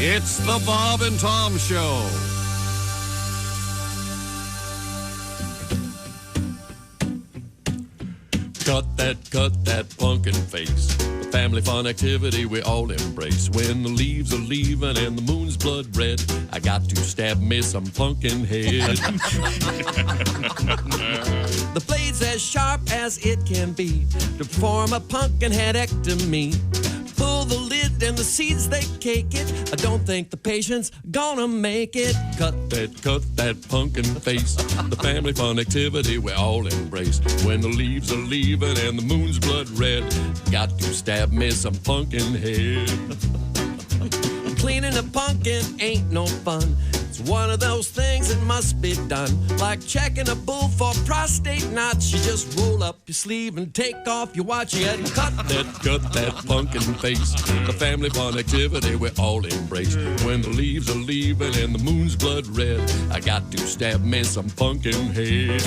It's the Bob and Tom Show. Cut that pumpkin face. The family fun activity we all embrace. When the leaves are leaving and the moon's blood red, I got to stab me some pumpkin head. The blade's as sharp as it can be to perform a pumpkin headectomy. Pull the lid and the seeds, they cake it. I don't think the patient's gonna make it. Cut that pumpkin face. The family fun activity we all embrace. When the leaves are leaving and the moon's blood red, got to stab me some pumpkin head. Cleaning a pumpkin ain't no fun. It's one of those things that must be done. Like checking a bull for prostate knots. You just roll up your sleeve and take off your watch. You had to cut that pumpkin face. The family fun activity we all embrace. When the leaves are leaving and the moon's blood red, I got to stab me some pumpkin head.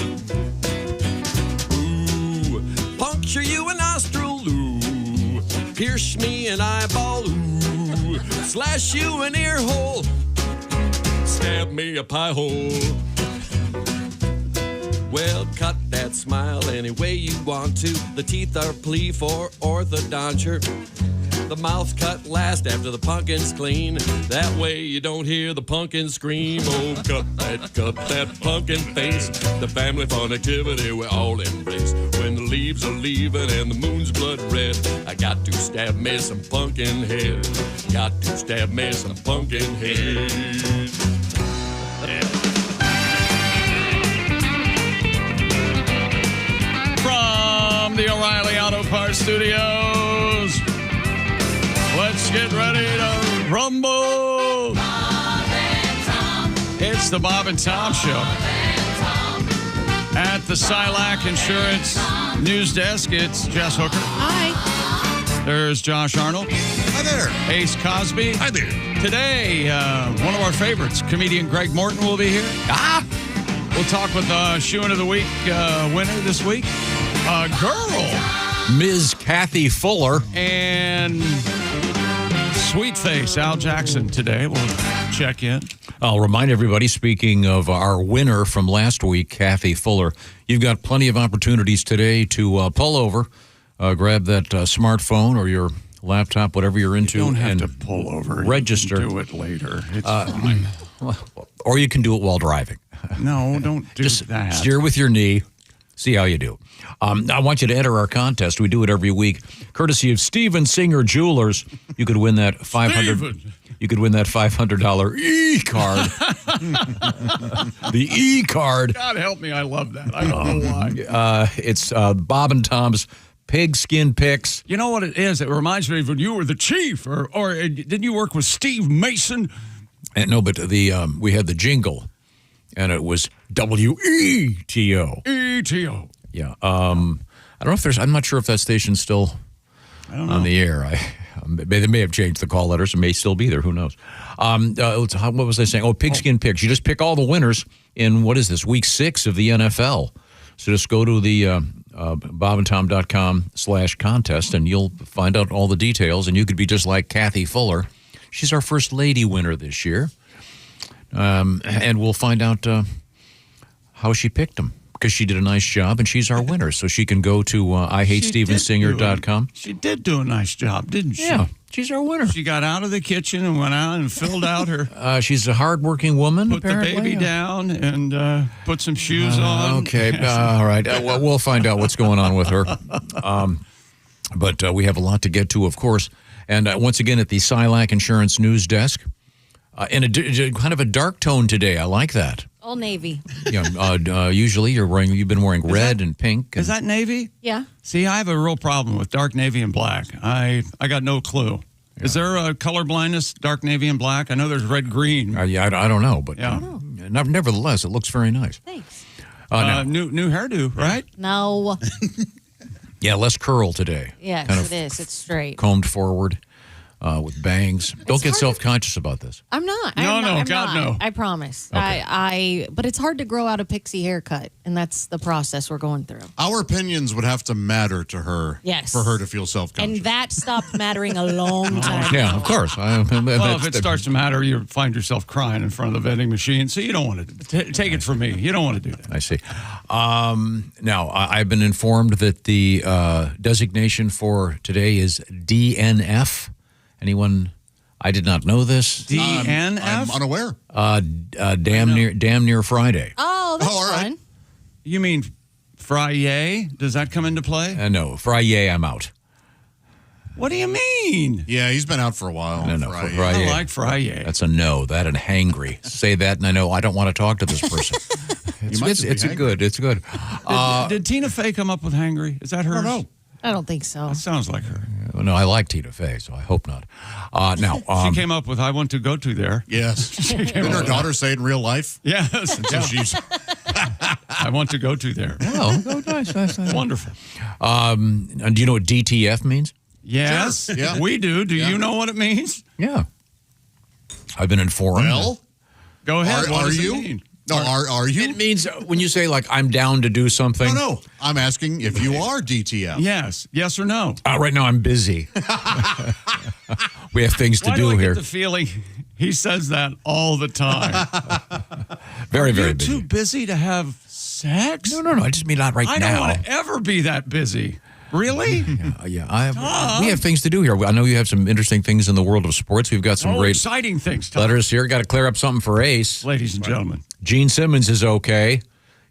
Ooh, puncture you a nostril. Ooh, pierce me an eyeball. Ooh, slash you an ear hole. Stab me a pie hole. Well, cut that smile any way you want to. The teeth are a plea for orthodonture. The mouth's cut last after the pumpkin's clean. That way you don't hear the pumpkin scream. Oh, cut that pumpkin face. The family fun activity we all embrace. When the leaves are leaving and the moon's blood red, I got to stab me some pumpkin head. Got to stab me some pumpkin head. From the O'Reilly Auto Parts Studios, let's get ready to rumble. Bob and Tom. It's the Bob and Tom Show. At the Silac Insurance News Desk, it's Jess Hooker. Hi. There's Josh Arnold. Hi there. Ace Cosby. Hi there. Today, one of our favorites, comedian Greg Morton, will be here. We'll talk with Shoeing of the Week winner this week, a girl, Ms. Kathy Fuller. and sweet face Al Jackson today. We'll check in. I'll remind everybody, speaking of our winner from last week, Kathy Fuller, you've got plenty of opportunities today to pull over, grab that smartphone or your laptop, whatever you're into, You don't have and to pull over. register. You can do it later. It's fine. Or you can do it while driving. No, don't do that. Steer with your knee. See how you do. I want you to enter our contest. We do it every week, courtesy of Steven Singer Jewelers. You could win that $500. You could win that $500 e-card. The e-card. God help me, I love that. I don't know why. It's Bob and Tom's Pigskin Picks. You know what it is? It reminds me of when you were the chief, or didn't you work with Steve Mason? And no, but we had the jingle, and it was WETO. ETO. Yeah. I don't know if I'm not sure if that station's still on the air. They may have changed the call letters. It may still be there. Who knows? What was I saying? Oh, Pigskin Picks. You just pick all the winners in, what is this, week 6 of the NFL. So just go to the bobandtom.com/contest, and you'll find out all the details, and you could be just like Kathy Fuller. She's our first lady winner this year. And we'll find out how she picked them, because she did a nice job, and she's our winner. So she can go to IHateStevenSinger.com. She did do a nice job, didn't she? Yeah, she's our winner. She got out of the kitchen and went out and filled out her... she's a hardworking woman, put apparently. the baby down and put some shoes on. Okay, all right. Well, we'll find out what's going on with her. But we have a lot to get to, of course. And once again, at the Silac Insurance News Desk, in a kind of a dark tone today. I like that. All navy. Yeah. Usually you've been wearing red and pink. Is that navy? Yeah. See, I have a real problem with dark navy and black. I got no clue. Yeah. Is there a color blindness, dark navy and black? I know there's red, green. Yeah, I don't know, but yeah. Nevertheless, it looks very nice. Thanks. New hairdo, right? No. Yeah, less curl today. Yes, kind it is. It's straight. Combed forward. with bangs. Don't get self-conscious about this. I'm not. No, I'm no, not. God, no. I promise. Okay. But it's hard to grow out a pixie haircut, and that's the process we're going through. Our opinions would have to matter to her Yes. for her to feel self-conscious. And that stopped mattering a long time Yeah, ago. of course. Well, if it starts to matter, you find yourself crying in front of the vending machine. So you don't want to take it from me. You don't want to do that. I see. Now, I've been informed that the designation for today is DNF. Anyone? I did not know this. DNF? I'm unaware. Damn near Friday. Oh, that's all right. fun. You mean Friday? Does that come into play? No, Friday, I'm out. What do you mean? Yeah, he's been out for a while. No, Friday. Friday. I like Friday. That's a no. That and hangry. Say that, and I know I don't want to talk to this person. It's might just be hangry. good. It's good. Did Tina Fey come up with hangry? Is that hers? I don't know. I don't think so. That sounds like her. No, I like Tina Fey, so I hope not. Now, She came up with "I want to go to there." Yes. Didn't her daughter say it in real life? Yes, So she's I want to go to there. oh, nice. Wonderful. And do you know what DTF means? Yes, Sure, yeah. we do. Do you know what it means? Yeah. I've been informed. well. Go ahead. What Are does it you? mean? No, are you? It means when you say, like, I'm down to do something. No. I'm asking if you are DTF. Yes or no? Right now, I'm busy. We have things to Why do do I here. get the feeling he says that all the time? Very, very You're busy. too busy to have sex? No. I just mean not right I now. don't want to ever be that busy. Really? We have things to do here. I know you have some interesting things in the world of sports. We've got some great exciting things. Tom. letters here. Got to clear up something for Ace. Ladies and gentlemen. Gene Simmons is okay.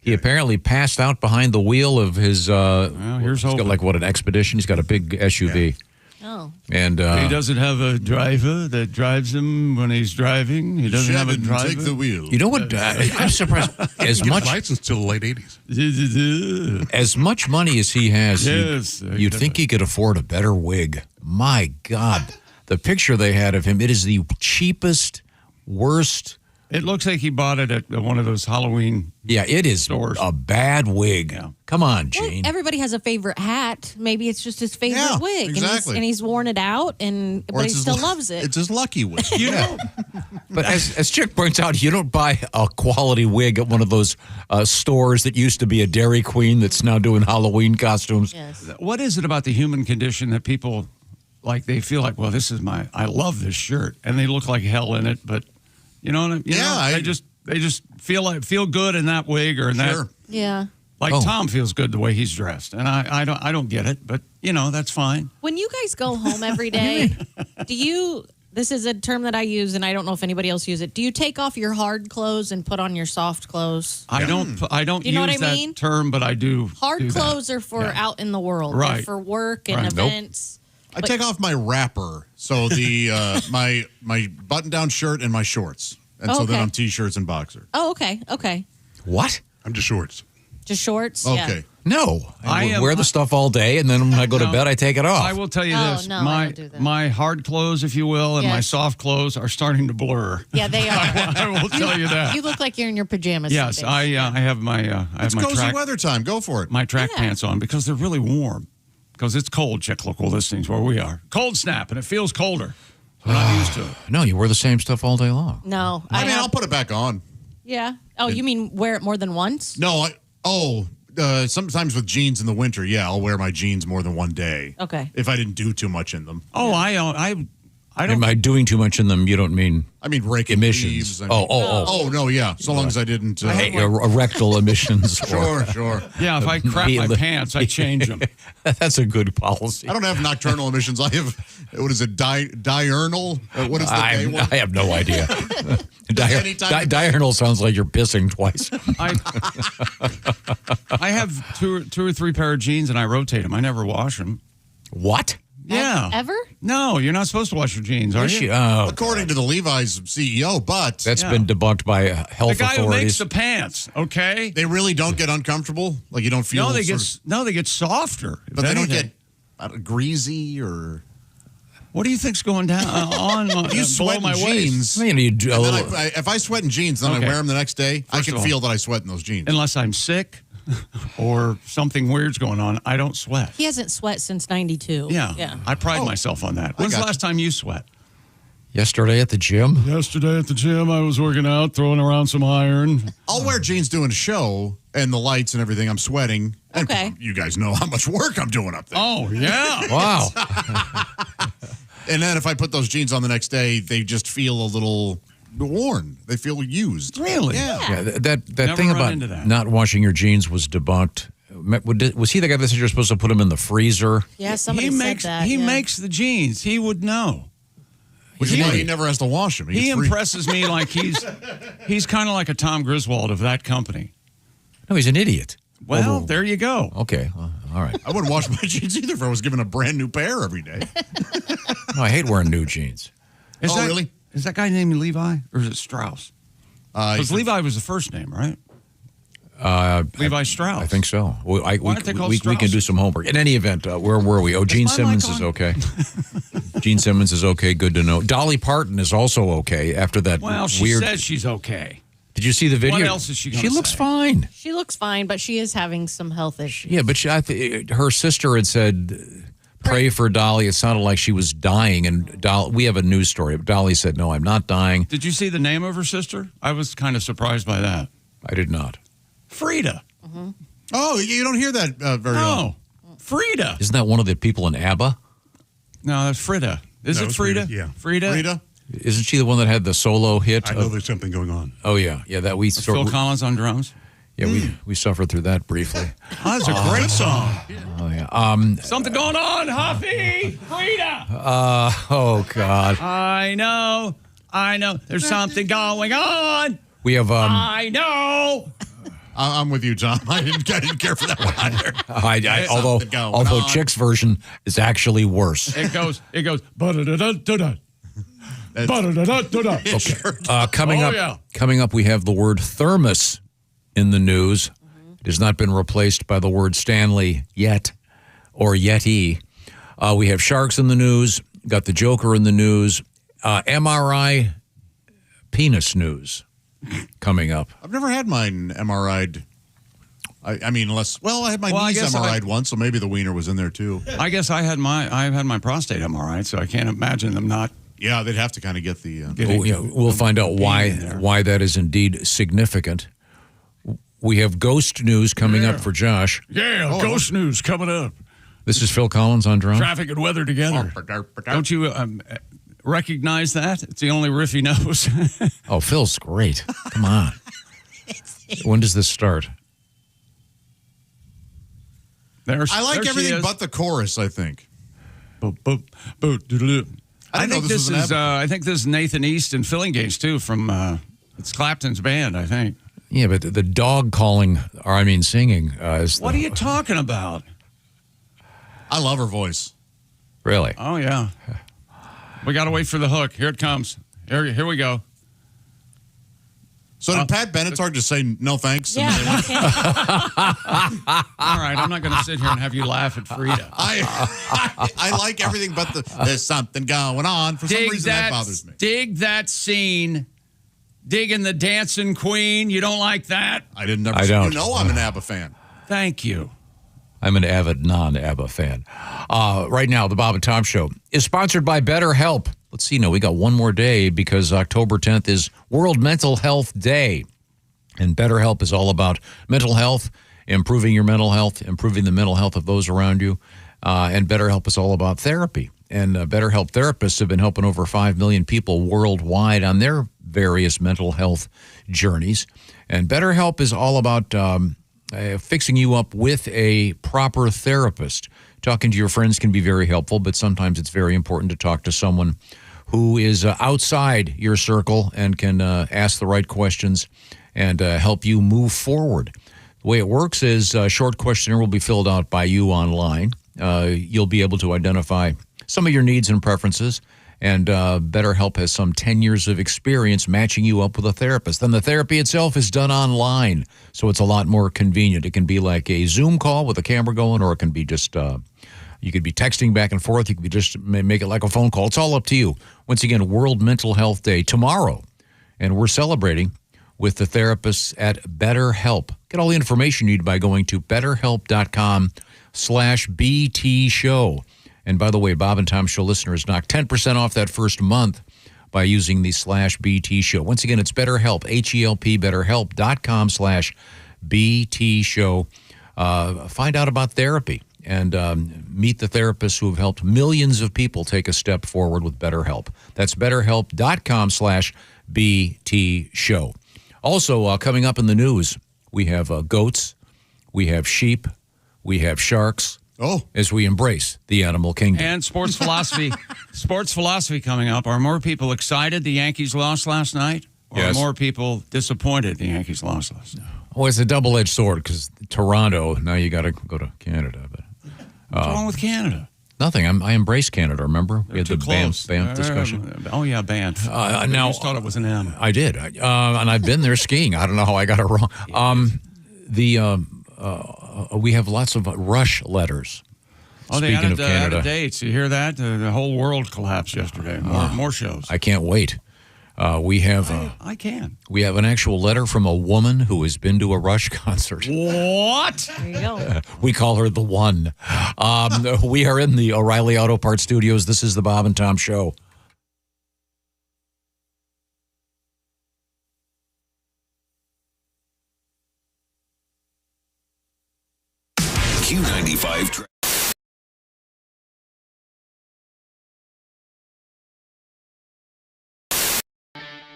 He apparently passed out behind the wheel of his. here's he's got hoping. like what, an expedition? He's got a big SUV, Oh. and He doesn't have a driver that drives him when he's driving. He doesn't have a Shouldn't driver. take the wheel. you know what? I'm surprised. As much license till the late 80s. as much money as he has, Yes, you'd think he could afford a better wig. My God, the picture they had of him, it is the cheapest, worst. It looks like he bought it at one of those Halloween. Yeah, it is Stores. a bad wig. Yeah. Come on, Well, Gene. everybody has a favorite hat. Maybe it's just his favorite Yeah, wig, exactly. and he's worn it out, but he it's his still lu- loves it. It's his lucky wig. You know, But as Chick points out, you don't buy a quality wig at one of those stores that used to be a Dairy Queen that's now doing Halloween costumes. Yes. what is it about the human condition that people like? They feel like, well, I love this shirt, and they look like hell in it. But you know, what I mean? They just feel good in that wig or in Sure. that. Yeah. Like Oh. Tom feels good the way he's dressed, and I don't get it, but that's fine. When you guys go home every day, do you? This is a term that I use, and I don't know if anybody else uses it. Do you take off your hard clothes and put on your soft clothes? I don't You know what use I that mean? term, but I do. Hard do that. clothes are for out in the world, They're Right. for work and Right. Nope. events. I take off my wrapper, so the my button-down shirt and my shorts, and so then Okay. I'm t-shirts and boxer. Oh, okay. What? I'm just shorts. Just shorts. Okay. No. I am- wear the stuff all day, and then when I go to No. bed, I take it off. I will tell you Oh, this: no, I my don't do that. my hard clothes, if you will, and my Yes. soft clothes are starting to blur. Yeah, they are. I will tell you that. You look like you're in your pajamas. Yes, some days. I have my It's my cozy track weather time. Go for it. my track Yeah. pants on because they're really warm. Because it's cold. Check local listings where we are. Cold snap, and it feels colder. We're not used to it. No, you wear the same stuff all day long. No, I mean, have- I'll put it back on. Yeah. Oh, you mean wear it more than once? No, sometimes with jeans in the winter, yeah, I'll wear my jeans more than one day. Okay. If I didn't do too much in them. Oh, I don't. And by doing too much in them, you don't mean I mean, raking emissions. leaves. I mean, Oh, no, yeah. So long as I didn't. hey, rectal emissions. Sure. Yeah, if I crap my pants, I change them. That's a good policy. I don't have nocturnal emissions. I have, what is it, diurnal? What is the day one? I have no idea. Anytime- Diurnal sounds like you're pissing twice. I have two or three pair of jeans, and I rotate them. I never wash them. What? Yeah. Ever? No, you're not supposed to wash your jeans, are you? According to the Levi's CEO, but That's Yeah. been debunked by The health guy who authorities. makes the pants, okay? they really don't get uncomfortable. Like you don't feel. No, they sort get of- get softer. but if they don't anything. get greasy or. What do you think's going down on my, You below sweat my in waist? jeans. You know, you do a And then little- if I sweat in jeans, then I Okay. wear them the next day. I First can of all- feel that I sweat in those jeans. Unless I'm sick. or something weird's going on, I don't sweat. He hasn't sweat since 92. Yeah. I pride myself on that. When's the last time you sweat? Yesterday at the gym. Yesterday at the gym, I was working out, throwing around some iron. I'll wear jeans doing a show and the lights and everything. I'm sweating. And Okay. you guys know how much work I'm doing up there. Oh, yeah. Wow. And then if I put those jeans on the next day, they just feel a little worn. They feel used. Really? Yeah, that Never thing run about into that. not washing your jeans was debunked. Was he the guy that said you're supposed to put them in the freezer? Yeah, somebody He said makes that. he yeah. makes the jeans. He would know. Which is why he never has to wash them. He impresses me like he's kind of like a Tom Griswold of that company. No, he's an idiot. Well, there you go. Okay, well, all right. I wouldn't wash my jeans either if I was given a brand new pair every day. No, I hate wearing new jeans. Really? Is that guy named Levi or is it Strauss? Because Levi was the first name, right? Levi Strauss. I think so. Well, Why aren't they called we can Strauss? do some homework. In any event, where were we? Oh, Gene my Simmons mic is on? okay. Gene Simmons is okay. Good to know. Dolly Parton is also okay after that Well, she weird. says she's okay. Did you see the video? What else is she gonna She looks say? fine. She looks fine, but she is having some health issues. Yeah, but her sister had said, "Pray for Dolly." It sounded like she was dying, and we have a news story. But Dolly said, "No, I'm not dying." Did you see the name of her sister? I was kind of surprised by that. I did not. Frida. Oh, you don't hear that very often. No. Frida. Isn't that one of the people in ABBA? No, that's Frida. Is No, it it's Frida? Frida, yeah. Frida? Rita? Isn't she the one that had the solo hit? I know there's something going on. Oh yeah, that we Phil Collins on drums. we suffered through that briefly. Oh, that's a great song. Oh yeah. Something going on, Huffy. Frida. Oh God. I know. There's something going on. We have I know. I'm with you, Tom. I didn't care for that one either. although going on. Chick's version is actually worse. It goes. Ba-da-da-da-da-da. Ba-da-da-da-da-da. Coming Oh, up, yeah. coming up, we have the word thermos in the news. It has not been replaced by the word Stanley yet, or Yeti. We have sharks in the news. Got the Joker in the news. MRI penis news coming up. I've never had mine MRI'd. I mean, unless I had my Well, I knees guess MRI'd once, so maybe the wiener was in there too. I guess I had my prostate MRI, so I can't imagine them not. Yeah, they'd have to kind of get the. We'll find out why that is indeed significant. We have ghost news coming up for Josh. Yeah, ghost news coming up. This is Phil Collins on drums. Traffic and weather together. Don't you recognize that? It's the only riff he knows. Oh, Phil's great. Come on. When does this start? I like everything but the chorus, I think. I think this is Nathan East and Filling Gates too from it's Clapton's band, I think. Yeah, but the dog calling, singing is. What are you talking about? I love her voice. Really? Oh yeah. We got to wait for the hook. Here it comes. Here we go. So did Pat Benatar just say no thanks? Yeah, why can't All right, I'm not going to sit here and have you laugh at Frida. I like everything but there's something going on. For some reason, that bothers me. Dig that scene. Digging the dancing queen. You don't like that? I don't. You know I'm an ABBA fan. Thank you. I'm an avid non-ABBA fan. Right now, the Bob and Tom Show is sponsored by BetterHelp. Let's see, we got one more day because October 10th is World Mental Health Day. And BetterHelp is all about mental health, improving your mental health, improving the mental health of those around you. And BetterHelp is all about therapy. And BetterHelp therapists have been helping over 5 million people worldwide on their various mental health journeys. And BetterHelp is all about fixing you up with a proper therapist. Talking to your friends can be very helpful, but sometimes it's very important to talk to someone who is outside your circle and can ask the right questions and help you move forward. The way it works is a short questionnaire will be filled out by you online. You'll be able to identify some of your needs and preferences, and BetterHelp has some 10 years of experience matching you up with a therapist. Then the therapy itself is done online, so it's a lot more convenient. It can be like a Zoom call with a camera going, or it can be just, you could be texting back and forth. You could be just make it like a phone call. It's all up to you. Once again, World Mental Health Day tomorrow, and we're celebrating with the therapists at BetterHelp. Get all the information you need by going to betterhelp.com/BT show. And by the way, Bob and Tom Show listeners knock 10% off that first month by using the /BT show. Once again, it's BetterHelp, HELP, betterhelp.com/BT show. Find out about therapy and meet the therapists who have helped millions of people take a step forward with BetterHelp. That's betterhelp.com/BT show. Also, coming up in the news, we have goats, we have sheep, we have sharks. Oh, as we embrace the animal kingdom. And sports philosophy. Sports philosophy coming up. Are more people excited the Yankees lost last night? Or Yes. are more people disappointed the Yankees lost last night? Well, it's a double-edged sword because Toronto, now you got to go to Canada. But What's wrong with Canada? nothing. I embraced Canada, remember? We had the Too close. Banff discussion. Oh, yeah, Banff. Now, I just thought it was an M. I did. And I've been there skiing. I don't know how I got it wrong. We have lots of rush letters. Oh, they Speaking added, of Canada. added dates. You hear that? The whole world collapsed yesterday. More shows. I can't wait. We have I can. we have an actual letter from a woman who has been to a Rush concert. What? There you go. We call her the one. We are in the O'Reilly Auto Parts Studios. This is the Bob and Tom Show. Q95.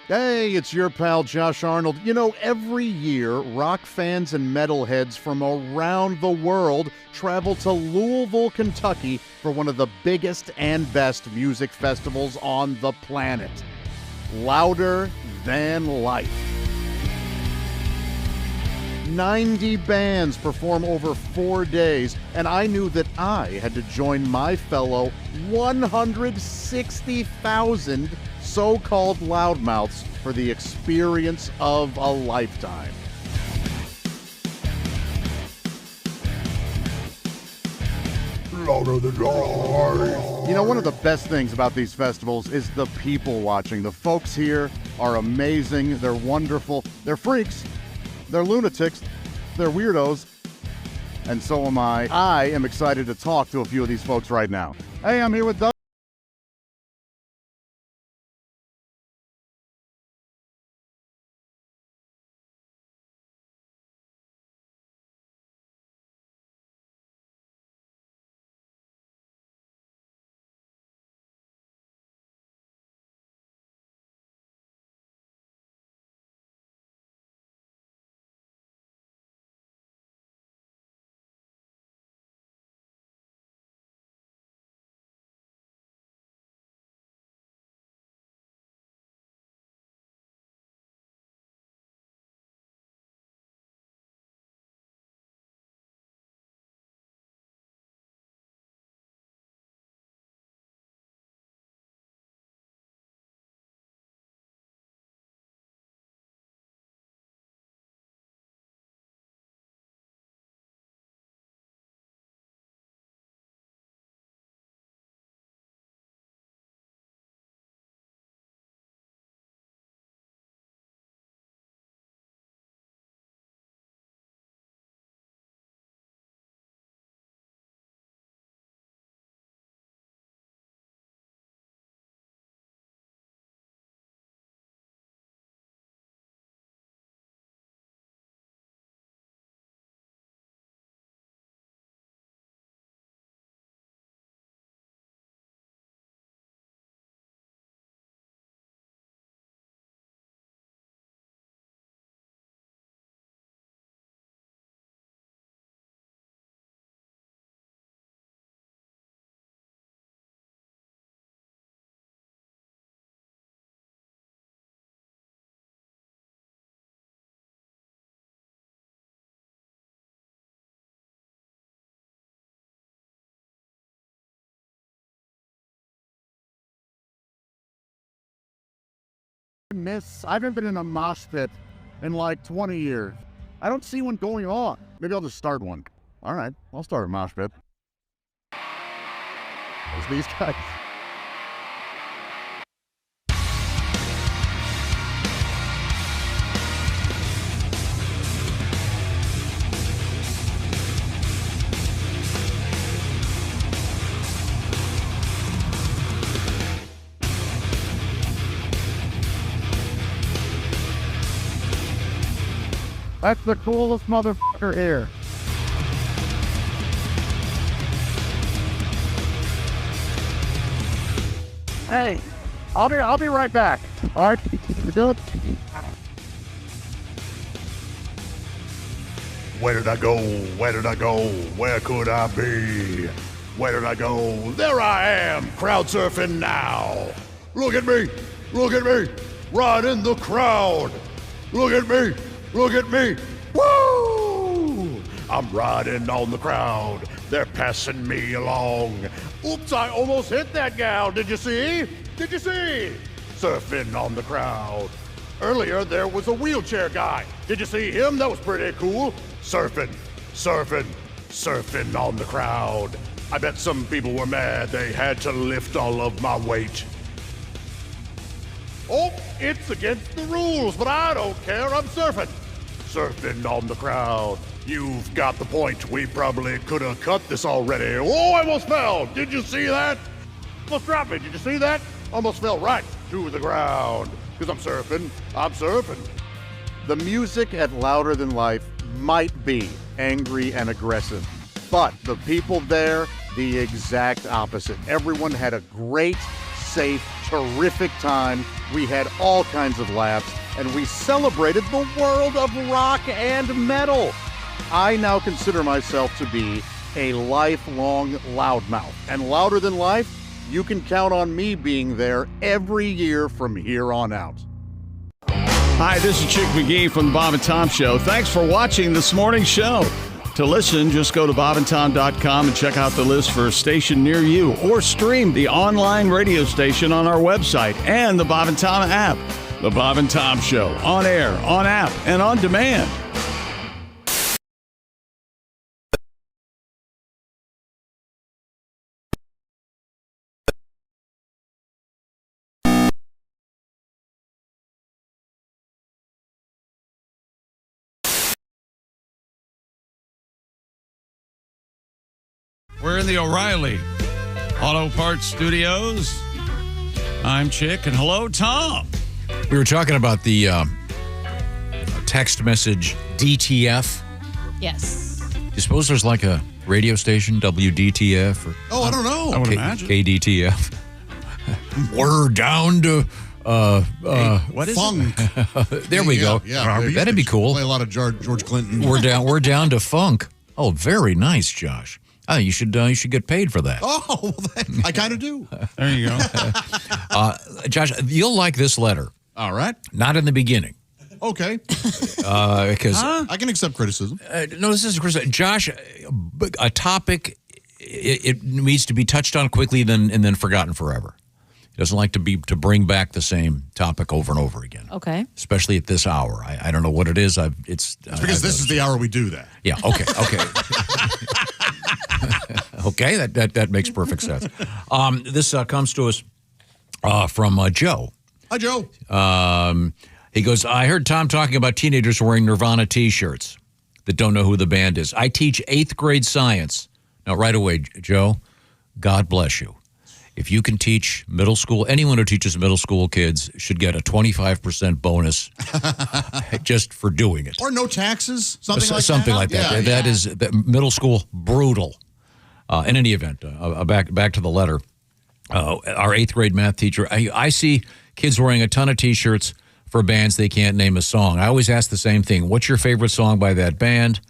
Hey, it's your pal Josh Arnold. You know, every year, rock fans and metalheads from around the world travel to Louisville, Kentucky for one of the biggest and best music festivals on the planet. Louder Than Life. 90 bands perform over 4 days, and I knew that I had to join my fellow 160,000 so-called loudmouths for the experience of a lifetime. Louder than life. You know, one of the best things about these festivals is the people watching. The folks here are amazing. They're wonderful. They're freaks. They're lunatics. They're weirdos. And so am I. I am excited to talk to a few of these folks right now. Hey, I'm here with Doug. I haven't been in a mosh pit in like 20 years. I don't see one going on. Maybe I'll just start one. All right, I'll start a mosh pit. There's these guys. That's the coolest motherfucker here. Hey, I'll be right back. All right, you do it. Where did I go? Where did I go? Where could I be? Where did I go? There I am, crowd surfing now. Look at me, right in the crowd. Look at me, woo! I'm riding on the crowd. They're passing me along. Oops, I almost hit that gal. Did you see? Surfing on the crowd. Earlier, there was a wheelchair guy. Did you see him? That was pretty cool. Surfing on the crowd. I bet some people were mad they had to lift all of my weight. Oh, it's against the rules, but I don't care. I'm surfing on the crowd. You've got the point. We probably could have cut this already. Oh, I almost fell. Did you see that? Almost dropped me. Did you see that? Almost fell right to the ground. Because I'm surfing. The music at Louder Than Life might be angry and aggressive, but the people there, the exact opposite. Everyone had a great, safe, terrific time. We had all kinds of laughs, and we celebrated the world of rock and metal. I now consider myself to be a lifelong loudmouth, and Louder Than Life, you can count on me being there every year from here on out. Hi, this is Chick McGee from the Bob and Tom Show. Thanks for watching this morning's show. To listen, just go to bobandtom.com and check out the list for a station near you, or stream the online radio station on our website and the Bob and Tom app. The Bob and Tom Show, on air, on app, and on demand. We're in the O'Reilly Auto Parts Studios. I'm Chick, and hello, Tom. We were talking about the text message DTF. Yes. Do you suppose there's like a radio station, WDTF? Or I don't know. I would imagine. KDTF. We're down to... what is Funk. there we go. Yeah, that'd be cool. Play a lot of George Clinton. We're down to funk. Oh, very nice, Josh. Oh, you should get paid for that. Oh, well, I kind of do. There you go. Josh, you'll like this letter. All right. Not in the beginning. Okay. Because I can accept criticism. no, this is criticism. Josh, a topic it needs to be touched on quickly, and then forgotten forever. He doesn't like to bring back the same topic over and over again. Okay. Especially at this hour. I don't know what it is. It's because this is the hour we do that. Yeah. Okay. Okay. That makes perfect sense. This comes to us from Joe. Hi, Joe. He goes, I heard Tom talking about teenagers wearing Nirvana T-shirts that don't know who the band is. I teach 8th grade science. Now, right away, Joe, God bless you. If you can teach middle school, anyone who teaches middle school kids should get a 25% bonus just for doing it. Or no taxes, something like that. Yeah, that is middle school brutal. In any event, back to the letter. Our 8th grade math teacher, I see kids wearing a ton of T-shirts for bands they can't name a song. I always ask the same thing. What's your favorite song by that band?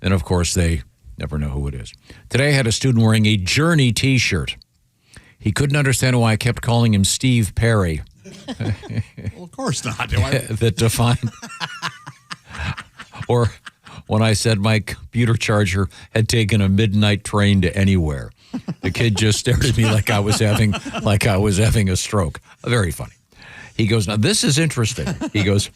And, of course, they never know who it is. Today I had a student wearing a Journey T-shirt. He couldn't understand why I kept calling him Steve Perry. Well, of course not. That defined. Or when I said my computer charger had taken a midnight train to anywhere. The kid just stared at me like I was having a stroke. Very funny. He goes, now this is interesting. He goes,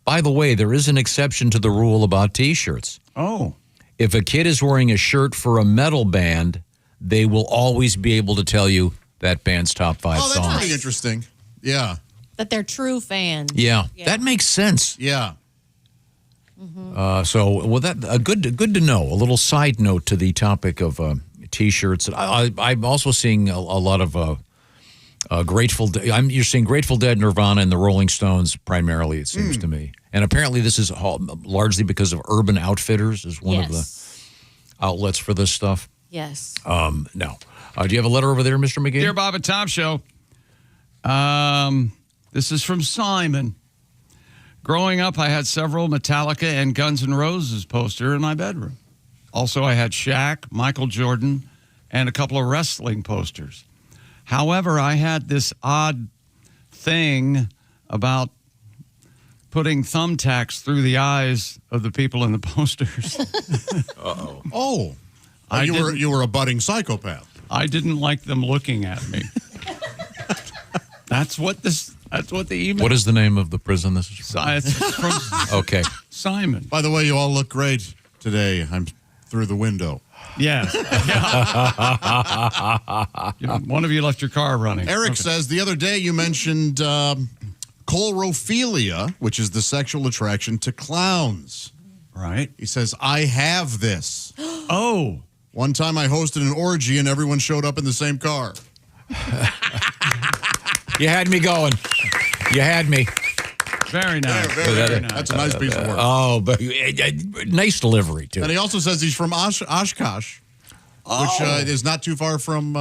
by the way, there is an exception to the rule about T-shirts. Oh. If a kid is wearing a shirt for a metal band, they will always be able to tell you that band's top 5 songs. Oh, that's pretty interesting. Yeah. That they're true fans. Yeah, that makes sense. Yeah. That good to know. A little side note to the topic of T-shirts. I'm also seeing a lot of You're seeing Grateful Dead, Nirvana, and the Rolling Stones primarily, it seems to me. And apparently this is largely because of Urban Outfitters is one of the outlets for this stuff. Yes. No. Do you have a letter over there, Mr. McGee? Dear Bob and Tom Show. This is from Simon. Growing up, I had several Metallica and Guns N' Roses poster in my bedroom. Also, I had Shaq, Michael Jordan, and a couple of wrestling posters. However, I had this odd thing about putting thumbtacks through the eyes of the people in the posters. Uh-oh. Oh. You were a budding psychopath. I didn't like them looking at me. That's what the email. What is the name of the prison this is from? It's from Okay. Simon. By the way, you all look great today. I'm through the window. Yes. One of you left your car running. Eric says the other day you mentioned chorophilia, which is the sexual attraction to clowns. Right. He says, I have this. Oh. One time I hosted an orgy and everyone showed up in the same car. You had me going. You had me. Very nice. Very nice. That's a nice piece of work. Oh, but nice delivery, too. And he also says he's from Oshkosh, which is not too far from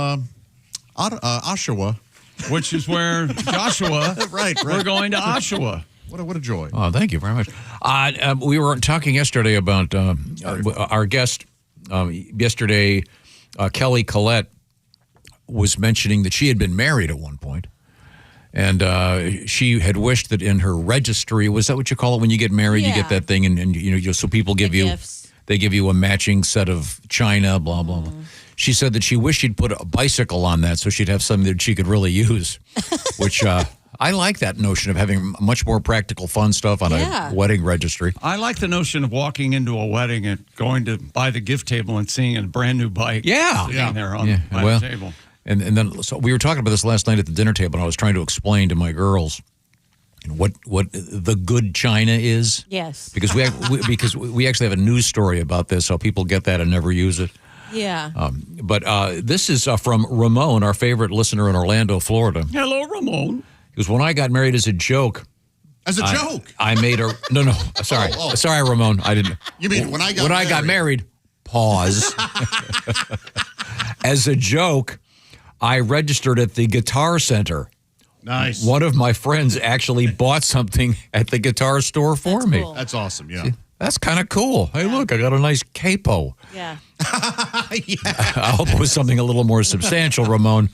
Oshawa. Which is where Joshua. Right. We're going to Oshawa. What a joy. Oh, thank you very much. We were talking yesterday about our guest yesterday, Kelly Collette, was mentioning that she had been married at one point. And she had wished that in her registry, was that what you call it when you get married? You get that thing, and so people give you gifts. They give you a matching set of china, blah blah blah. She said that she wished she'd put a bicycle on that so she'd have something that she could really use. Which I like that notion of having much more practical, fun stuff on a wedding registry. I like the notion of walking into a wedding and going to buy the gift table and seeing a brand new bike. Sitting there on the table. And then so we were talking about this last night at the dinner table, and I was trying to explain to my girls what the good china is. Yes. Because we actually have a news story about this, how people get that and never use it. Yeah. But this is from Ramon, our favorite listener in Orlando, Florida. Hello, Ramon. Because when I got married as a joke. As a joke? I made a no. Sorry, sorry, Ramon. I didn't. You mean when I got married? Pause. As a joke, I registered at the Guitar Center. Nice. One of my friends actually bought something at the guitar store for me. Cool. That's awesome, yeah. That's kind of cool. Hey, look, I got a nice capo. Yeah. I hope it was something a little more substantial, Ramon.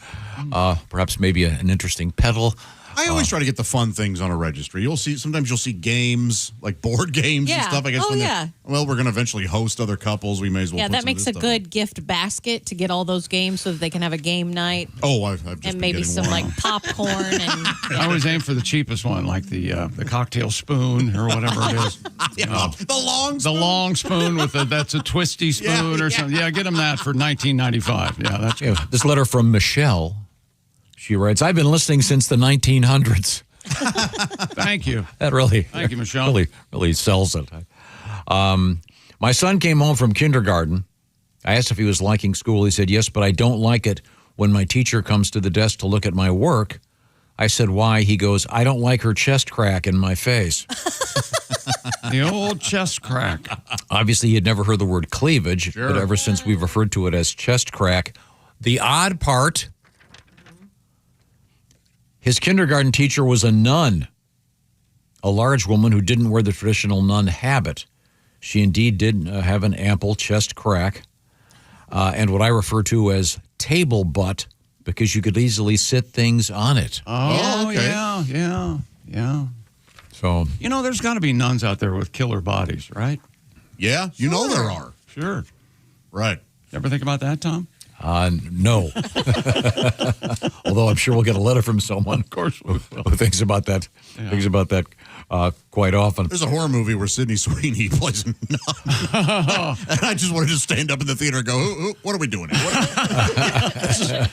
Perhaps maybe an interesting pedal. I always try to get the fun things on a registry. Sometimes you'll see games, like board games and stuff. I guess we're going to eventually host other couples. We may as well put that some makes of a this good gift basket to get all those games so that they can have a game night. Oh, I've just and maybe some like popcorn and I always aim for the cheapest one, like the cocktail spoon or whatever it is. The long spoon with that's a twisty spoon or something. Yeah, get them that for $19.95. Yeah, that's good. This letter from Michelle. She writes, I've been listening since the 1900s. Thank you. That really, thank you, Michelle. Really sells it. My son came home from kindergarten. I asked if he was liking school. He said, yes, but I don't like it when my teacher comes to the desk to look at my work. I said, why? He goes, I don't like her chest crack in my face. The old chest crack. Obviously, he had never heard the word cleavage, Sure. but ever since we've referred to it as chest crack. The odd part, his kindergarten teacher was a nun, a large woman who didn't wear the traditional nun habit. She indeed did have an ample chest crack and what I refer to as table butt because you could easily sit things on it. Oh, okay. Yeah. So, there's got to be nuns out there with killer bodies, right? Yeah, you know there are. Sure. Right. Ever think about that, Tom? No. Although I'm sure we'll get a letter from someone. Of course we will. Who thinks about that. Yeah. Thinks about that quite often. There's a horror movie where Sydney Sweeney plays a nun. And I just wanted to stand up in the theater and go, what are we doing here?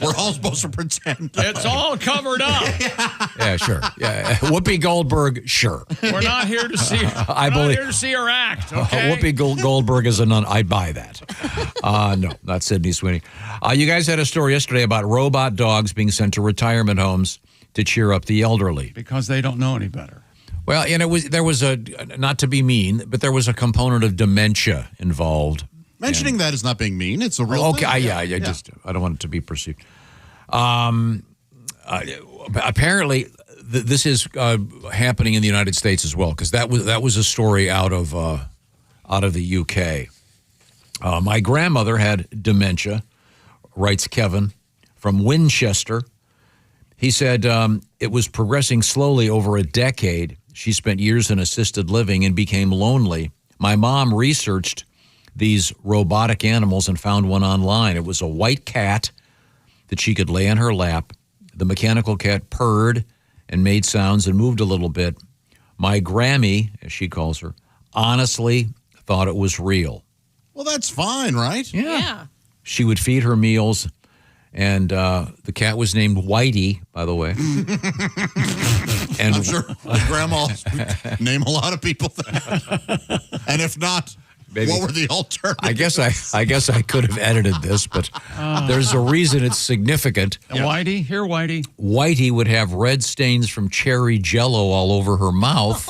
We're all supposed to pretend. It's all covered up. Yeah, sure. Yeah. Whoopi Goldberg, sure. We're not here to see her. I believe, not here to see her act, okay? Whoopi Goldberg is a nun. I buy that. No, not Sydney Sweeney. You guys had a story yesterday about robot dogs being sent to retirement homes to cheer up the elderly. Because they don't know any better. Well, and there was a, not to be mean, but there was a component of dementia involved. Mentioning that is not being mean. It's a real thing. Okay, I don't want it to be perceived. Apparently, this is happening in the United States as well, because that was a story out of the UK. My grandmother had dementia, writes Kevin from Winchester. He said it was progressing slowly over a decade. She spent years in assisted living and became lonely. My mom researched these robotic animals and found one online. It was a white cat that she could lay in her lap. The mechanical cat purred and made sounds and moved a little bit. My Grammy, as she calls her, honestly thought it was real. Well, that's fine, right? Yeah. She would feed her meals, and the cat was named Whitey, by the way. And I'm sure grandmas name a lot of people that. And if not, maybe, what were the alternatives? I guess I could have edited this, but there's a reason it's significant. And Whitey, here, Whitey. Whitey would have red stains from cherry Jello all over her mouth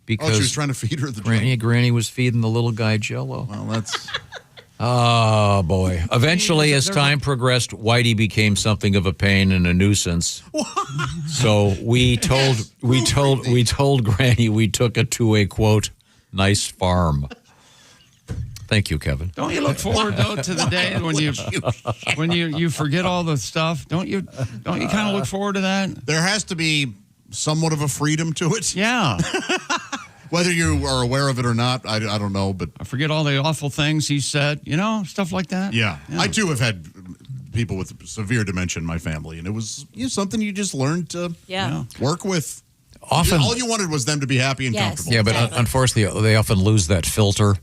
because she was trying to feed her the Granny was feeding the little guy Jello. Well, that's. Oh, boy. Eventually, as time progressed, Whitey became something of a pain and a nuisance. So we told Granny we took it to a, quote, nice farm. Thank you, Kevin. Don't you look forward, though, to the day when you forget all the stuff? Don't you kind of look forward to that? There has to be somewhat of a freedom to it. Yeah. Whether you are aware of it or not, I don't know. But I forget all the awful things he said, stuff like that. Yeah. I, too, have had people with severe dementia in my family, and it was something you just learned to work with. Often, all you wanted was them to be happy and comfortable. Yeah, but unfortunately, they often lose that filter.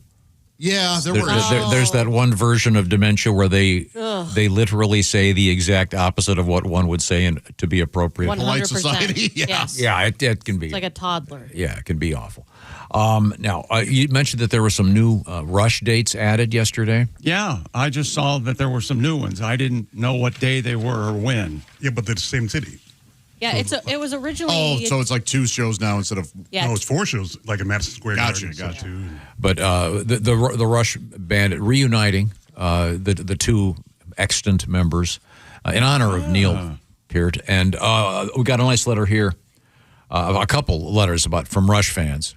Yeah, there's that one version of dementia where they literally say the exact opposite of what one would say and to be appropriate. 100%. Polite society. Yes. Yeah, it can be. It's like a toddler. Yeah, it can be awful. Now, you mentioned that there were some new Rush dates added yesterday. Yeah, I just saw that there were some new ones. I didn't know what day they were or when. Yeah, but they're the same city. Yeah, it was originally. So it's like 2 shows now instead of. Yeah. No, it's 4 shows, like in Madison Square Garden. Gotcha. But the Rush band reuniting the 2 extant members in honor of Neil Peart, and we got a nice letter here, a couple letters from Rush fans.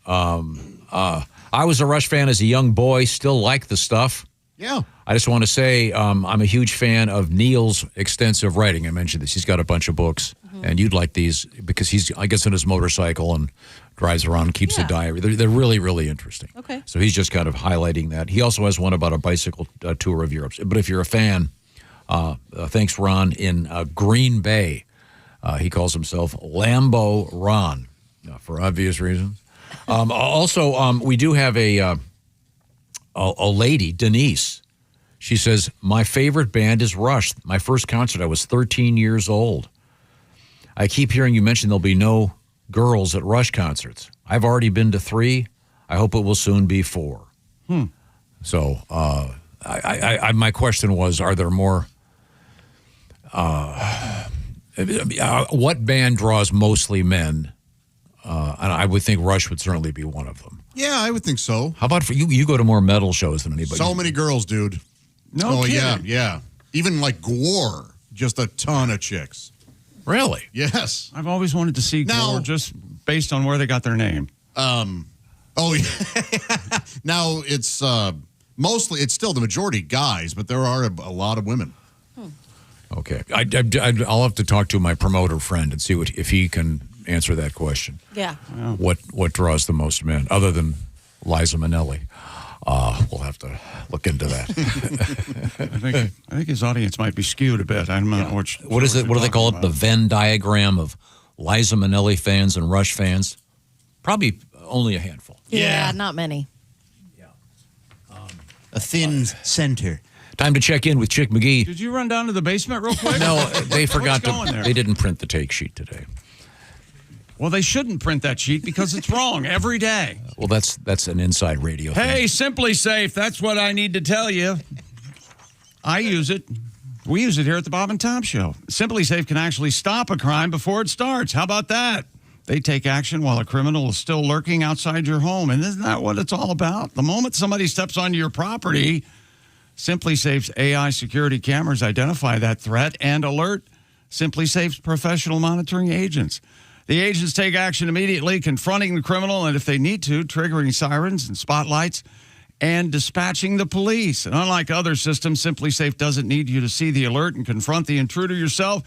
I was a Rush fan as a young boy, still like the stuff. Yeah. I just want to say I'm a huge fan of Neil's extensive writing. I mentioned this. He's got a bunch of books, and you'd like these because I gets on his motorcycle and drives around and keeps a diary. They're really, really interesting. Okay. So he's just kind of highlighting that. He also has one about a bicycle tour of Europe. But if you're a fan, thanks, Ron, in Green Bay. He calls himself Lambo Ron for obvious reasons. Also, we do have a lady, Denise. She says, my favorite band is Rush. My first concert, I was 13 years old. I keep hearing you mention there'll be no girls at Rush concerts. I've already been to 3. I hope it will soon be 4. So my question was, are there more? What band draws mostly men? And I would think Rush would certainly be one of them. Yeah, I would think so. How about for you? You go to more metal shows than anybody. So many girls, dude. No kidding. Yeah. Even like Gwar, just a ton of chicks. Really? Yes. I've always wanted to see Gore just based on where they got their name. Yeah. Now it's mostly, it's still the majority guys, but there are a lot of women. Okay. I'll have to talk to my promoter friend and see if he can answer that question. Yeah. What draws the most men, other than Liza Minnelli? We'll have to look into that. I think his audience might be skewed a bit. I'm not what is it? What do they call it? The Venn diagram of Liza Minnelli fans and Rush fans. Probably only a handful. Yeah, not many. A thin center. Time to check in with Chick McGee. Did you run down to the basement real quick? No, they forgot going there? They didn't print the take sheet today. Well, they shouldn't print that sheet because it's wrong every day. Well, that's an inside radio thing. Hey, Simply Safe, that's what I need to tell you. I use it. We use it here at the Bob and Tom Show. Simply Safe can actually stop a crime before it starts. How about that? They take action while a criminal is still lurking outside your home. And isn't that what it's all about? The moment somebody steps onto your property, Simply Safe's AI security cameras identify that threat and alert Simply Safe's professional monitoring agents. The agents take action immediately, confronting the criminal, and if they need to, triggering sirens and spotlights and dispatching the police. And unlike other systems, Simply Safe doesn't need you to see the alert and confront the intruder yourself.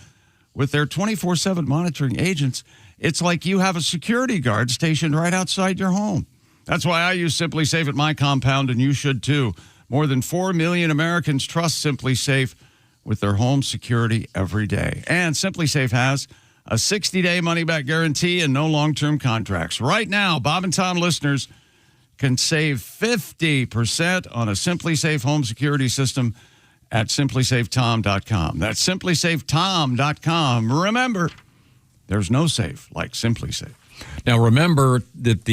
With their 24/7 monitoring agents, it's like you have a security guard stationed right outside your home. That's why I use Simply Safe at my compound, and you should too. More than 4 million Americans trust Simply Safe with their home security every day. And Simply Safe has a 60-day money-back guarantee and no long-term contracts. Right now, Bob and Tom listeners can save 50% on a Simply Safe home security system at simplysafetom.com. That's simplysafetom.com. Remember, there's no safe like Simply Safe. Now, remember that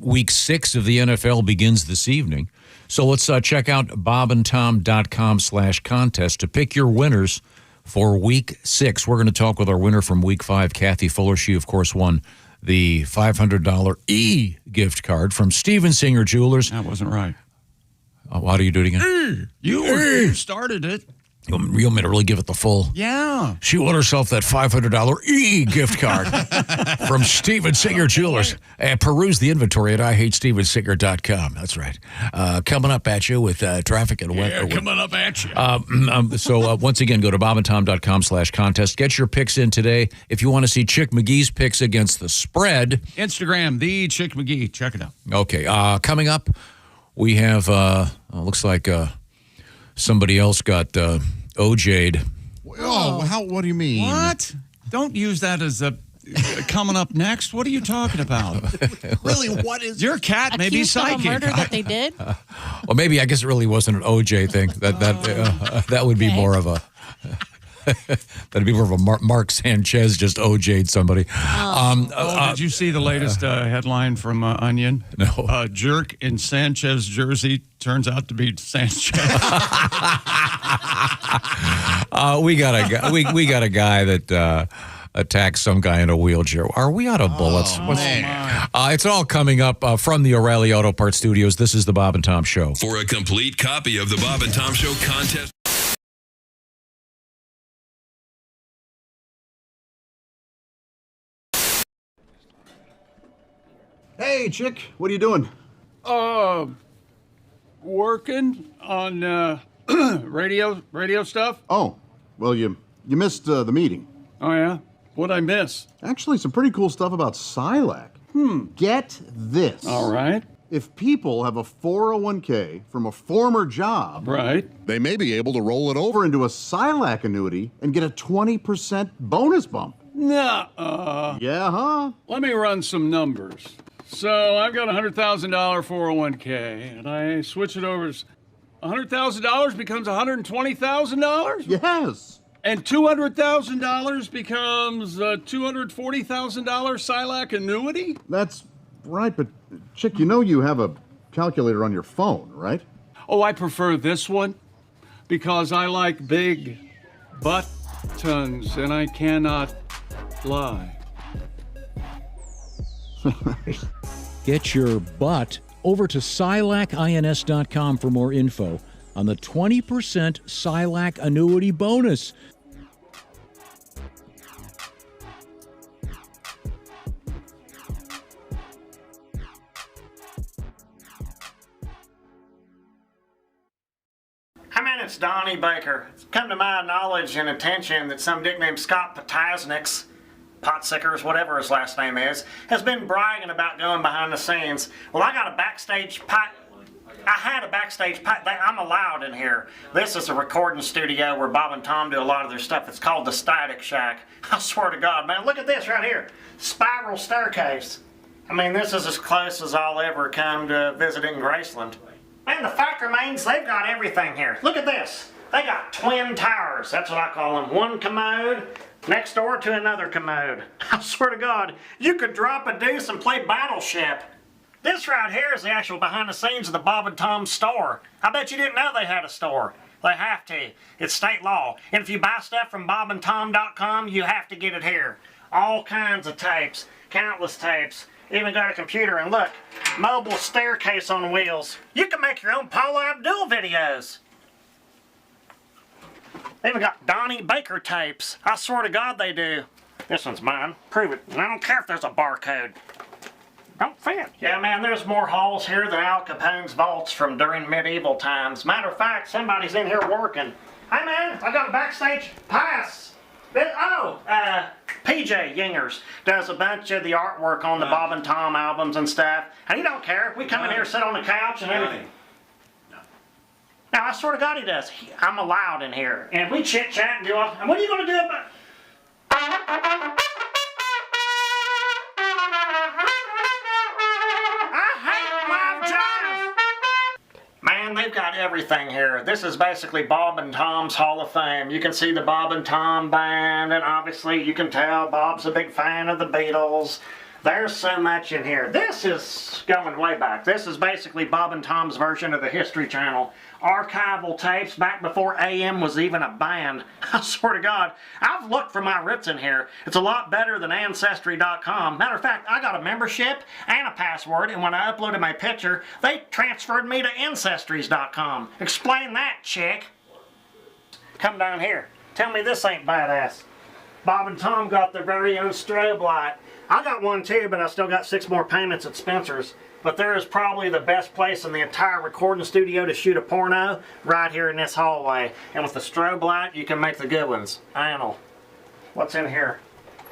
week 6 of the NFL begins this evening. So let's check out bobandtom.com/contest to pick your winners for week 6. We're going to talk with our winner from week 5, Kathy Fuller. She, of course, won the $500 gift card from Steven Singer Jewelers. That wasn't right. How do you do it again? You started it. You want me to really give it the full? Yeah. She won herself that $500 gift card from Steven Singer Jewelers. And peruse the inventory at IHateStevenSinger.com. That's right. Coming up at you with traffic and weather. Coming up at you. So once again, go to bobandtom.com/contest. Get your picks in today. If you want to see Chick McGee's picks against the spread. Instagram, the Chick McGee. Check it out. Okay. Coming up, we have, looks like somebody else got OJ'd. Oh, what do you mean? What? Don't use that as a coming up next. What are you talking about? Really, what is your cat? Maybe accused of psychic. a murder that they did? Well, maybe I guess it really wasn't an OJ thing. That would be more of a. That'd be more of a Mark Sanchez just OJ'd somebody. Did you see the latest headline from Onion? No. Jerk in Sanchez jersey turns out to be Sanchez. We got a guy that attacked some guy in a wheelchair. Are we out of bullets? It's all coming up from the O'Reilly Auto Parts Studios. This is the Bob and Tom Show. For a complete copy of the Bob and Tom Show contest. Hey, Chick, what are you doing? Working on radio stuff. Oh, well, you missed the meeting. Oh, yeah? What'd I miss? Actually, some pretty cool stuff about Silac. Get this. All right. If people have a 401k from a former job, Right. they may be able to roll it over into a Silac annuity and get a 20% bonus bump. Nuh-uh. Yeah, huh? Let me run some numbers. So I've got a $100,000 401k, and I switch it over. $100,000 becomes $120,000? Yes. And $200,000 becomes a $240,000 Silac annuity? That's right, but Chick, you know you have a calculator on your phone, right? Oh, I prefer this one because I like big buttons and I cannot lie. Get your butt over to SilacINS.com for more info on the 20% Silac annuity bonus. It's Donnie Baker. It's come to my knowledge and attention that some dick named Scott Potasniks, Potsickers, whatever his last name is, has been bragging about going behind the scenes. Well, I got a backstage I had a backstage I'm allowed in here. This is a recording studio where Bob and Tom do a lot of their stuff. It's called the Static Shack. I swear to God, man, look at this right here. Spiral staircase. I mean, this is as close as I'll ever come to visiting Graceland. Man, the fact remains they've got everything here. Look at this. They got twin towers. That's what I call them. One commode next door to another commode. I swear to God, you could drop a deuce and play Battleship. This right here is the actual behind the scenes of the Bob and Tom store. I bet you didn't know they had a store. They have to. It's state law. And if you buy stuff from bobandtom.com, you have to get it here. All kinds of tapes, countless tapes. Even got a computer, and look, mobile staircase on wheels. You can make your own Paula Abdul videos. They even got Donnie Baker tapes. I swear to God they do. This one's mine. Prove it. And I don't care if there's a barcode. Don't fit. Yeah, man, there's more halls here than Al Capone's vaults from during medieval times. Matter of fact, somebody's in here working. Hey, man, I got a backstage pass. PJ Yingers does a bunch of the artwork on the Bob and Tom albums and stuff. And he don't care. We come in here, sit on the couch and everything. Now, I swear to God he does. I'm allowed in here. And if we chit-chat and do all... And what are you going to do about... Man, they've got everything here. This is basically Bob and Tom's Hall of Fame. You can see the Bob and Tom band, and obviously you can tell Bob's a big fan of the Beatles. There's so much in here. This is going way back. This is basically Bob and Tom's version of the History Channel. Archival tapes back before AM was even a band. I swear to God, I've looked for my roots in here. It's a lot better than Ancestry.com. Matter of fact, I got a membership and a password, and when I uploaded my picture, they transferred me to Ancestries.com. Explain that, chick. Come down here. Tell me this ain't badass. Bob and Tom got their very own strobe light. I got one too, but I still got 6 more payments at Spencer's. But there is probably the best place in the entire recording studio to shoot a porno, right here in this hallway. And with the strobe light, you can make the good ones. Anal. What's in here?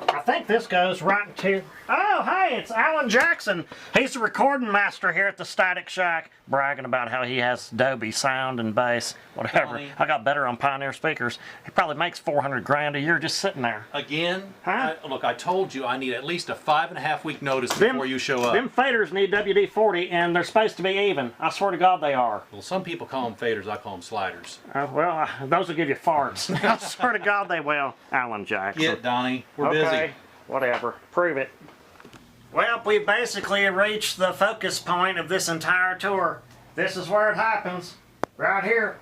I think this goes right into... Oh, hey, it's Alan Jackson. He's the recording master here at the Static Shack, bragging about how he has Dolby sound and bass, whatever. Donnie. I got better on Pioneer speakers. He probably makes $400 grand a year just sitting there. Again? Huh? Look, I told you I need at least a 5.5 week notice before you show up. Them faders need WD-40, and they're supposed to be even. I swear to God they are. Well, some people call them faders. I call them sliders. Those will give you farts. I swear to God they will. Alan Jackson. Get Donnie. We're okay, busy. Whatever. Prove it. Well, we basically reached the focus point of this entire tour. This is where it happens. Right here.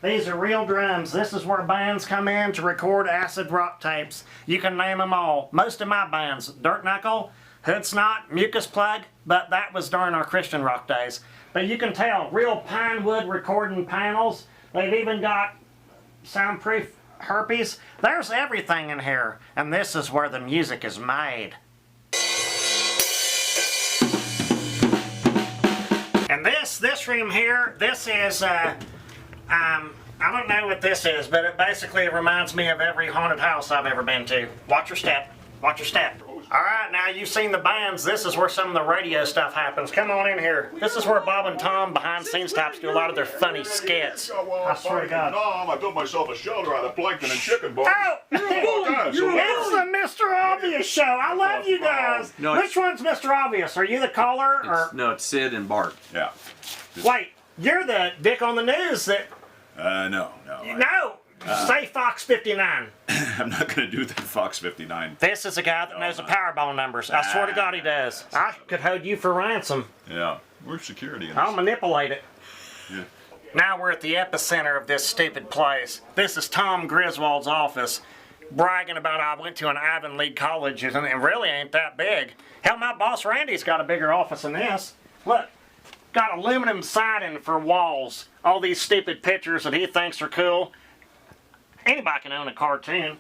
These are real drums. This is where bands come in to record acid rock tapes. You can name them all. Most of my bands, Dirt Knuckle, Hood Snot, Mucus Plug, but that was during our Christian rock days. But you can tell, real pine wood recording panels. They've even got soundproof herpes. There's everything in here. And this is where the music is made. And this room here, this is, I don't know what this is, but it basically reminds me of every haunted house I've ever been to. Watch your step. Watch your step. All right, now you've seen the bands. This is where some of the radio stuff happens. Come on in here. This is where Bob and Tom behind the scenes types do a lot of their funny skits. I swear to God. Tom, I built myself a shelter out of plankton and chicken bones. Oh! It's the Mr. Obvious show. I love you guys. No, Which one's Mr. Obvious? Are you the caller? Or? No, it's Sid and Bart. Yeah. Wait, you're the dick on the news that... No. No! Say Fox 59. I'm not going to do that Fox 59. This is a guy that knows the Powerball numbers. I swear to God he does. I could hold you for ransom. Yeah, we're security. I'll manipulate it. Yeah. Now we're at the epicenter of this stupid place. This is Tom Griswold's office, bragging about I went to an Ivy League college, and it really ain't that big. Hell, my boss Randy's got a bigger office than this. Look, got aluminum siding for walls. All these stupid pictures that he thinks are cool. Anybody can own a cartoon.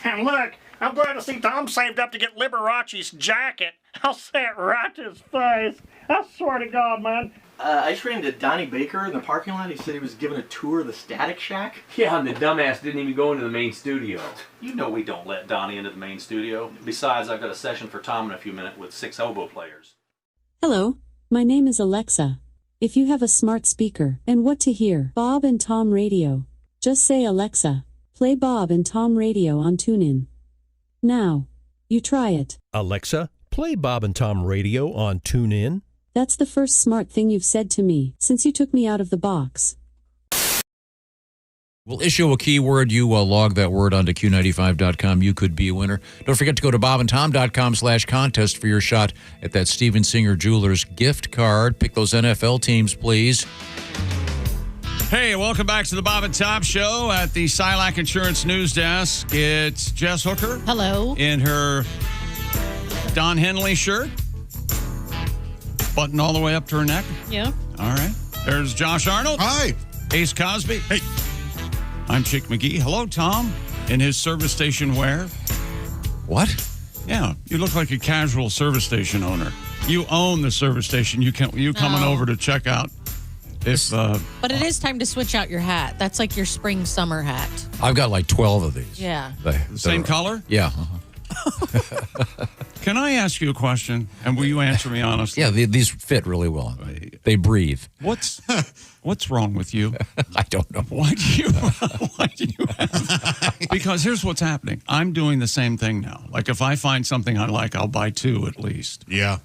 And look, I'm glad to see Tom saved up to get Liberace's jacket. I'll say it right to his face. I swear to God, man. I just ran into Donnie Baker in the parking lot. He said he was giving a tour of the Static Shack. Yeah, and the dumbass didn't even go into the main studio. You know we don't let Donnie into the main studio. Besides, I've got a session for Tom in a few minutes with 6 oboe players. Hello, my name is Alexa. If you have a smart speaker and what to hear, Bob and Tom Radio. Just say, Alexa, play Bob and Tom Radio on TuneIn. Now, you try it. Alexa, play Bob and Tom Radio on TuneIn. That's the first smart thing you've said to me since you took me out of the box. We'll issue a keyword. You log that word onto Q95.com. You could be a winner. Don't forget to go to bobandtom.com/contest for your shot at that Steven Singer Jewelers gift card. Pick those NFL teams, please. Hey, welcome back to the Bob and Tom Show at the Silac Insurance News Desk. It's Jess Hooker. Hello. In her Don Henley shirt. Button all the way up to her neck. Yeah. All right. There's Josh Arnold. Hi. Ace Cosby. Hey. I'm Chick McGee. Hello, Tom. In his service station wear. What? Yeah, you look like a casual service station owner. You own the service station. You coming over to check out. But it is time to switch out your hat. That's like your spring summer hat. I've got like 12 of these. Yeah. The same color? Yeah. Can I ask you a question? And will you answer me honestly? Yeah, these fit really well. They breathe. What's wrong with you? I don't know. Why do you ask? Because here's what's happening. I'm doing the same thing now. Like if I find something I like, I'll buy 2 at least. Yeah.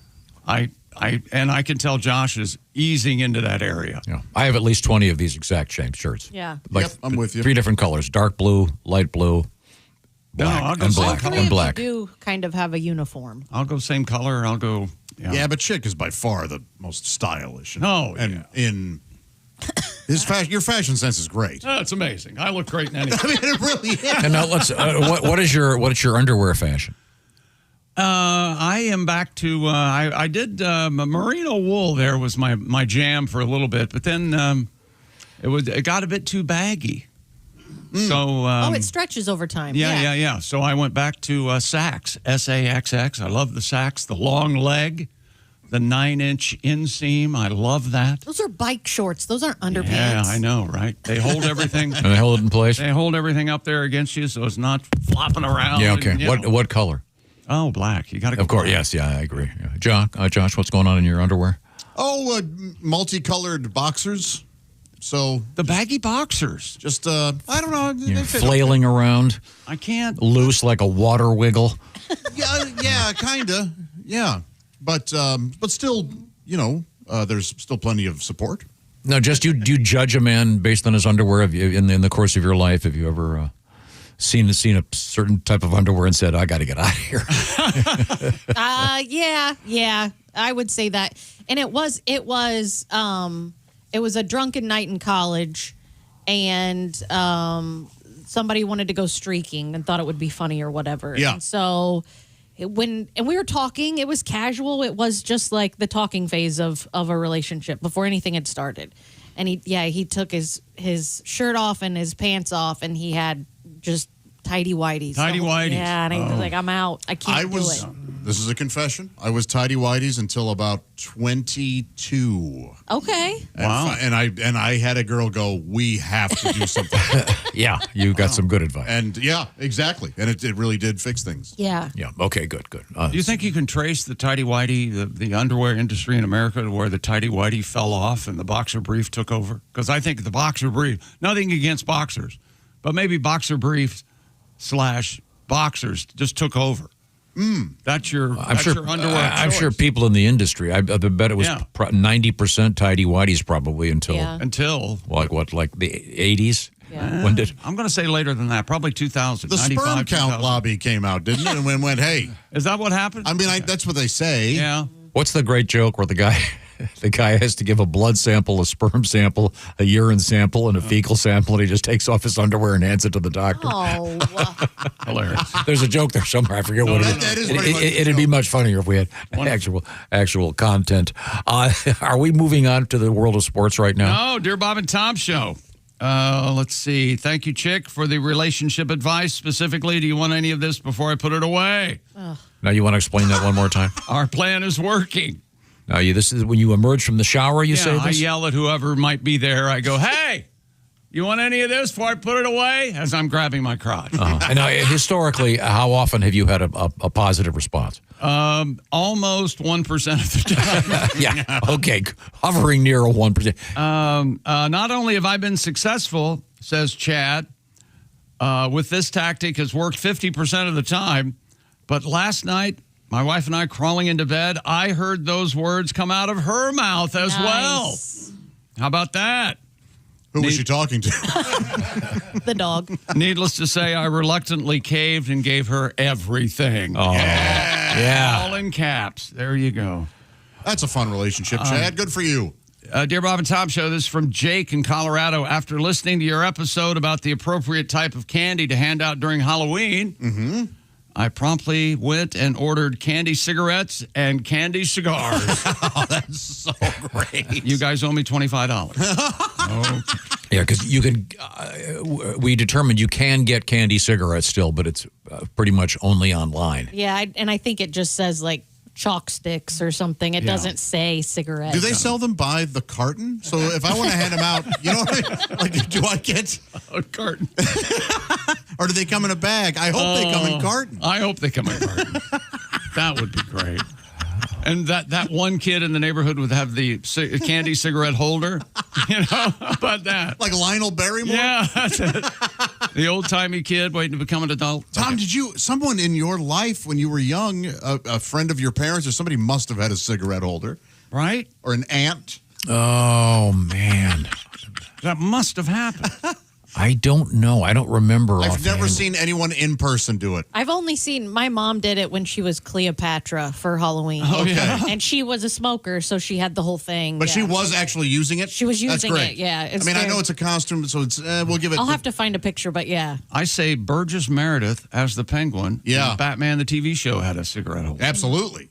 I can tell Josh is easing into that area. Yeah. I have at least 20 of these exact same shirts. Yeah. Like yep, I'm with you. 3 different colors: dark blue, light blue, black, and black, and black. You do kind of have a uniform. I'll go same color. I'll go. Yeah, but Chick is by far the most stylish. And in his fashion, your fashion sense is great. That's amazing. I look great in anything. I mean, it really is. And now let's. What is your underwear fashion? I am back to. I did merino wool. There was my jam for a little bit, but then it got a bit too baggy. So it stretches over time. Yeah. So I went back to Saks, SAXX. I love the Saks, the long leg, the 9-inch inseam. I love that. Those are bike shorts. Those aren't underpants. Yeah, I know, right? They hold everything. And they hold it in place. They hold everything up there against you, so it's not flopping around. Yeah. Okay. And, What color? Oh, black. You got to go. Of course. black. Yes. Yeah. I agree. Yeah. Josh, what's going on in your underwear? Oh, multicolored boxers. So the baggy boxers. Just I don't know. You're They fit flailing okay. around. I can't. Loose like a water wiggle. Yeah, kinda. Yeah, but still, there's still plenty of support. No, just you judge a man based on his underwear. In the course of your life, have you ever seen a certain type of underwear and said, "I got to get out of here"? Yeah, I would say that. And it was a drunken night in college, and somebody wanted to go streaking and thought it would be funny or whatever. Yeah. And so when we were talking, it was casual. It was just like the talking phase of a relationship before anything had started. And he took his shirt off and his pants off, and he had just tighty-whities. Tighty-whities. Yeah, and he was like, I'm out. I can't do it. This is a confession. I was tighty-whities until about 22. Okay. Wow. And I had a girl go, we have to do something. Yeah, you got some good advice. And yeah, exactly. And it really did fix things. Yeah. Yeah. Okay. Good. Do you think you can trace the tighty-whitey, the underwear industry in America, to where the tighty-whitey fell off and the boxer brief took over? Because I think the boxer brief, nothing against boxers, but maybe boxer briefs / boxers just took over. That's your underwear. I'm sure people in the industry. I bet it was 90% tidy whities probably until like the 80s. Yeah. When did I'm going to say later than that? Probably 2000. The sperm count lobby came out, didn't it? And went, hey, is that what happened? I mean, that's what they say. Yeah. What's the great joke where the guy has to give a blood sample, a sperm sample, a urine sample, and a fecal sample, and he just takes off his underwear and hands it to the doctor? Oh, hilarious! There's a joke there somewhere. I forget what it is. That is It'd be much funnier if we had actual content. Are we moving on to the world of sports right now? No, Dear Bob and Tom Show. Let's see. Thank you, Chick, for the relationship advice. Specifically, do you want any of this before I put it away? Now, you want to explain that one more time? Our plan is working. Now, this is when you emerge from the shower, you say this? I yell at whoever might be there. I go, hey, You want any of this before I put it away? As I'm grabbing my crotch. And now, historically, how often have you had a positive response? Almost 1% of the time. Yeah. Okay. Hovering near a 1%. Not only have I been successful, says Chad, with this tactic has worked 50% of the time, but last night, my wife and I crawling into bed, I heard those words come out of her mouth as well. How about that? Who was she talking to? The dog. Needless to say, I reluctantly caved and gave her everything. Oh, yeah. All in caps. There you go. That's a fun relationship, Chad. Good for you. Dear Bob and Tom Show, this is from Jake in Colorado. After listening to your episode about the appropriate type of candy to hand out during Halloween, I promptly went and ordered candy cigarettes and candy cigars. Oh, that's so great. You guys owe me $25. Yeah, because you can. We determined you can get candy cigarettes still, but it's pretty much only online. Yeah, and I think it just says like chalk sticks or something. It doesn't say cigarettes. Do they sell them by the carton? So if I want to hand them out, you know what I mean? Like, do I get a carton? Or do they come in a bag? I hope they come in carton. I hope they come in carton. That would be great. And that one kid in the neighborhood would have the candy cigarette holder. You know, how about that? Like Lionel Barrymore? Yeah, that's it. The old-timey kid waiting to become an adult. Tom, did someone in your life when you were young, a friend of your parents or somebody must have had a cigarette holder. Right? Or an aunt? Oh, man. That must have happened. I don't know. I don't remember. I've never seen anyone in person do it. I've only seen my mom did it when she was Cleopatra for Halloween. Oh, yeah. And she was a smoker, so she had the whole thing. But she was actually using it? She was using That's great. it, yeah. I mean, I know it's a costume, so it's we'll give it. I'll have to find a picture, but yeah. I say Burgess Meredith as the Penguin. Yeah. Batman, the TV show, had a cigarette holder. Absolutely.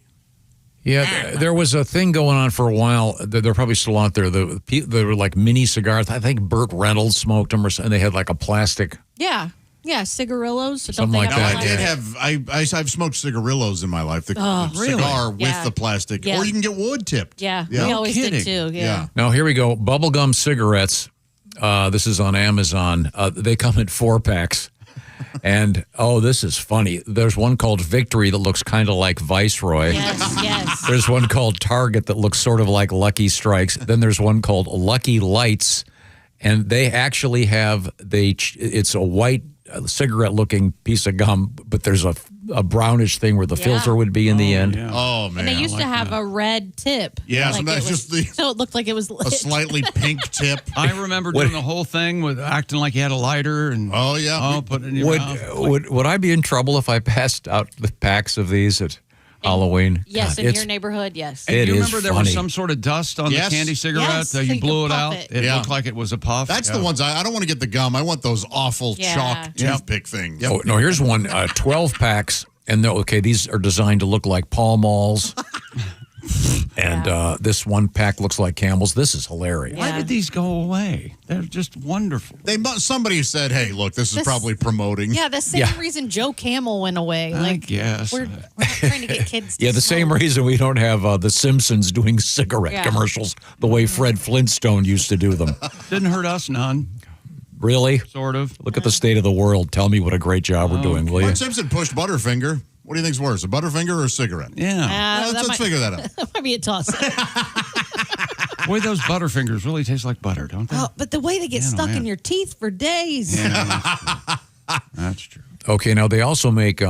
Yeah, there was a thing going on for a while. They're probably still out there. They were like mini cigars. I think Burt Reynolds smoked them, and they had like a plastic. Yeah. Yeah, cigarillos. Something like that. I did have. I've smoked cigarillos in my life. The cigar with the plastic, or you can get wood tipped. Yeah, we always did too. Yeah. Now here we go. Bubblegum cigarettes. This is on Amazon. They come in 4-packs. And, this is funny. There's one called Victory that looks kind of like Viceroy. Yes. There's one called Target that looks sort of like Lucky Strikes. Then there's one called Lucky Lights. And they actually have, it's a white cigarette-looking piece of gum, but there's a brownish thing where the filter would be in the end. Yeah. Oh, man. And they used to have a red tip. Yeah, like sometimes just so it looked like it was lit. a slightly pink tip. I remember doing the whole thing with acting like you had a lighter and put it in your mouth. Would I be in trouble if I passed out the packs of these at Halloween? Yes, God, in your neighborhood, yes. And you remember is there funny. was some sort of dust on the candy cigarette Yes, that so you you blew could it puff out? it. It looked like it was a puff. That's the ones I don't want to get the gum. I want those awful chalk toothpick things. Oh, no, here's one, 12 packs. And these are designed to look like Pall Malls. And this one pack looks like Campbell's. This is hilarious. Why did these go away? They're just wonderful. Somebody said, "Hey, look, this is probably promoting." Yeah, the same reason Joe Camel went away. I guess. We're not trying to get kids to Yeah, the same smoke. reason we don't have The Simpsons doing cigarette commercials the way Fred Flintstone used to do them. Didn't hurt us none. Really? Sort of. Look at the state of the world. Tell me what a great job we're doing, will you? Bart Simpson pushed Butterfinger. What do you think's worse, a Butterfinger or a cigarette? Yeah. Let's figure that out. That might be a toss. Boy, those Butterfingers really taste like butter, don't they? Oh, but the way they get stuck in your teeth for days. Yeah, that's true. Okay, now they also make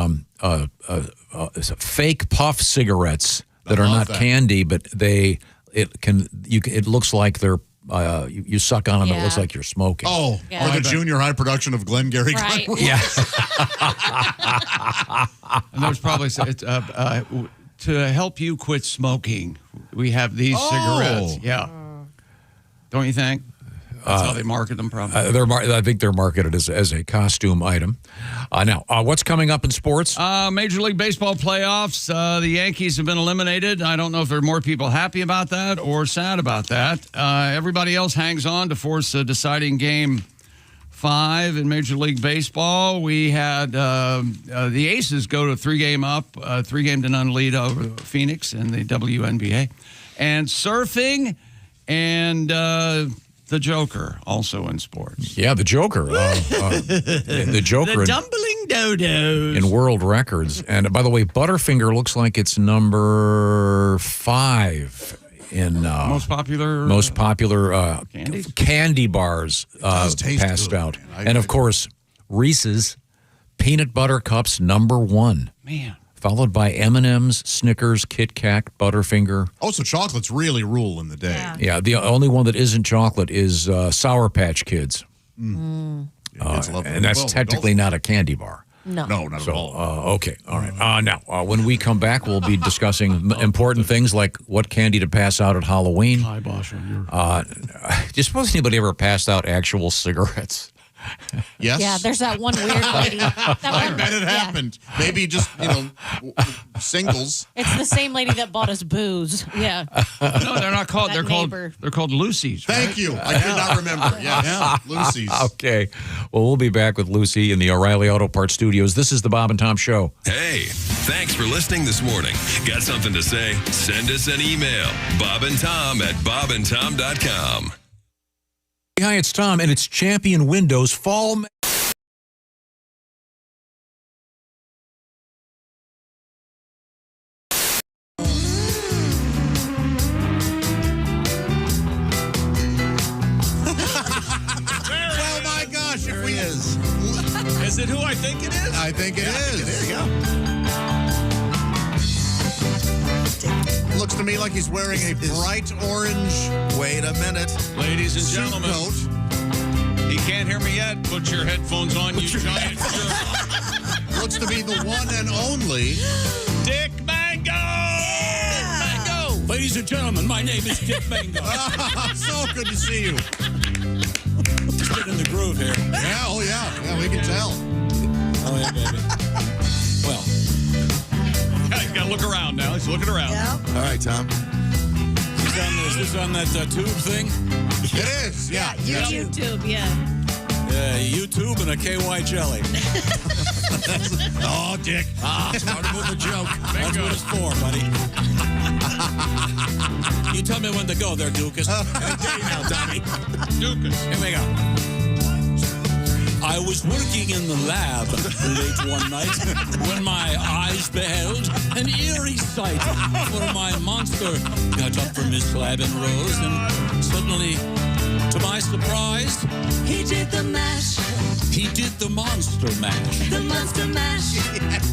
fake puff cigarettes that are not candy, but it looks like they're you suck on them, it looks like you're smoking. Oh, or the junior high production of Glengarry Glen Ross. Yeah. And there's probably to help you quit smoking, we have these cigarettes. Yeah. Don't you think? That's how they market them, probably. I think they're marketed as a costume item. Now, what's coming up in sports? Major League Baseball playoffs. The Yankees have been eliminated. I don't know if there are more people happy about that or sad about that. Everybody else hangs on to force a deciding game 5 in Major League Baseball. We had the Aces go to 3-game up, 3-0 lead over Phoenix in the WNBA. And surfing and... the Joker, also in sports. Yeah, the Joker. The Joker. The Dumbling Dodos. In world records. And by the way, Butterfinger looks like it's number 5 in most popular candy bars passed good, out. And of course, Reese's Peanut Butter Cups, number 1. Man. Followed by M&M's, Snickers, Kit Kat, Butterfinger. Oh, so chocolates really rule in the day. Yeah, the only one that isn't chocolate is Sour Patch Kids. Kids love them. And that's technically not a candy bar. No. No, not at all. Okay, all right. Now, when we come back, we'll be discussing important things like what candy to pass out at Halloween. Just suppose anybody ever passed out actual cigarettes? Yes. Yeah, there's that one weird lady. I bet it happened. Maybe just, singles. It's the same lady that bought us booze. Yeah. No, they're not called. That They're called Lucy's. Thank right? you. I did not remember. Yeah. Lucy's. Okay. Well, we'll be back with Lucy in the O'Reilly Auto Parts Studios. This is the Bob and Tom Show. Hey, thanks for listening this morning. Got something to say? Send us an email. bobandtom@bobandtom.com. Hi, it's Tom, and it's Champion Windows Fall. Oh, my gosh. If we is. Is it who I think it is? I think it is. There you go. Looks to me like he's wearing a bright orange. Wait a minute. Ladies and gentlemen. Coat. He can't hear me yet. Put your headphones on, you giant jerk. Looks to be the one and only Dick Mango! Mango! Ladies and gentlemen, my name is Dick Mango. So good to see you. Just get in the groove here. Yeah, oh yeah. Yeah, we can tell. Oh, yeah, baby. Well. He's got to look around now. He's looking around. Yeah. All right, Tom. Is this on that tube thing? It is, yeah. YouTube, yeah. YouTube and a KY jelly. Oh, Dick. Started with a joke. That's what it's for, buddy. You tell me when to go there, Dukas. Any day now, Donnie. Dukas. Here we go. I was working in the lab late one night when my eyes beheld an eerie sight. For my monster got up from his slab and rose, and suddenly, to my surprise, He did the mash. he did the monster mash. The monster mash.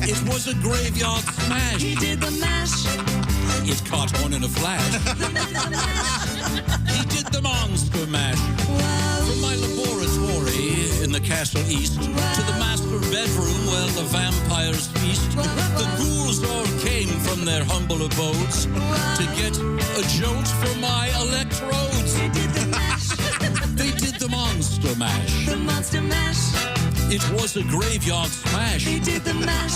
It was a graveyard smash. He did the mash. It caught on in a flash. He did the monster mash. From my laboratory in the castle east to the master bedroom where the vampires feast. The ghouls all came from their humble abodes to get a jolt from my electrodes. They did the mash. They did the monster mash. The monster mash. It was a graveyard smash. They did the mash.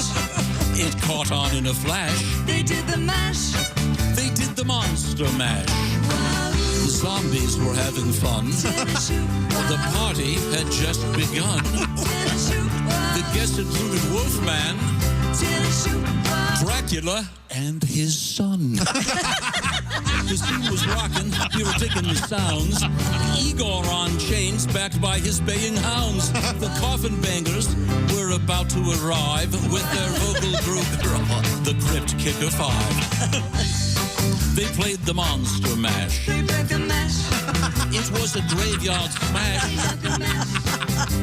It caught on in a flash. They did the mash. They did the monster mash. The zombies were having fun. The party had just begun. The guests included Wolfman, Dracula, and his son. The scene was rocking. We were digging the sounds. Igor on chains, backed by his baying hounds. The coffin bangers were about to arrive with their vocal group, the Crypt Kicker 5. They played the monster mash. They played the mash. It was a graveyard smash.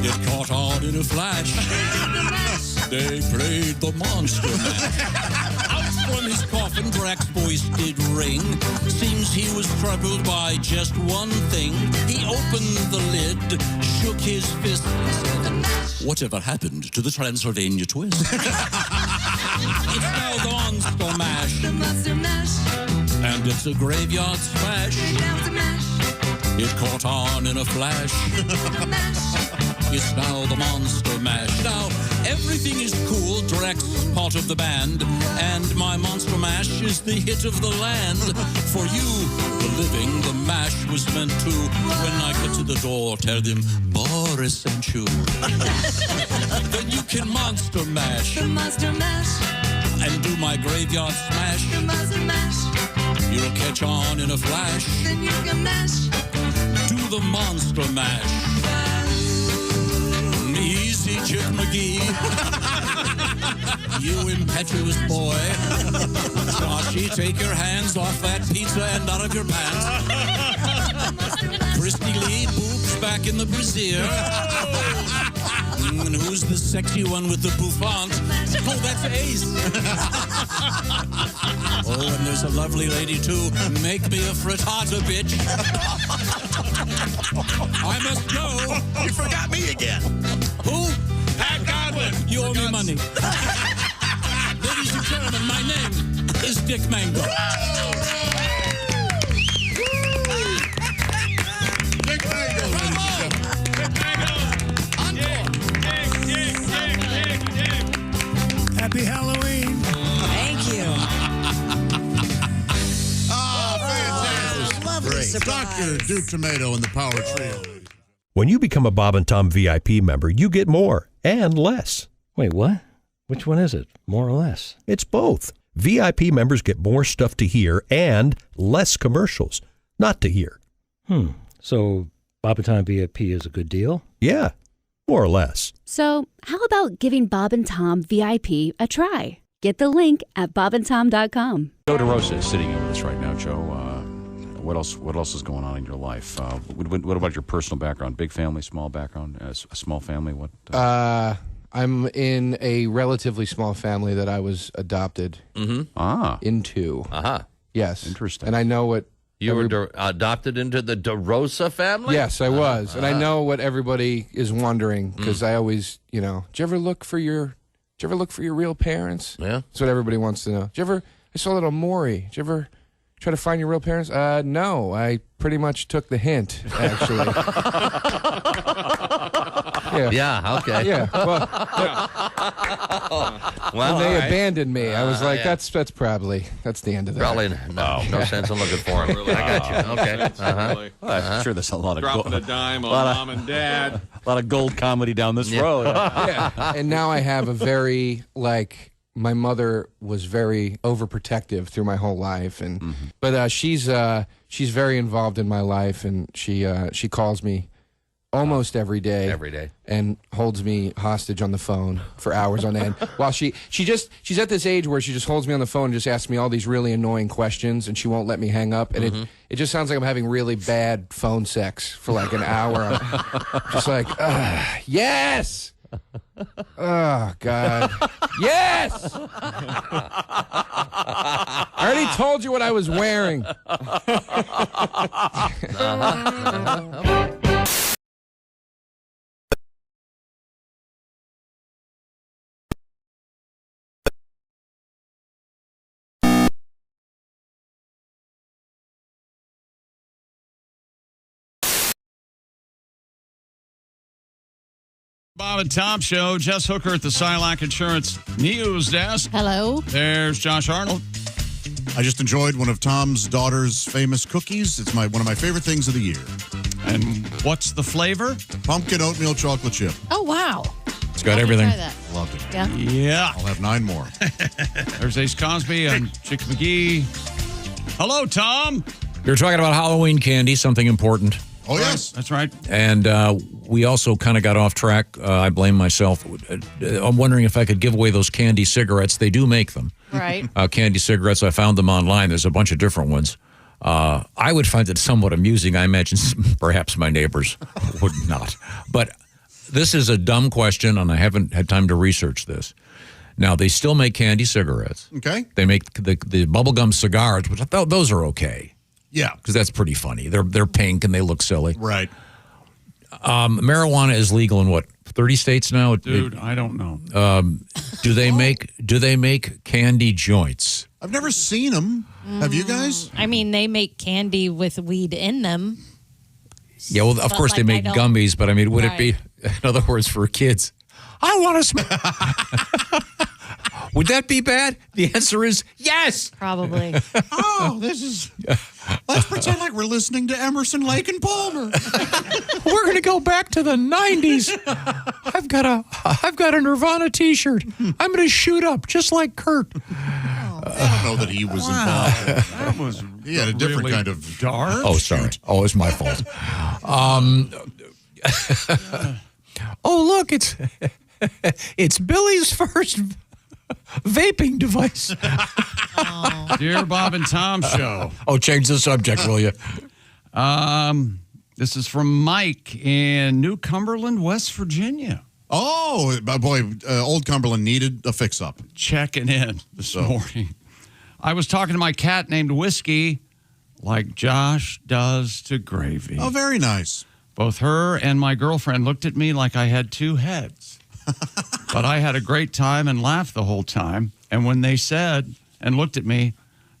It caught on in a flash. They played the monster mash. Out from his coffin, Drac's voice did ring. Seems he was troubled by just one thing. He opened the lid, shook his fist, and said, "Whatever happened to the Transylvania twist?" It's now the monster mash. The monster mash. And it's a graveyard smash. It caught on in a flash. It's now the monster mash. Now, everything is cool. Drac's part of the band. And my monster mash is the hit of the land. For you, the living, the mash was meant to. When I get to the door, tell them Boris sent you. Then you can monster mash. The monster mash. And do my graveyard smash. The monster mash. You'll catch on in a flash. Then you can mash. Do the Monster Mash. Easy, Chick McGee. You impetuous boy. Joshy, take your hands off that pizza and out of your pants. Christy Lee, boobs back in the brassiere. And who's the sexy one with the bouffant? Oh, that's Ace. Oh, and there's a lovely lady, too. Make me a frittata, bitch. I must go. You forgot me again. Who? Pat Godwin. You owe me money. Ladies and gentlemen, my name is Dick Mango. Dick Mango, ladies and gentlemen. Happy Halloween. Thank you. Great. Dr. Duke Tomato and the Power Trio. When you become a Bob and Tom VIP member, you get more and less. Wait, what? Which one is it? More or less? It's both. VIP members get more stuff to hear and less commercials not to hear. So Bob and Tom VIP is a good deal? Yeah, more or less. So how about giving Bob and Tom VIP a try? Get the link at bobandtom.com. Joe DeRosa is sitting in with us right now, Joe. What else is going on in your life? What about your personal background? Big family, small background, a small family? What? I'm in a relatively small family that I was adopted into. Yes. Interesting. And I know what... You were adopted into the DeRosa family? Yes, I was. And I know what everybody is wondering, because I always, do you ever look for your real parents? Yeah. That's what everybody wants to know. I saw little Maury. Did you ever try to find your real parents? No, I pretty much took the hint, actually. Yeah, okay. Yeah. When they abandoned me, I was like, yeah. that's the end of that. Probably no sense in looking for him. Really I got you. Okay. Well, I'm sure there's a lot of Dropping a dime on mom and dad. A lot of gold comedy down this road. Yeah. And now I have a very, my mother was very overprotective through my whole life, and but she's very involved in my life, and she calls me almost every day, and holds me hostage on the phone for hours on end. While she's at this age where she just holds me on the phone and just asks me all these really annoying questions, and she won't let me hang up, and it just sounds like I'm having really bad phone sex for like an hour. I'm just like, yes. Oh, God. Yes! I already told you what I was wearing. Bob and Tom Show. Jess Hooker at the Silac Insurance News Desk. Hello. There's Josh Arnold. I just enjoyed one of Tom's daughter's famous cookies. It's one of my favorite things of the year. And what's the flavor? Pumpkin oatmeal chocolate chip. Oh, wow. It's got everything. Try that. Loved it. Yeah. Yeah. I'll have 9 more. There's Ace Cosby and Chick McGee. Hello, Tom. You're talking about Halloween candy, something important. Oh, yes. That's right. And we also kind of got off track. I blame myself. I'm wondering if I could give away those candy cigarettes. They do make them. Right. Candy cigarettes. I found them online. There's a bunch of different ones. I would find it somewhat amusing. I imagine perhaps my neighbors would not. But this is a dumb question, and I haven't had time to research this. Now, they still make candy cigarettes. Okay. They make the bubblegum cigars, which I thought those are okay. Yeah. Because that's pretty funny. They're pink and they look silly. Right. Marijuana is legal in what, 30 states now? Dude, I don't know. Do they make candy joints? I've never seen them. Have you guys? I mean, they make candy with weed in them. Yeah, well, of course they make gummies, but I mean, would it be, in other words, for kids? I want to smoke. Would that be bad? The answer is yes. Probably. Oh, let's pretend like we're listening to Emerson, Lake, and Palmer. We're going to go back to the 90s. I've got a Nirvana t-shirt. I'm going to shoot up just like Kurt. I don't know that he was involved. That was He had a different really kind of dark. Oh, sorry. Oh, it's my fault. Oh, look, it's Billy's first vaping device. Dear Bob and Tom Show. Oh, change the subject, will you? This is from Mike in New Cumberland, West Virginia. Oh, boy, Old Cumberland needed a fix-up. Checking in this morning. I was talking to my cat named Whiskey, like Josh does to Gravy. Oh, very nice. Both her and my girlfriend looked at me like I had two heads. But I had a great time and laughed the whole time. And when they said and looked at me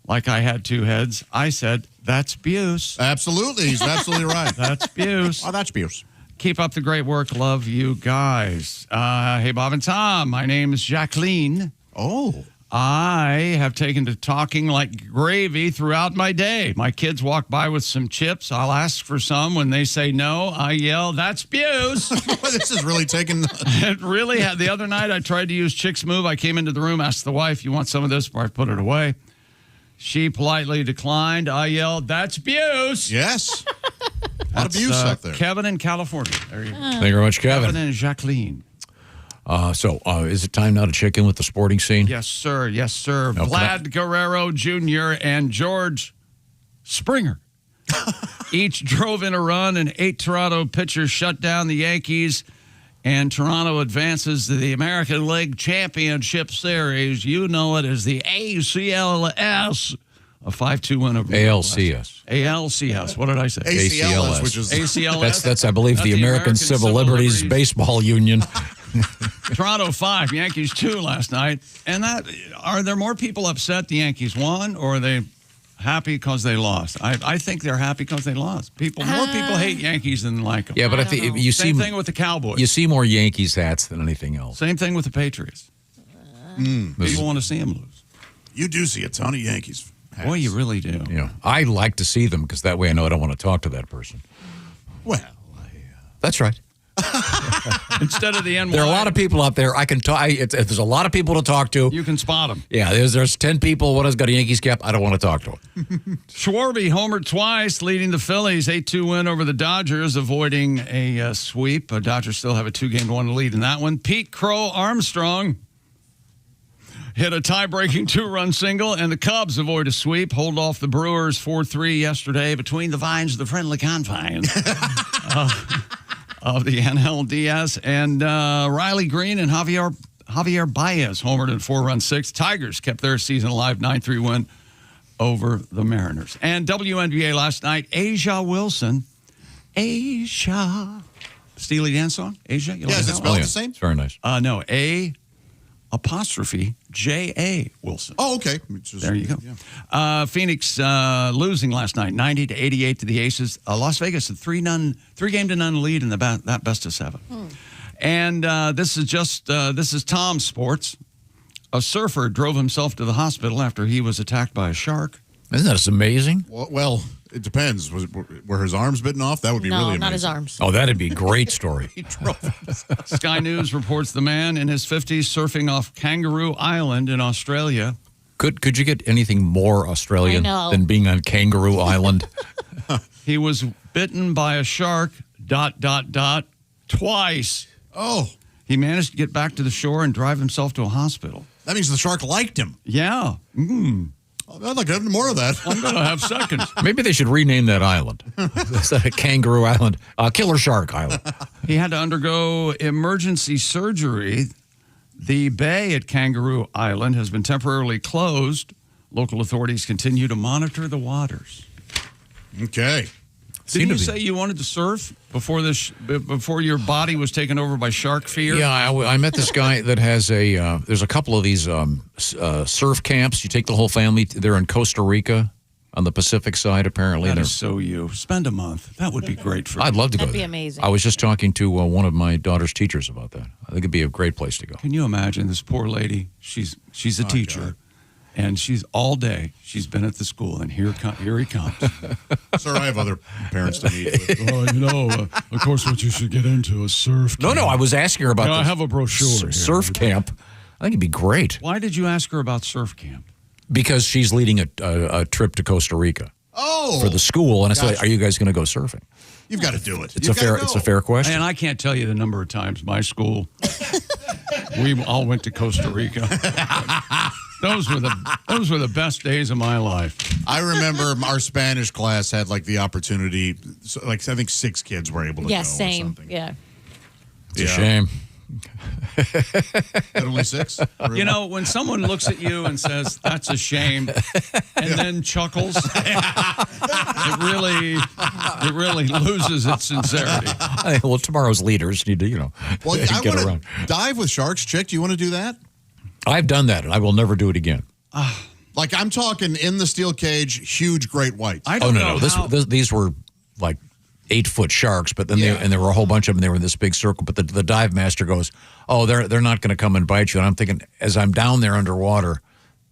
like I had two heads, I said, that's Buse. Absolutely. He's absolutely right. That's Buse. Oh, that's Buse. Keep up the great work. Love you guys. Hey, Bob and Tom. My name is Jacqueline. Oh. I have taken to talking like gravy throughout my day. My kids walk by with some chips. I'll ask for some. When they say no, I yell, that's Buse. This is really taking... It really had. The other night, I tried to use Chick's move. I came into the room, asked the wife, you want some of this before I put it away? She politely declined. I yelled, that's Buse. Yes. A lot of Buse up there. Kevin in California. There you go. Thank you very much, Kevin. Kevin and Jacqueline. So is it time now to check in with the sporting scene? Yes, sir. Yes, sir. No, Vlad Guerrero Jr. and George Springer each drove in a run, and 8 Toronto pitchers shut down the Yankees, and Toronto advances to the American League Championship Series. You know it as the ACLS. A 5-2 win over ALCS. ALCS. What did I say? ACLS, which is ACLS. That's I believe, the American Civil Liberties Baseball Union. Toronto 5, Yankees 2 last night. And are there more people upset the Yankees won, or are they happy because they lost? I think they're happy because they lost. More people hate Yankees than like them. Yeah, but I think you see same thing with the Cowboys. You see more Yankees hats than anything else. Same thing with the Patriots. People want to see them lose. You do see a ton of Yankees hats. Boy, you really do. Yeah, I like to see them because that way I know I don't want to talk to that person. Well, that's right. Instead of the NY. There are a lot of people out there I can talk. If there's a lot of people to talk to, you can spot them. Yeah, there's 10 people. One has got a Yankees cap. I don't want to talk to him. Schwarby homered twice, leading the Phillies 8-2 win over the Dodgers, avoiding a sweep. The Dodgers still have a 2-1 lead in that one. Pete Crow Armstrong hit a tie-breaking 2-run single, and the Cubs avoid a sweep, hold off the Brewers 4-3 yesterday between the vines of the friendly confines of the NLDS. And Riley Green and Javier Baez homered in 4-run 6. Tigers kept their season alive, 9-3 win over the Mariners. And WNBA last night, Asia Wilson. Asia. Steely Dan song? Asia? You yeah, like is it that spelled one? the same? It's very nice. No, A''J-A Wilson. Oh, okay. There you go. Yeah. Phoenix losing last night, 90-88 to the Aces. Las Vegas a 3-game-to-none lead in that best of 7. And this is Tom's sports. A surfer drove himself to the hospital after he was attacked by a shark. Isn't that amazing? Well, it depends. Were his arms bitten off? That would be really amazing. No, not his arms. Oh, that'd be a great story. Sky News reports the man in his 50s surfing off Kangaroo Island in Australia. Could you get anything more Australian than being on Kangaroo Island? He was bitten by a shark, ... twice. Oh. He managed to get back to the shore and drive himself to a hospital. That means the shark liked him. Yeah. I'd like to have more of that. I'm going to have seconds. Maybe they should rename that island. Instead of Kangaroo Island, Killer Shark Island. He had to undergo emergency surgery. The bay at Kangaroo Island has been temporarily closed. Local authorities continue to monitor the waters. Okay. Didn't you say you wanted to surf before your body was taken over by shark fear? Yeah, I met this guy that has there's a couple of these surf camps. You take the whole family. They're in Costa Rica on the Pacific side, apparently. That is so you. Spend a month. That would be great for you. I'd love to go That'd be there. amazing. I was just talking to one of my daughter's teachers about that. I think it'd be a great place to go. Can you imagine this poor lady? She's a teacher. God. And she's all day. She's been at the school, and here he comes. Sir, I have other parents to meet with. Of course, what you should get into is surf camp. No, I was asking her about I have a brochure here. Surf camp. I think it'd be great. Why did you ask her about surf camp? Because she's leading a trip to Costa Rica. Oh, for the school, and I said, gotcha. "Are you guys going to go surfing?" You've got to do it. It's a fair question. And I can't tell you the number of times my school we all went to Costa Rica. Those were the best days of my life. I remember our Spanish class had like the opportunity. So, like I think 6 kids were able to go. Yeah, Or same. something. Yeah. It's a shame. At only 6. You know, when someone looks at you and says, "That's a shame," and then chuckles, it really loses its sincerity. Well, tomorrow's leaders need to, Well, I get want around. to dive with sharks, Chick. Do you want to do that? I've done that, and I will never do it again. Like I'm talking in the steel cage, huge great whites. No. These were like 8-foot sharks, but then there were a whole bunch of them. They were in this big circle. But the dive master goes, "Oh, they're not going to come and bite you." And I'm thinking, as I'm down there underwater,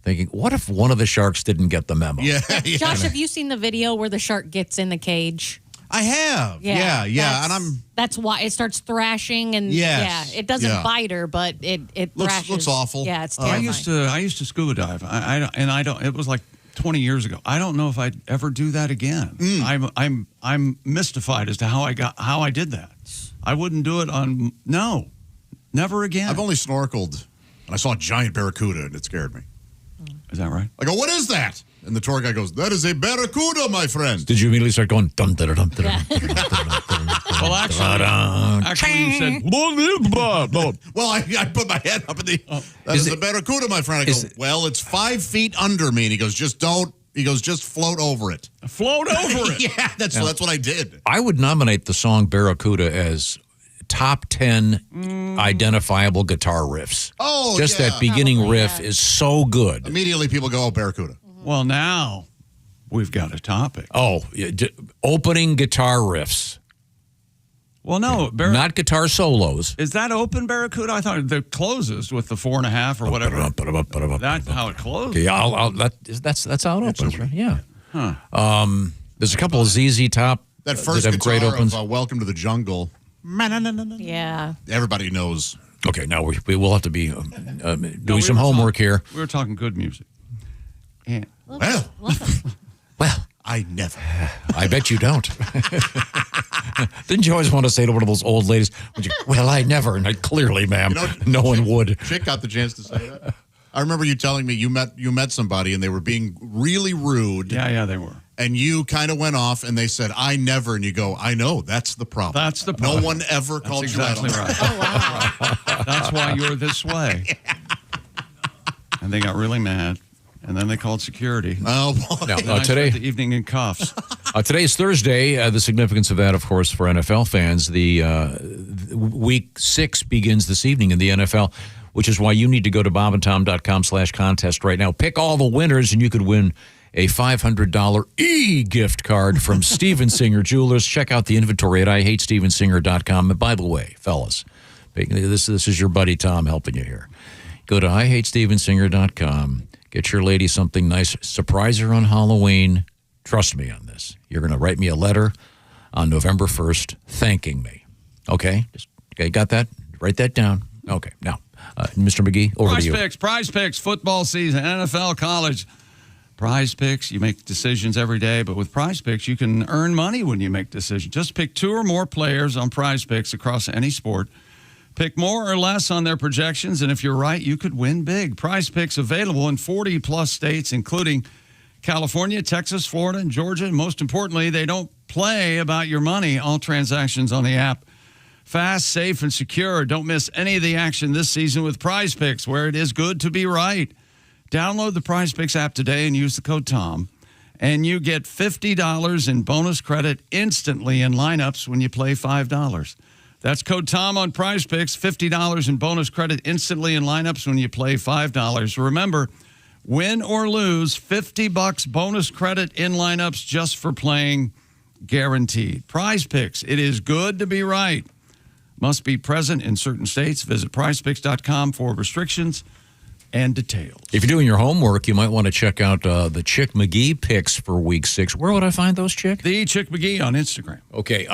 thinking, what if one of the sharks didn't get the memo? Yeah. Josh, have you seen the video where the shark gets in the cage? I have. Yeah. And that's why it starts thrashing and Yes. it doesn't bite her, but it thrashes. looks awful. Yeah, it's terrifying. I used to scuba dive. I don't. It was like 20 years ago. I don't know if I'd ever do that again. I'm mystified as to how I did that. I wouldn't do it on never again. I've only snorkeled and I saw a giant barracuda and it scared me. Is that right? I go, "What is that?" And the tour guy goes, "That is a barracuda, my friend." Did you immediately start going dum dum dum dum? Well, actually, you said. Well, I put my head up in the. That is a barracuda, my friend. I go, "Well, it's 5 feet under me." And he goes, "Just don't." He goes, "Just float over it." Float over it. Yeah, that's what I did. I would nominate the song Barracuda as top 10 identifiable guitar riffs. Oh, just that beginning riff is so good. Immediately, people go, "Oh, barracuda." Well, now we've got a topic. Oh, opening guitar riffs. Well, no, not guitar solos. Is that open barracuda? I thought it closes with the 4.5 or whatever. That's how it closes. Okay, that's how it opens, right? Yeah. Huh. There's a couple of ZZ Top that first have great guitar opens. of "Welcome to the Jungle." Yeah. Everybody knows. Okay, now we will have to be doing some homework here. We were talking good music. And Well, I never. I bet you don't. Didn't you always want to say to one of those old ladies, "Well, I never," and clearly, ma'am, no one would. Chick got the chance to say that. I remember you telling me you met somebody and they were being really rude. Yeah, they were. And you kind of went off and they said, "I never," and you go, "I know, that's the problem. That's the problem. No one ever called exactly you out on right. that." Oh, wow. That's why you're this way. Yeah. And they got really mad. And then they called security. Oh, boy. Now, today, the evening in cuffs. Today is Thursday. The significance of that, of course, for NFL fans, the week 6 begins this evening in the NFL, which is why you need to go to bobandtom.com/contest right now. Pick all the winners, and you could win a $500 e-gift card from Steven Singer Jewelers. Check out the inventory at IHateStevenSinger.com. And by the way, fellas, this is your buddy Tom helping you here. Go to IHateStevenSinger.com. Get your lady something nice. Surprise her on Halloween. Trust me on this. You're going to write me a letter on November 1st thanking me. Okay? Okay, got that? Write that down. Okay, now, Mr. McGee, over to you. Prize Picks, football season, NFL, college. Prize Picks, you make decisions every day, but with Prize Picks, you can earn money when you make decisions. Just pick 2 or more players on Prize Picks across any sport. Pick more or less on their projections, and if you're right, you could win big. Prize Picks available in 40-plus states, including California, Texas, Florida, and Georgia. And most importantly, they don't play about your money. All transactions on the app. Fast, safe, and secure. Don't miss any of the action this season with Prize Picks, where it is good to be right. Download the Prize Picks app today and use the code TOM, and you get $50 in bonus credit instantly in lineups when you play $5. That's code TOM on Prize Picks, $50 in bonus credit instantly in lineups when you play $5. Remember, win or lose, $50 bonus credit in lineups just for playing, guaranteed. Prize Picks, it is good to be right. Must be present in certain states. Visit prizepicks.com for restrictions and details. If you're doing your homework, you might want to check out the Chick McGee picks for week 6. Where would I find those, Chick? The Chick McGee on Instagram. Okay,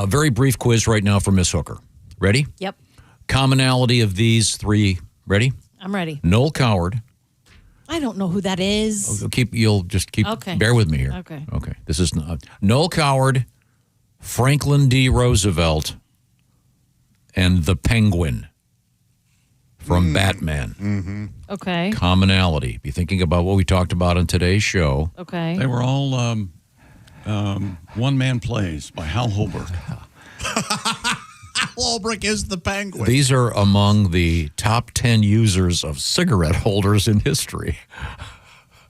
very brief quiz right now for Miss Hooker. Ready? Yep. Commonality of these 3. Ready? I'm ready. Noel Coward, I don't know who that is. You'll just keep. Okay. Bear with me here. Okay. Okay. This is Noel Coward, Franklin D. Roosevelt, and the Penguin from Batman. Mm-hmm. Okay. Commonality. Be thinking about what we talked about on today's show. Okay. They were all one-man plays by Hal Holbrook. Holbrook is the Penguin. These are among the top 10 users of cigarette holders in history.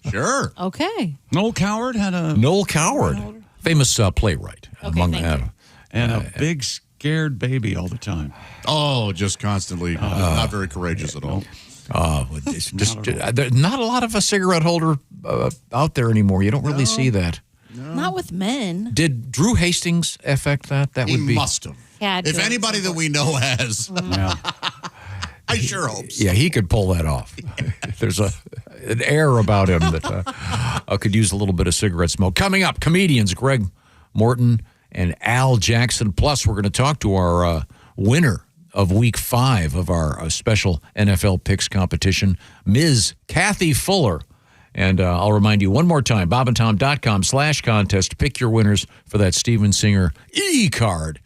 Sure. Okay. Noel Coward had a... Noel Coward, famous playwright. Okay, thank you. And a big scared baby all the time. Oh, just constantly. Not very courageous at all. There's not a lot of a cigarette holder out there anymore. You don't really see that. Not with men. Did Drew Hastings affect that? That He would be. must have. Had If to. anybody that we know has. I sure hope so. Yeah, he could pull that off. There's an air about him that could use a little bit of cigarette smoke. Coming up, comedians Greg Morton and Al Jackson. Plus, we're going to talk to our winner of Week 5 of our special NFL Picks competition, Ms. Kathy Fuller. And I'll remind you one more time, bobandtom.com/contest to pick your winners for that Steven Singer e-card.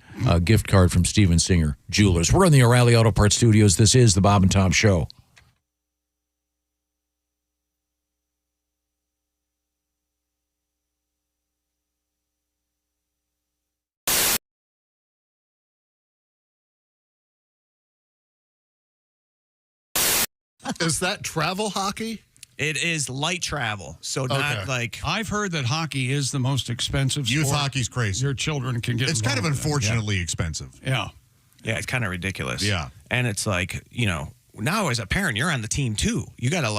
Gift card from Steven Singer Jewelers. We're in the O'Reilly Auto Parts Studios. This is the Bob and Tom Show. Is that travel hockey? It is light travel, so not like... I've heard that hockey is the most expensive Youth sport. hockey's crazy. Your children can get It's kind of involved in. unfortunately expensive. Yeah. Yeah, it's kind of ridiculous. Yeah. And it's like, now as a parent, you're on the team too. You got to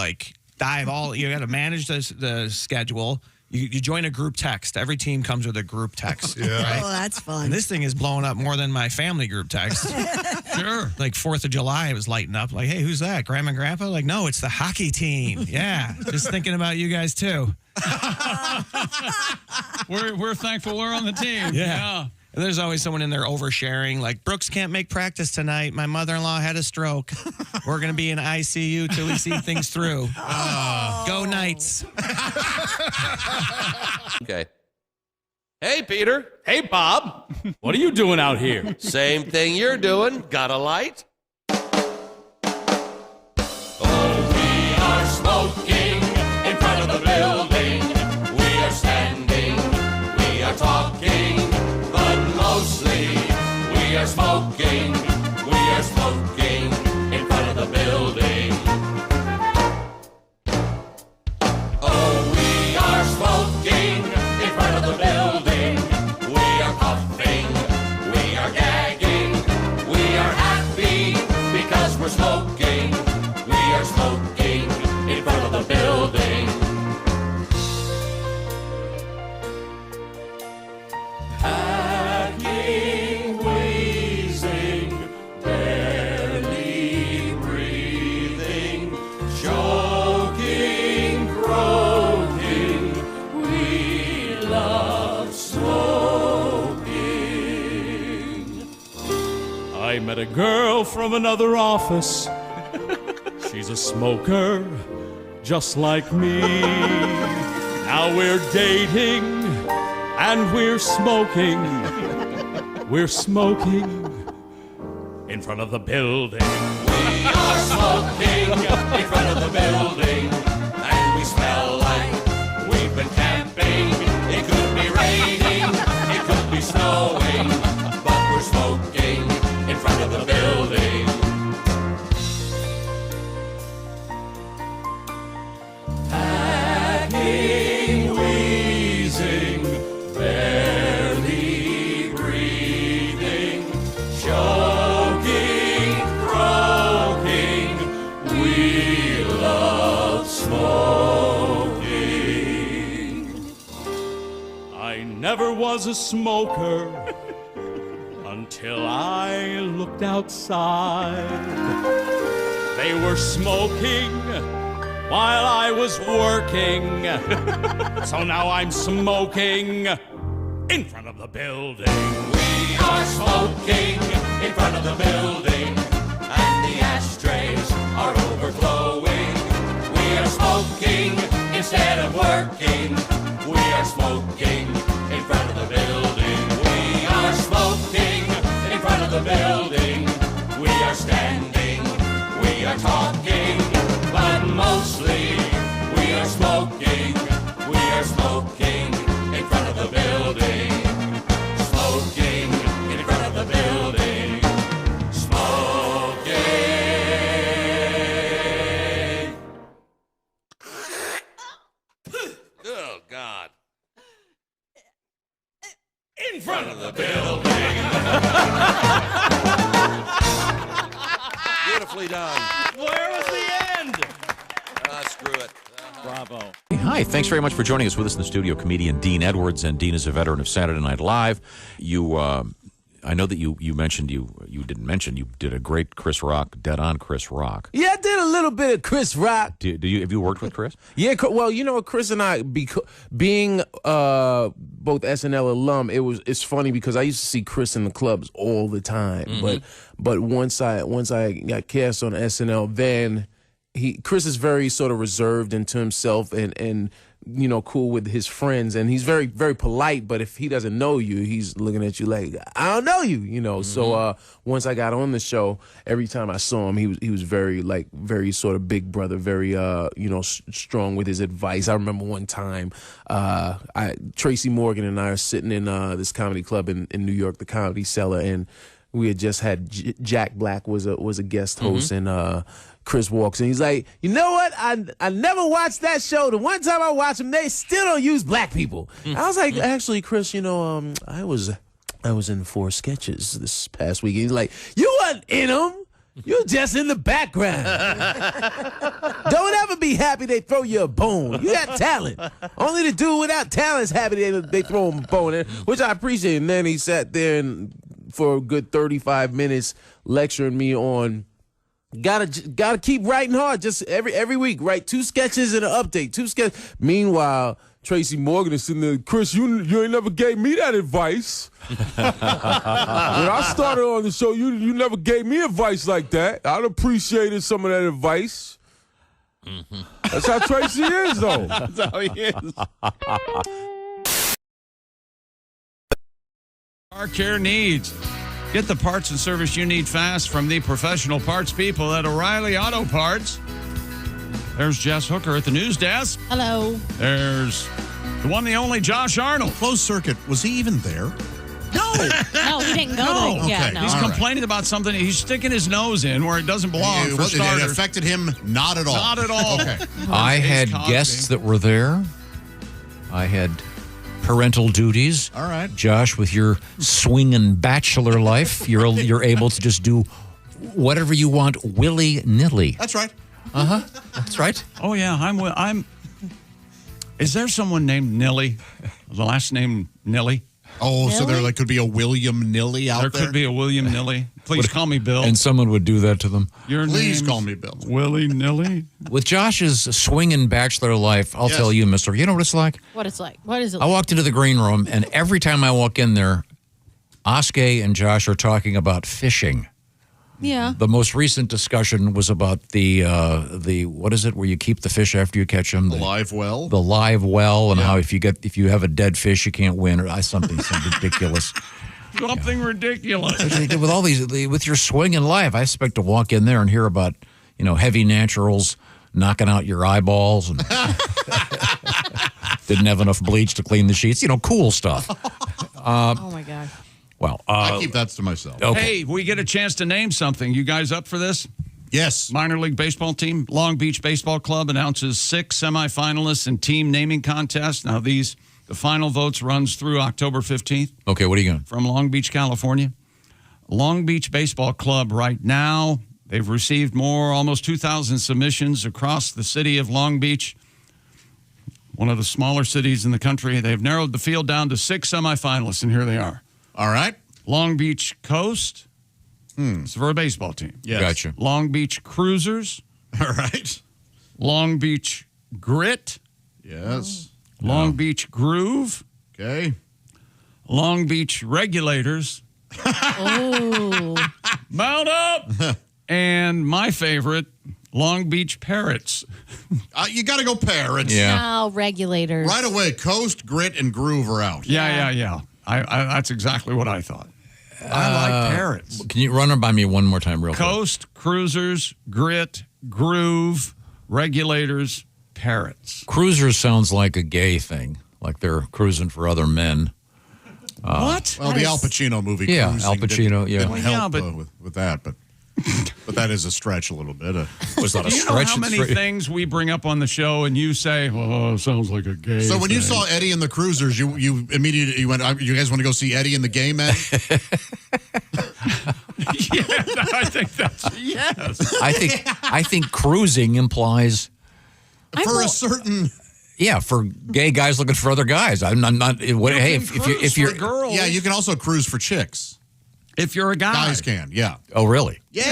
you got to manage the schedule. You join a group text. Every team comes with a group text. Yeah. Right? Oh, that's fun. And this thing is blowing up more than my family group text. Sure. Like 4th of July, it was lighting up. Like, hey, who's that? Grandma and Grandpa? Like, no, it's the hockey team. Yeah. Just thinking about you guys too. We're thankful we're on the team. Yeah. And there's always someone in there oversharing, like, Brooks can't make practice tonight. My mother-in-law had a stroke. We're going to be in ICU till we see things through. Go Knights. Okay. Hey, Peter. Hey, Bob. What are you doing out here? Same thing you're doing. Got a light? We are smoking in front of the building. We are standing. We are talking. But mostly we are smoking. We are smoking in front of the building. Oh, we are smoking in front of the building. We are puffing. We are gagging. We are happy because we're smoking. We are smoking in front of the building. Hacking, wheezing, barely breathing, choking, croaking. We love smoking. I met a girl from another office. She's a smoker, just like me. Now we're dating, and we're smoking. We're smoking in front of the building. We are smoking in front of the building, and we smell like we've been camping. It could be raining, it could be snowing, but we're smoking in front of the building. Hacking, wheezing, barely breathing, choking, croaking. We love smoking. I never was a smoker until I looked outside. They were smoking while I was working. So now I'm smoking in front of the building. We are smoking in front of the building, and the ashtrays are overflowing. We are smoking parking. We are smoking in front of the building. We are smoking in front of the building. We are standing. We are talking. But mostly we are smoking. We are smoking in front of the building. Smoking in front of the building. Smoking. Oh, God. In front of the building. Beautifully done. Where was the end? Screw it. Bravo. Hi, thanks very much for joining us. With us in the studio, comedian Dean Edwards, and Dean is a veteran of Saturday Night Live. I know that you mentioned you didn't mention you did a great Chris Rock, dead on Chris Rock. Yeah, I did a little bit of Chris Rock. Have you worked with Chris? Yeah, well, you know, Chris and I, being both SNL alum, it's funny because I used to see Chris in the clubs all the time. Mm-hmm. But once I got cast on SNL, then Chris is very sort of reserved into himself and you know, cool with his friends, and he's very, very polite, but if he doesn't know you, he's looking at you like, I don't know you, you know. Mm-hmm. So once I got on the show, every time I saw him, he was very sort of big brother, very you know, strong with his advice. I remember one time Tracy Morgan and I are sitting in this comedy club in New York, the Comedy Cellar, and we had just had Jack Black was a guest host, mm-hmm. and Chris walks in. He's like, you know what? I never watched that show. The one time I watched them, they still don't use black people. Mm-hmm. I was like, actually, Chris, you know, I was in 4 sketches this past week. He's like, you wasn't in them. You're just in the background. Don't ever be happy they throw you a bone. You got talent. Only the dude without talent is happy they throw him a bone, which I appreciate. And then he sat there for a good 35 minutes lecturing me on gotta keep writing hard. Just every week, write 2 sketches and an update. 2 sketches. Meanwhile, Tracy Morgan is sitting there. Chris, you ain't never gave me that advice. When I started on the show, you never gave me advice like that. I'd appreciated some of that advice. Mm-hmm. That's how Tracy is, though. That's how he is. Car care needs. Get the parts and service you need fast from the professional parts people at O'Reilly Auto Parts. There's Jess Hooker at the news desk. Hello. There's the one, the only Josh Arnold. Closed circuit. Was he even there? No. No, he didn't go. No. Okay. Yeah, no. He's complaining about something. He's sticking his nose in where it doesn't belong. For starters. It affected him not at all. Not at all. Okay. I had guests that were there. I had parental duties. All right. Josh, with your swinging bachelor life, you're able to just do whatever you want willy-nilly. That's right. Uh-huh. That's right. Oh, yeah. I'm. Is there someone named Nilly? The last name Nilly? Oh, so there could be a William Nilly out there? There could be a William Nilly. Please call me Bill. And someone would do that to them. Please call me Bill. Willie Nilly. With Josh's swinging bachelor life, I'll tell you, mister, you know what it's like? What it's like? What is it I like? walked into the green room, and every time I walk in there, Oskay and Josh are talking about fishing. Yeah. The most recent discussion was about the what is it where you keep the fish after you catch them? The live well. The live well, and how if you have a dead fish you can't win, or something ridiculous. Something ridiculous. With all these, with your swinging life, I expect to walk in there and hear about heavy naturals knocking out your eyeballs and didn't have enough bleach to clean the sheets. Cool stuff. Oh my God. Well, I keep that to myself. Okay. Hey, we get a chance to name something. You guys up for this? Yes. Minor League Baseball team, Long Beach Baseball Club announces 6 semifinalists in team naming contest. Now, the final votes runs through October 15th. Okay, what are you going? From Long Beach, California. Long Beach Baseball Club right now, they've received almost 2,000 submissions across the city of Long Beach, one of the smaller cities in the country. They've narrowed the field down to 6 semifinalists, and here they are. All right. Long Beach Coast. It's for a baseball team. Yes. Gotcha. Long Beach Cruisers. All right. Long Beach Grit. Yes. Long Beach Groove. Okay. Long Beach Regulators. Oh. Mount up. And my favorite, Long Beach Parrots. You got to go Parrots. No, regulators. Right away, Coast, Grit, and Groove are out. Yeah. I that's exactly what I thought. I like Parrots. Can you run them by me one more time real quick? Coast, Cruisers, Grit, Groove, Regulators, Parrots. Cruisers sounds like a gay thing, like they're cruising for other men. What? Well, the Al Pacino movie. Yeah, Cruising Al Pacino, didn't help but with that, but that is a stretch a little bit. Was not a Do you stretch. know how many things we bring up on the show and you say, "Oh, sounds like a gay." So when you thing." saw Eddie and the Cruisers, you immediately went, "You guys want to go see Eddie and the Gay Men?" Yeah, I think that's yes. I think cruising implies For a certain. Yeah, for gay guys looking for other guys. I'm not. Hey, if you're girls, Yeah, you can also cruise for chicks. if you're a guy, Guys can, yeah. Oh, really? Yeah.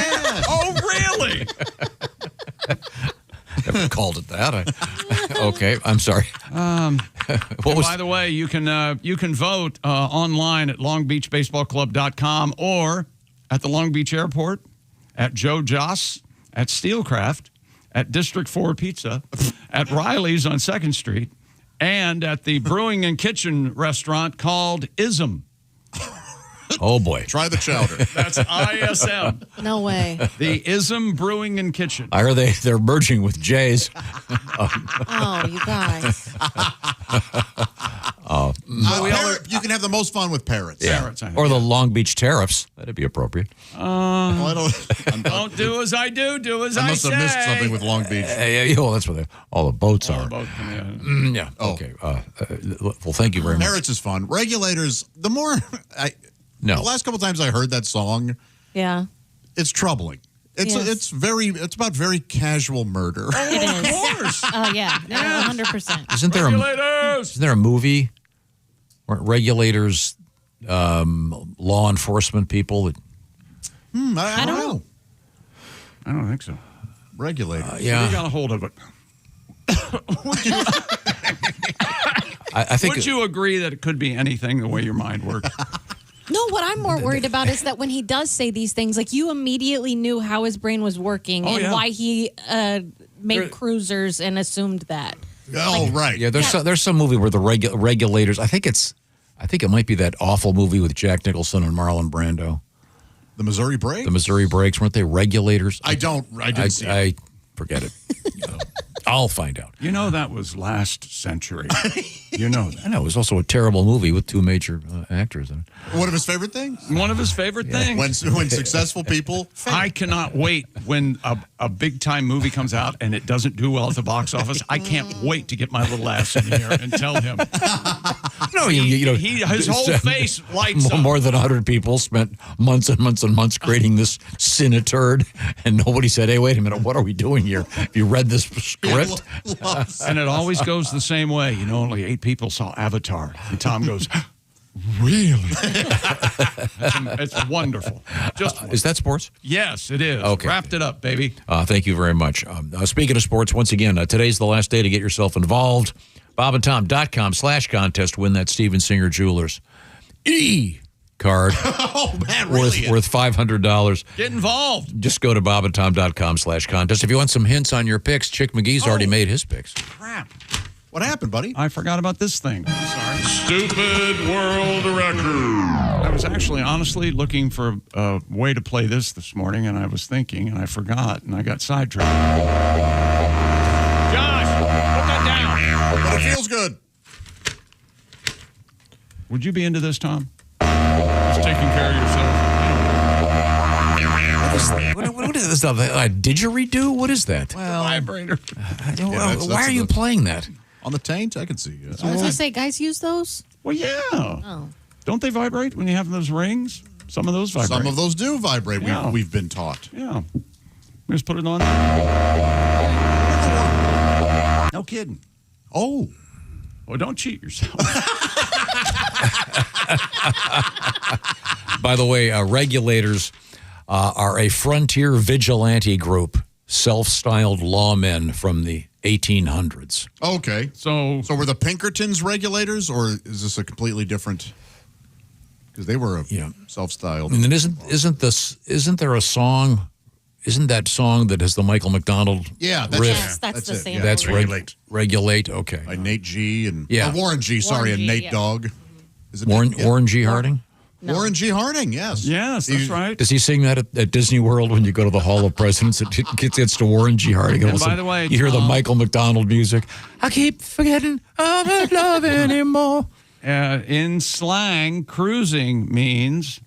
Oh, really? Never called it that. Okay, I'm sorry. What was? By the way, you can vote online at longbeachbaseballclub.com or at the Long Beach Airport, at Joe Joss, at Steelcraft, at District 4 Pizza, at Riley's on 2nd Street, and at the Brewing and Kitchen restaurant called ISM. Oh, boy. Try the chowder. That's ISM. No way. The ISM Brewing and Kitchen. I heard they're merging with Jay's. Oh, you guys. You can have the most fun with Parrots. Yeah. Parrots, I think. Or the Long Beach Tariffs. That'd be appropriate. Don't do as I do, do as I must say. have missed something with Long Beach. Yeah, well, that's where all the boats are. Both, yeah. Yeah. Oh. Okay. Well, thank you very much. Parrots is fun. Regulators, the more No. the last couple times I heard that song, Yeah. it's troubling. It's Yes. it's about very casual murder. It is. Of course. Oh, yeah. 100%. Isn't there a movie where regulators, law enforcement people that? I don't know. I don't think so. Regulators. Yeah. We got a hold of it. I think. Would you agree that it could be anything the way your mind works? No, what I'm more worried about is that when he does say these things, like you immediately knew how his brain was working and why he made cruisers and assumed that. Oh, right. Yeah, there's some movie where the regulators. I think it might be that awful movie with Jack Nicholson and Marlon Brando. The Missouri Break? The Missouri Breaks, weren't they regulators? I didn't see it. I forget it. I'll find out. You know that was last century. You know that. I know. It was also a terrible movie with two major actors in it. One of his favorite things? One of his favorite things. When successful people fail. I cannot wait when a big-time movie comes out and it doesn't do well at the box office. I can't wait to get my little ass in here and tell him. No, you know, his whole face lights up. More than 100 people spent months and months and months creating this cineturd, and nobody said, hey, wait a minute, what are we doing here? Have you read this script? And it always goes the same way. You know, only 8 people saw Avatar. And Tom goes, really? It's wonderful. Just wonderful. Is that sports? Yes, it is. Okay. Wrapped it up, baby. Thank you very much. Speaking of sports, once again, today's the last day to get yourself involved. BobandTom.com/contest. Win that Steven Singer Jewelers card. Oh, man, really? Worth $500. Get involved. Just go to BobandTom.com/contest. If you want some hints on your picks, Chick McGee's already made his picks. Crap. What happened, buddy? I forgot about this thing. I'm sorry. Stupid world record. I was actually honestly looking for a way to play this morning, and I was thinking, and I forgot, and I got sidetracked. Josh, put that down. But it feels good. Would you be into this, Tom? Just taking care of yourself. What is this? Didgeridoo? What is that? Well, vibrator. Why are you playing that? On the taint, I can see. I was going to say, guys use those? Well, yeah. Oh. Don't they vibrate when you have those rings? Some of those vibrate. Some of those do vibrate. Yeah. We've been taught. Yeah. Just put it on. No kidding. Oh. Well, don't cheat yourself. By the way, regulators are a frontier vigilante group, self-styled lawmen from the 1800s. Okay. So were the Pinkertons regulators, or is this a completely different? Because they were self-styled. And then isn't there a song isn't that song that has the Michael McDonald Yeah, riff? Yes, that's the it. same. Yeah, That's Regulate. Regulate. Okay. By Nate G. and Yeah. Warren G. Sorry, Warren and G, Nate yeah. Dogg. Is it Warren, Nate? Yeah. Warren G. Harding? Warren G. Harding, yes. Yes, that's right. Does he sing that at Disney World when you go to the Hall of Presidents? It gets to Warren G. Harding. And all of a by sudden the way, you hear the Michael McDonald music. I keep forgetting I'm not love anymore. In slang, cruising means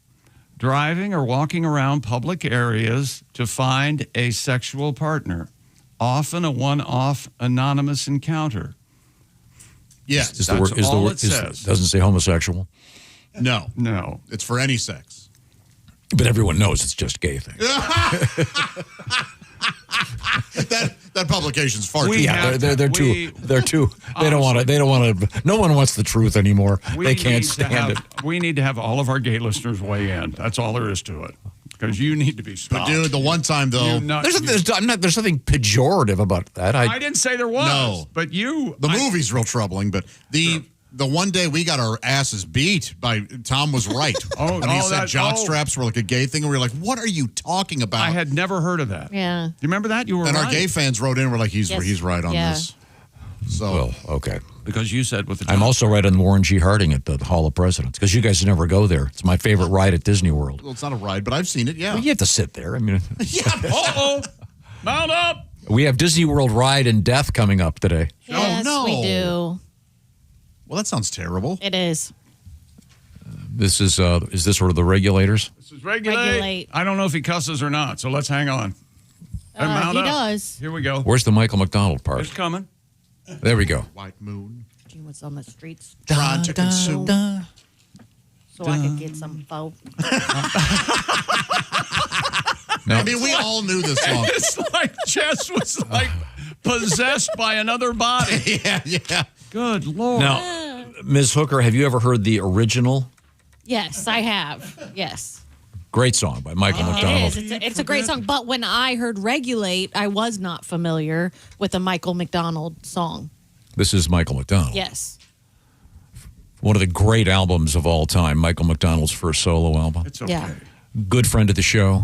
driving or walking around public areas to find a sexual partner, often a one-off anonymous encounter. Yes, Is that's all it is- says. doesn't say homosexual, No. No. It's for any sex. but everyone knows it's just gay thing. That publication's far too Yeah, they're too. They don't want to. They don't want to. No one wants the truth anymore. They can't stand it. We need to have all of our gay listeners weigh in. That's all there is to it. Because you need to be But stopped. dude, the one time though, There's nothing pejorative about that. I didn't say there was. No. But you. the movie's real troubling. But the one day we got our asses beat by Tom was right. Oh, and he oh, said that- jock oh. straps were like a gay thing, and we were like, "What are you talking about?" I had never heard of that. Yeah. You remember that? You were and right. our gay fans wrote in, and we're like, "He's Yes. right on Yeah. this." So Well, okay. Because you said with the. I'm also right on Warren G. Harding at the Hall of Presidents because you guys never go there. It's my favorite ride at Disney World. well, it's not a ride, but I've seen it. Yeah. Well, you have to sit there. I mean, Uh-oh. Mount up. we have Disney World Ride and Death coming up today. Yes, no. we do. Well, that sounds terrible. It is. This is this sort of the regulators? This is regulate. Regulate. I don't know if he cusses or not, so let's hang on. And mount He up. does. Here we go. Where's the Michael McDonald part? It's coming. There we go. White moon He was on the streets trying to consume. so I could get some folk. No. I mean, we all knew this song. It's like Jess was like possessed by another body. yeah. Good Lord. Now, Ms. Hooker, have you ever heard the original? Yes, I have. Yes. Great song by Michael McDonald. It is. It's a great song. But when I heard Regulate, I was not familiar with the Michael McDonald song. This is Michael McDonald. Yes. One of the great albums of all time, Michael McDonald's first solo album. It's okay. Yeah. Good friend of the show.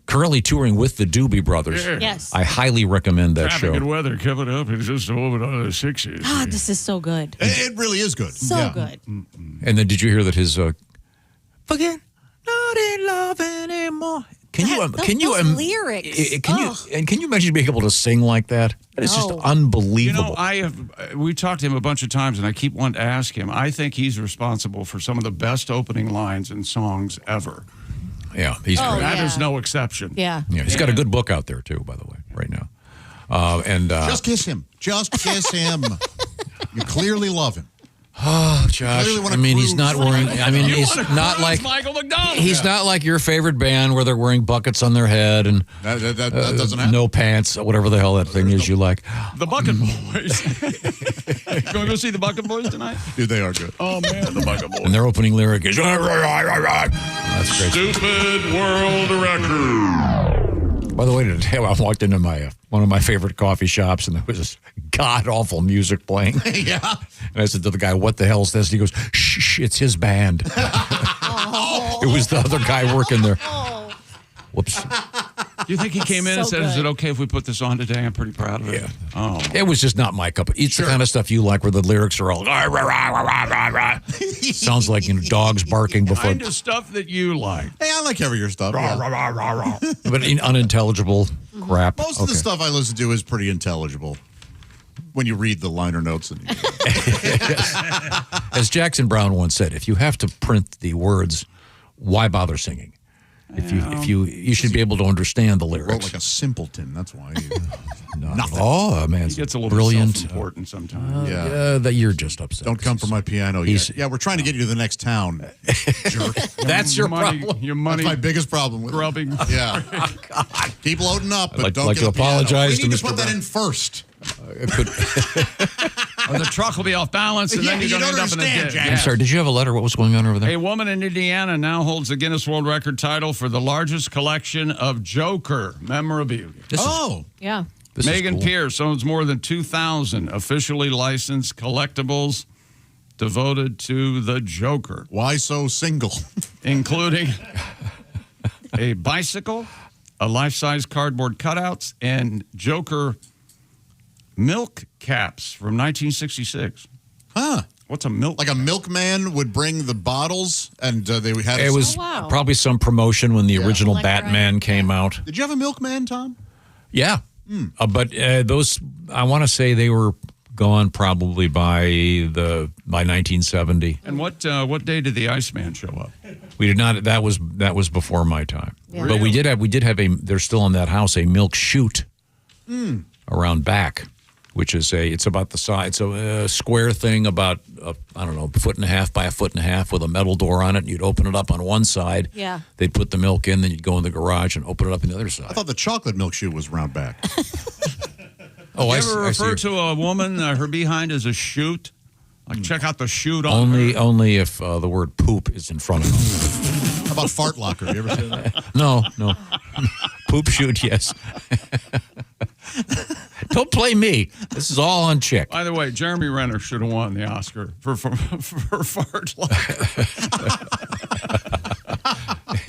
Currently touring with the Doobie Brothers. Yeah. Yes. I highly recommend that Traffic and show. weather coming up. It's just over the 60s. God, this is so good. It really is good. So Yeah. good. And then did you hear that his forget not in love anymore? Can you Those lyrics. Can you Ugh. and can you imagine being able to sing like that? It's just No. unbelievable. You know, we talked to him a bunch of times, and I keep wanting to ask him. I think he's responsible for some of the best opening lines in songs ever. Yeah, he's Oh, great. That yeah. is no exception. Yeah. Yeah, he's got a good book out there too, by the way, right now. Just kiss him. Just kiss him. You clearly love him. Oh, Josh. Clearly wanna I mean, he's cruise. not wearing. I mean, You he's wanna not cruise like Michael McDonald. He's not like your favorite band where they're wearing buckets on their head and That doesn't happen. no pants, whatever the hell that thing is you like. The Bucket Boys. Going to go see the Bucket Boys tonight? Dude, they are good. Oh, man, the Bucket Boys. And their opening lyric is. That's great. Stupid world record. By the way, today I walked into my one of my favorite coffee shops, and there was this god awful music playing. Yeah. And I said to the guy, "What the hell is this?" And he goes, "Shh, it's his band." It was the other guy working there. Whoops. Do you think he came in and said, "Is it okay if we put this on today?" I'm pretty proud of it. Yeah. Oh. It was just not my cup. It's the kind of stuff you like, where the lyrics are all rah, rah, rah, rah, rah, rah. Sounds like dogs barking before. Kind of stuff that you like. Hey, I like every your stuff. Rah, yeah. rah, rah, rah, rah. But unintelligible crap. Most of the stuff I listen to is pretty intelligible when you read the liner notes. And As Jackson Brown once said, if you have to print the words, why bother singing? If you should be able to understand the lyrics. wrote like a simpleton. That's why. Nothing. Oh man, He gets a little brilliant. self-important sometimes. Yeah. That you're just upset. Don't come for my piano He's- yet. Yeah, we're trying to get you to the next town. Jerk. That's your money, problem. Your money That's my biggest problem with it. grubbing. Yeah. Keep loading up, but I'd don't like get to a piano. apologize We need to to Mr. put that Brown. in first. Or the truck will be off balance, and then Yeah, you're you going to don't end up in a understand, ditch. Jack. I'm sorry, did you have a letter? What was going on over there? A woman in Indiana now holds the Guinness World Record title for the largest collection of Joker memorabilia. Yeah. This is Megan cool. Pierce owns more than 2,000 officially licensed collectibles devoted to the Joker, Why so single? including a bicycle, life-size cardboard cutouts, and Joker milk caps from 1966. Huh. What's a milk? Like a milkman would bring the bottles, and they had. It was probably some promotion when the original Batman came out. Did you have a milkman, Tom? Yeah, but those I want to say they were gone probably by 1970. And what day did the Iceman show up? We did not. That was before my time. Yeah. But we did have a. There's still in that house a milk chute around back, which is it's about the size. It's a square thing about I don't know, 1.5 by 1.5 with a metal door on it. And you'd open it up on one side. Yeah. They'd put the milk in, then you'd go in the garage and open it up on the other side. I thought the chocolate milk chute was round back. Oh, you ever refer to a woman, her behind as a chute? Like, check out the chute on her. Only if the word poop is in front of them. How about fart locker? You ever seen that? No. Poop chute, yes. Don't play me. This is all on Chick. By the way, Jeremy Renner should have won the Oscar for fart locker.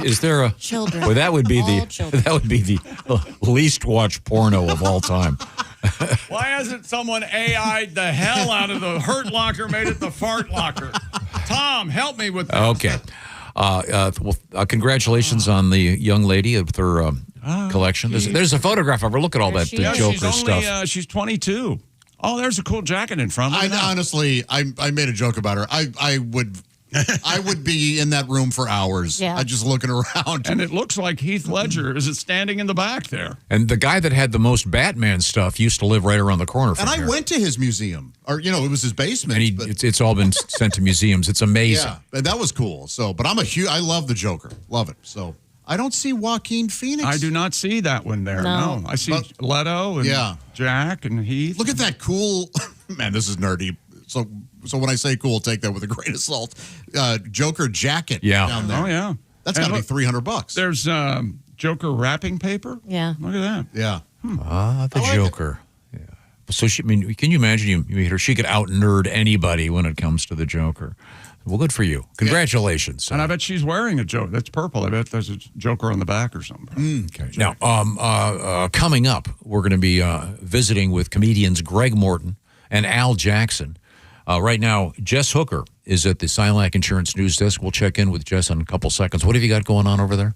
Is there a children? Well, that would be the least watched porno of all time. Why hasn't someone AI'd the hell out of the hurt locker, made it the fart locker? Tom, help me with this. Okay. Congratulations on the young lady with her collection. There's a photograph of her. Look at all that Joker stuff. She's 22. Oh, there's a cool jacket in front. Honestly, I made a joke about her. I would be in that room for hours. Yeah. Just looking around. And it looks like Heath Ledger is standing in the back there. And the guy that had the most Batman stuff used to live right around the corner from here. And I went to his museum. Or, it was his basement. And it's all been sent to museums. It's amazing. Yeah, and that was cool. So, but I love the Joker. Love it. So, I don't see Joaquin Phoenix. I do not see that one there. No. I see Leto and Jack and Heath. Look at that cool, man, this is nerdy. So when I say cool, take that with a grain of salt. Joker jacket down there. Oh, yeah. That's got to be $300. There's Joker wrapping paper. Yeah. Look at that. Yeah. The Joker. Yeah. So, can you imagine you meet her? She could out-nerd anybody when it comes to the Joker. Well, good for you. Congratulations. And I bet she's wearing a Joker. That's purple. I bet there's a Joker on the back or something. Okay. Now, coming up, we're going to be visiting with comedians Greg Morton and Al Jackson. Right now, Jess Hooker is at the Silac Insurance News Desk. We'll check in with Jess in a couple seconds. What have you got going on over there?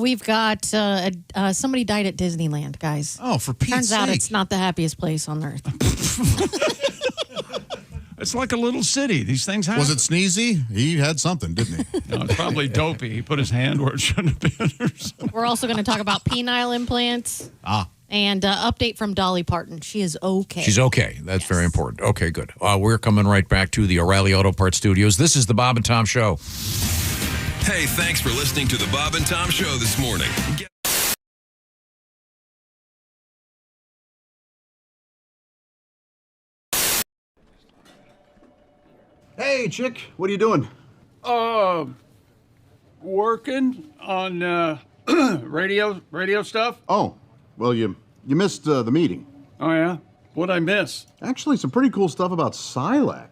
We've got somebody died at Disneyland, guys. Oh, for Pete's Turns out sake. it's not the happiest place on earth. It's like a little city. These things happen. Was it sneezy? He had something, didn't he? No, it's probably dopey. He put his hand where it shouldn't have been or something. We're also going to talk about penile implants. And update from Dolly Parton. She is okay. She's okay. That's very important. Okay, good. We're coming right back to the O'Reilly Auto Parts Studios. This is the Bob and Tom Show. Hey, thanks for listening to the Bob and Tom Show this morning. Hey, Chick, what are you doing? Working on radio stuff. Oh, well, you missed the meeting. Oh, yeah? What'd I miss? Actually, some pretty cool stuff about Silac.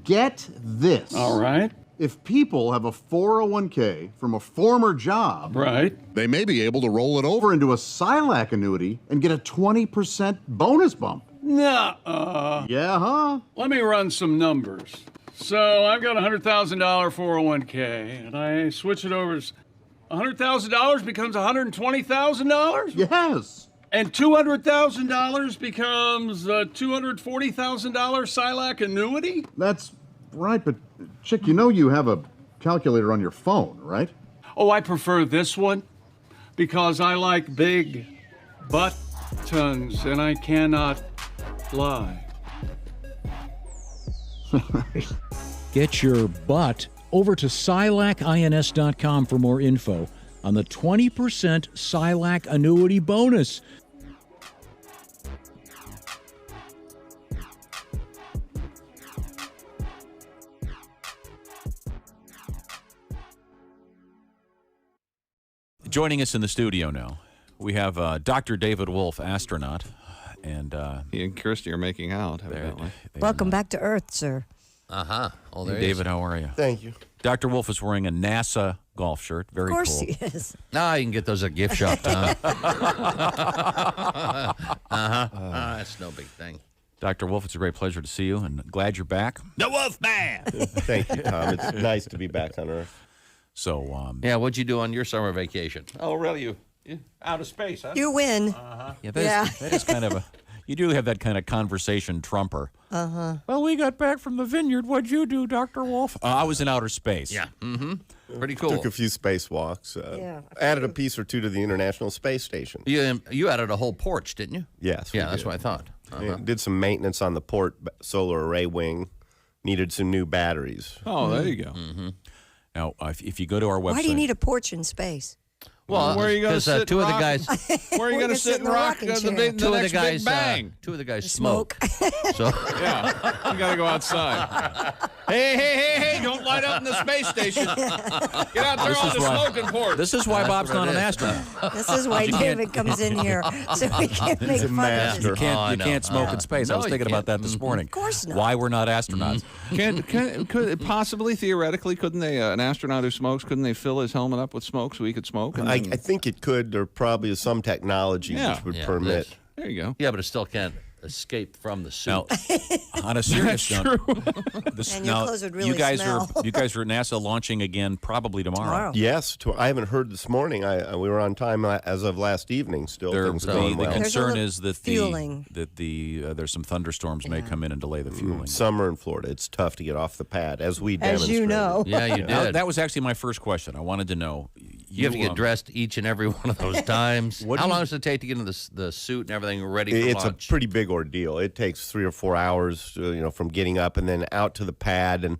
Get this. All right. If people have a 401k from a former job, right, they may be able to roll it over into a Silac annuity and get a 20% bonus bump. Nuh-uh. Yeah, huh? Let me run some numbers. So I've got a $100,000 401k, and I switch it over. $100,000 becomes $120,000? Yes. And $200,000 becomes a $240,000 Silac annuity? That's right, but Chick, you have a calculator on your phone, right? Oh, I prefer this one because I like big buttons, and I cannot lie. Get your butt over to SilacINS.com for more info on the 20% Silac annuity bonus. Joining us in the studio now, we have Dr. David Wolf, astronaut, and he and Kirsty are making out, evidently. Welcome back to Earth, sir. Oh, Hey, David, how are you? Thank you. Dr. Wolf is wearing a NASA golf shirt. Very cool. Of course he is. Now you can get those at gift shop, Tom. That's no big thing. Dr. Wolf, it's a great pleasure to see you, and glad you're back. The Wolf Man. Thank you, Tom. It's nice to be back on Earth. So, yeah, what'd you do on your summer vacation? Oh, really? You out of space, huh? You win. Yeah, that is kind of a. You do have that kind of conversation trumper. Well, we got back from the vineyard. What'd you do, Dr. Wolf? I was in outer space. Yeah. Pretty cool. Took a few spacewalks. Added a piece or two to the International Space Station. You added a whole porch, didn't you? Yes. Yeah, that's what I thought. Yeah, did some maintenance on the port solar array wing. Needed some new batteries. Oh, there you go. Now, if you go to our website. Why do you need a porch in space? Well, where are you going to sit? Two of the guys. Where are you going to sit and rock the next Big Bang? Two of the guys smoke. So yeah, you got to go outside. Hey! Don't light up in the space station. Get out there on the smoking porch. This is why Bob's not an astronaut. This is why David comes in here, so we can't make fun of You him. you can't smoke in space. I was thinking about that this morning. Of course not. Why we're not astronauts. Could possibly, theoretically, couldn't they, an astronaut who smokes, couldn't they fill his helmet up with smoke so he could smoke? I think it could. There probably is some technology which would permit. There you go. Yeah, but it still can't escape from the suit. Now, on a serious note, And your clothes would really you guys smell. are NASA launching again probably tomorrow. Yes, I haven't heard this morning. We were on time as of last evening. Still, things going well. The concern is that fueling. there's some thunderstorms may come in and delay the fueling. Summer in Florida, it's tough to get off the pad, as we As demonstrated. you know. Yeah, you did. That was actually my first question. I wanted to know. You have to get dressed each and every one of those times. How long does it take to get into the suit and everything ready for It's launch? a pretty big ordeal. It takes 3 or 4 hours, from getting up and then out to the pad, and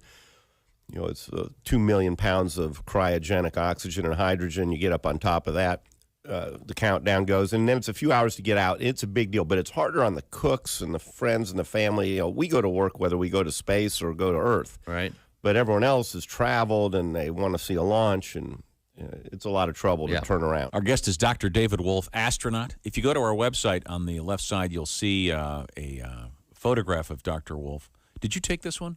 it's 2 million pounds of cryogenic oxygen and hydrogen. You get up on top of that, the countdown goes, and then it's a few hours to get out. It's a big deal, but it's harder on the cooks and the friends and the family. We go to work whether we go to space or go to Earth, right? But everyone else has traveled and they want to see a launch, and it's a lot of trouble to turn around. Our guest is Dr. David Wolf, astronaut. If you go to our website on the left side, you'll see a photograph of Dr. Wolf. Did you take this one?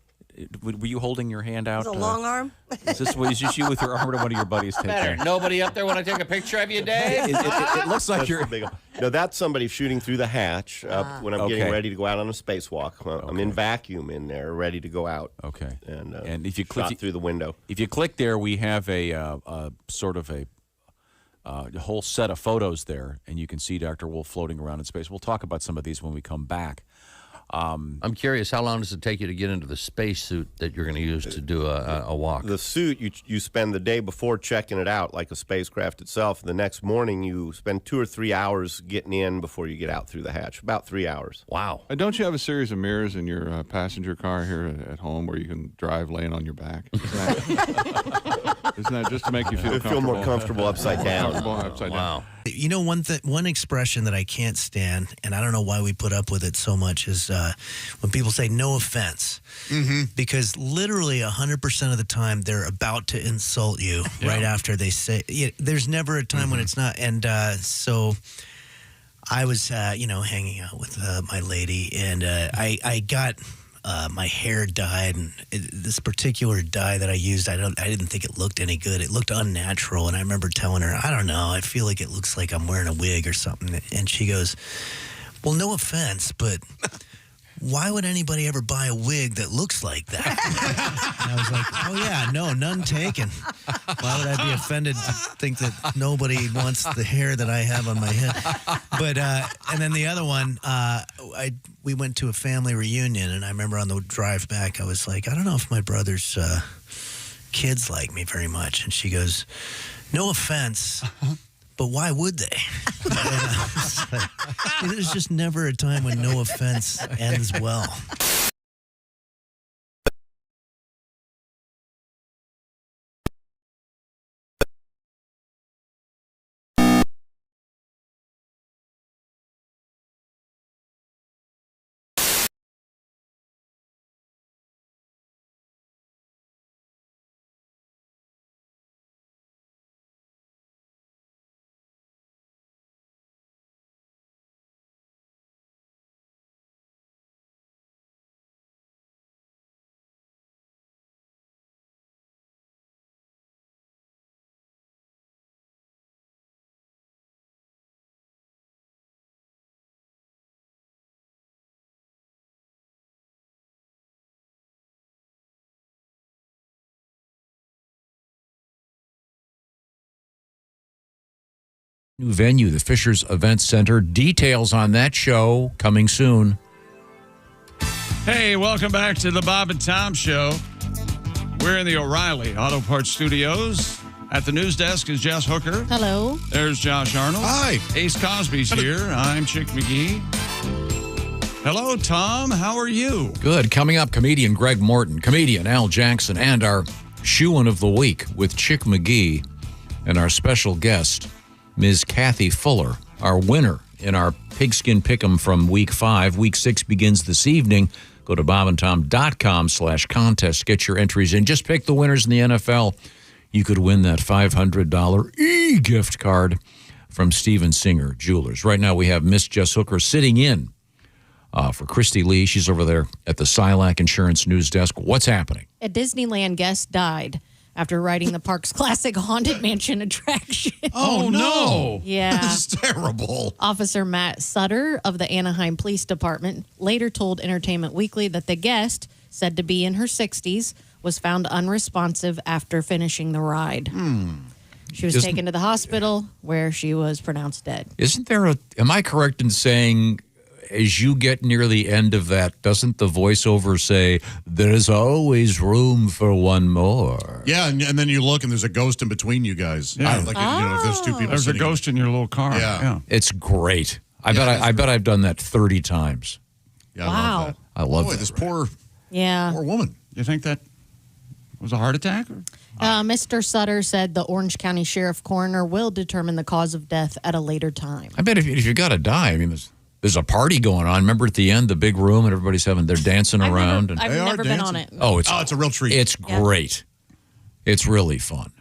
Were you holding your hand out? Is it a long arm? Is this you with your arm, or one of your buddies taking it? Nobody up there want to take a picture of you, Dave? It looks like you're. No, that's somebody shooting through the hatch when I'm getting ready to go out on a spacewalk. I'm in vacuum in there, ready to go out. Okay. And if you click through the window, if you click there, we have a sort of a whole set of photos there, and you can see Dr. Wolf floating around in space. We'll talk about some of these when we come back. I'm curious, how long does it take you to get into the spacesuit that you're going to use to do a walk? The suit, you spend the day before checking it out like a spacecraft itself. The next morning, you spend 2 or 3 hours getting in before you get out through the hatch. About 3 hours. Wow. Don't you have a series of mirrors in your passenger car here at home where you can drive laying on your back? Isn't that just to make you feel comfortable? Feel more comfortable upside down. Wow. You know, one expression that I can't stand, and I don't know why we put up with it so much, is when people say "no offense," because literally 100% of the time they're about to insult you right after they say. There's never a time when it's not, and so. I was, hanging out with my lady, and I got my hair dyed, and this particular dye that I used, I didn't think it looked any good. It looked unnatural, and I remember telling her, I don't know, I feel like it looks like I'm wearing a wig or something. And she goes, well, no offense, but why would anybody ever buy a wig that looks like that? And I was like, oh, yeah, no, none taken. Why would I be offended to think that nobody wants the hair that I have on my head? But, and then the other one, we went to a family reunion, and I remember on the drive back, I was like, I don't know if my brother's kids like me very much. And she goes, no offense, but why would they? There's just never a time when no offense ends well. New venue, the Fishers Event Center. Details on that show coming soon. Hey, welcome back to the Bob and Tom Show. We're in the O'Reilly Auto Parts Studios. At the news desk is Jess Hooker. Hello. There's Josh Arnold. Hi. Ace Cosby's here. I'm Chick McGee. Hello, Tom. How are you? Good. Coming up, comedian Greg Morton, comedian Al Jackson, and our shoe-in of the week with Chick McGee and our special guest, Ms. Kathy Fuller, our winner in our Pigskin Pick'em from Week 5. Week 6 begins this evening. Go to bobandtom.com/contest. Get your entries in. Just pick the winners in the NFL. You could win that $500 gift card from Steven Singer Jewelers. Right now we have Miss Jess Hooker sitting in for Christy Lee. She's over there at the Silac Insurance News Desk. What's happening? A Disneyland guest died after riding the park's classic Haunted Mansion attraction. Oh, no. Yeah. This is terrible. Officer Matt Sutter of the Anaheim Police Department later told Entertainment Weekly that the guest, said to be in her 60s, was found unresponsive after finishing the ride. She was taken to the hospital where she was pronounced dead. Am I correct in saying, as you get near the end of that, doesn't the voiceover say, there's always room for one more? Yeah, and then you look and there's a ghost in between you guys. Yeah. If there's two people There's a ghost in your little car. Yeah. It's great. I bet I've done that 30 times. Yeah, Wow. I love Boy, that. this poor Yeah. woman. You think that was a heart attack? Mr. Sutter said the Orange County Sheriff Coroner will determine the cause of death at a later time. I bet if you got to die, I mean, there's a party going on. Remember at the end, the big room, and everybody's they're dancing around. I've never been on it. Oh, it's a real treat. It's great. It's really fun.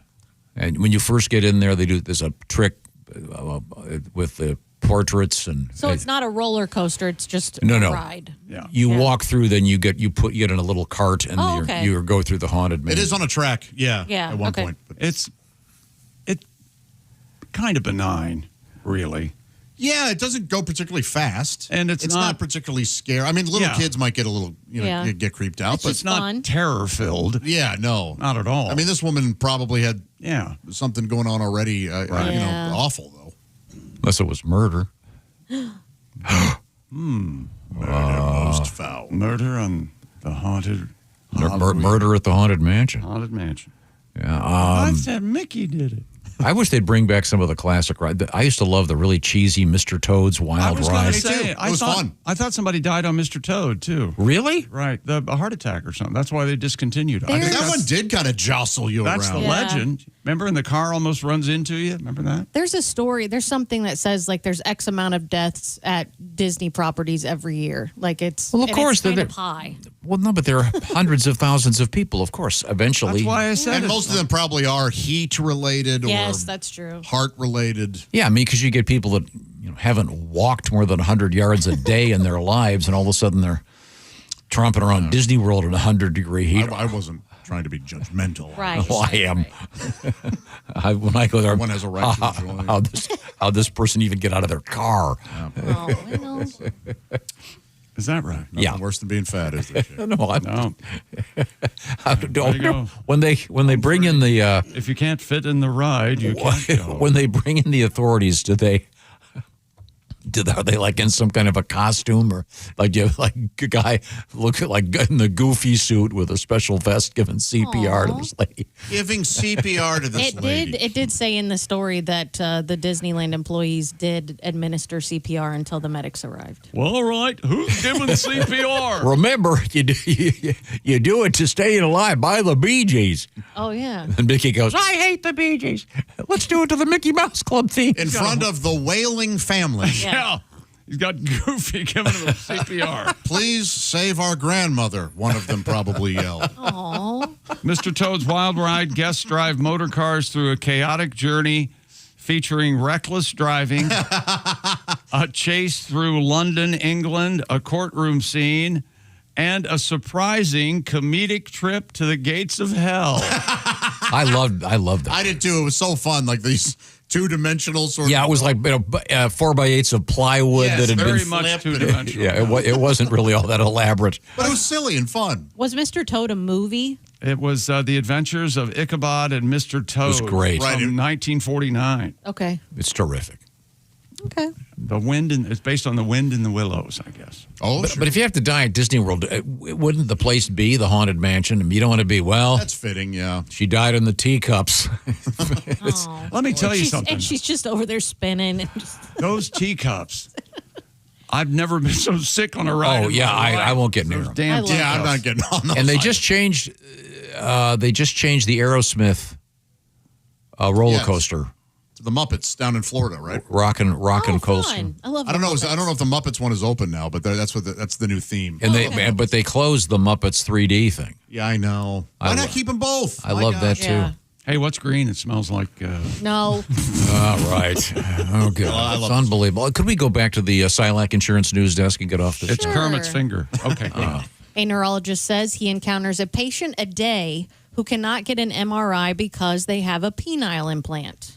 And when you first get in there, there's a trick with the portraits and. So it's not a roller coaster; it's just a ride. Yeah. You walk through, then you get in a little cart, and okay. you go through the haunted mansion. It is on a track. Yeah. At one point, but it's kind of benign, really. Yeah, it doesn't go particularly fast, and it's not particularly scary. I mean, little kids might get a little, get creeped out, but it's not terror filled. Yeah, no, not at all. I mean, this woman probably had something going on already. Awful though. Unless it was murder. Most foul. Murder on the haunted. Murder at the haunted mansion. Haunted mansion. Yeah. I said Mickey did it. I wish they'd bring back some of the classic rides. I used to love the really cheesy Mr. Toad's Wild Ride. It was fun. I thought somebody died on Mr. Toad, too. Really? Right. A heart attack or something. That's why they discontinued it. I think that one did kind of jostle you around. That's the legend. Remember, and the car almost runs into you? Remember that? There's a story. There's something that says, there's X amount of deaths at Disney properties every year. It's Well, of course. it's kind of high. Well, no, but there are hundreds of thousands of people, of course, eventually. That's why I said and most of them probably are heat-related or yes, that's true. heart-related. Yeah, I mean, because you get people that haven't walked more than 100 yards a day in their lives, and all of a sudden they're tromping around Disney World in 100-degree heat. I wasn't trying to be judgmental. Right. Well, I am. When I go there, one has a right to enjoy. How this person even get out of their car? Oh, I know. Is that right? Nothing worse than being fat, is there? No. When they bring in the if you can't fit in the ride, you can't go. When they bring in the authorities, are they in some kind of a costume, or a guy looking like in the Goofy suit with a special vest giving CPR to this lady? Giving CPR to this lady. It did say in the story that the Disneyland employees did administer CPR until the medics arrived. Well, all right. Who's giving CPR? Remember, you do it to stay alive. By the Bee Gees. Oh, yeah. And Mickey goes, I hate the Bee Gees. Let's do it to the Mickey Mouse Club theme. In front of the wailing family. Yeah. He's got Goofy giving him CPR. Please save our grandmother, one of them probably yelled. Aww. Mr. Toad's Wild Ride guests drive motor cars through a chaotic journey featuring reckless driving, a chase through London, England, a courtroom scene, and a surprising comedic trip to the gates of hell. I loved that. I did too. It was so fun. Like these two-dimensional sort of. Yeah, it was like 4x8s of plywood that had very been much two-dimensional. Yeah, it wasn't really all that elaborate. But it was silly and fun. Was Mr. Toad a movie? It was The Adventures of Ichabod and Mr. Toad. It was great. From 1949. Okay. It's terrific. Okay. It's based on the wind in the willows, I guess. Oh, but if you have to die at Disney World, wouldn't the place be the Haunted Mansion? You don't want to be, that's fitting, yeah. She died in the teacups. Let me tell you something. And she's just over there spinning. And Those teacups. I've never been so sick on a ride. Oh, yeah, I won't get near them. Damn teacups. I'm not getting on those. And they just changed the Aerosmith roller coaster. The Muppets down in Florida, right? Rockin' coaster. I love. I don't know if the Muppets one is open now, but that's the new theme. And but they closed the Muppets 3D thing. Yeah, I know. Why not keep them both? I love that too. Yeah. Hey, what's green? It smells like. No. All right. Oh, God. It's unbelievable. Could we go back to the Silac Insurance News Desk and get off this? It's Kermit's finger. Okay. A neurologist says he encounters a patient a day who cannot get an MRI because they have a penile implant.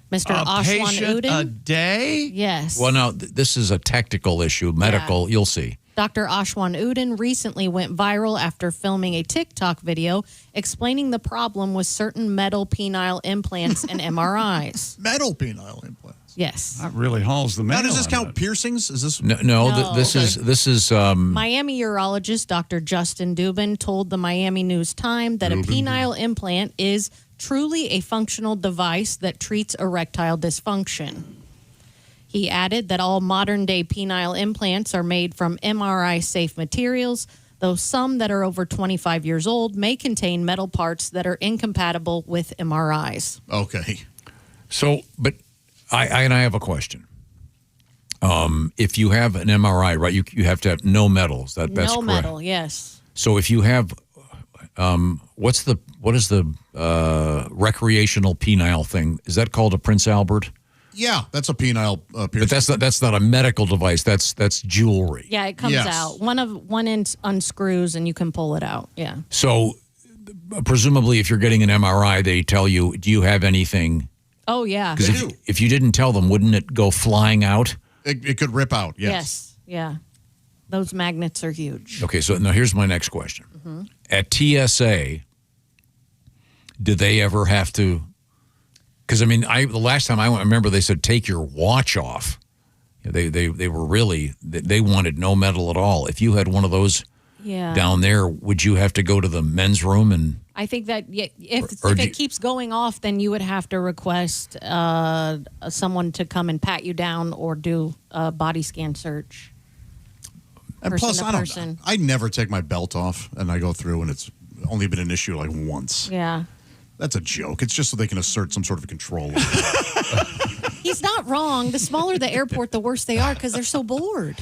Mr. Ashwan patient Udin. a day? Yes. Well, now, this is a technical issue, medical. You'll see. Dr. Ashwan Udin recently went viral after filming a TikTok video explaining the problem with certain metal penile implants and MRIs. Metal penile implants. Yes. That really hauls the mail. Now, does this count piercings? Is this No. This is Miami urologist Dr. Justin Dubin told the Miami News Times that a penile implant is truly a functional device that treats erectile dysfunction. He added that all modern-day penile implants are made from MRI-safe materials, though some that are over 25 years old may contain metal parts that are incompatible with MRIs. Okay. So, but I have a question. If you have an MRI, right, you have to have no metals. That's no correct. metal, yes. So if you have, what is the recreational penile thing? Is that called a Prince Albert? Yeah, that's a penile piercing. But that's not a medical device. That's jewelry. Yeah, it comes out. One end unscrews and you can pull it out. Yeah. So presumably, if you're getting an MRI, they tell you, "Do you have anything?" Oh yeah. Because if you didn't tell them, wouldn't it go flying out? It could rip out. Yes. Yeah. Those magnets are huge. Okay, so now here's my next question. Mm-hmm. At TSA, do they ever have to? Because, I mean, the last time I went, I remember they said, take your watch off. They were really, they wanted no metal at all. If you had one of those down there, would you have to go to the men's room? And I think that if it keeps going off, then you would have to request someone to come and pat you down or do a body scan search. And plus, I never take my belt off, and I go through, and it's only been an issue like once. Yeah. That's a joke. It's just so they can assert some sort of control. He's not wrong. The smaller the airport, the worse they are because they're so bored.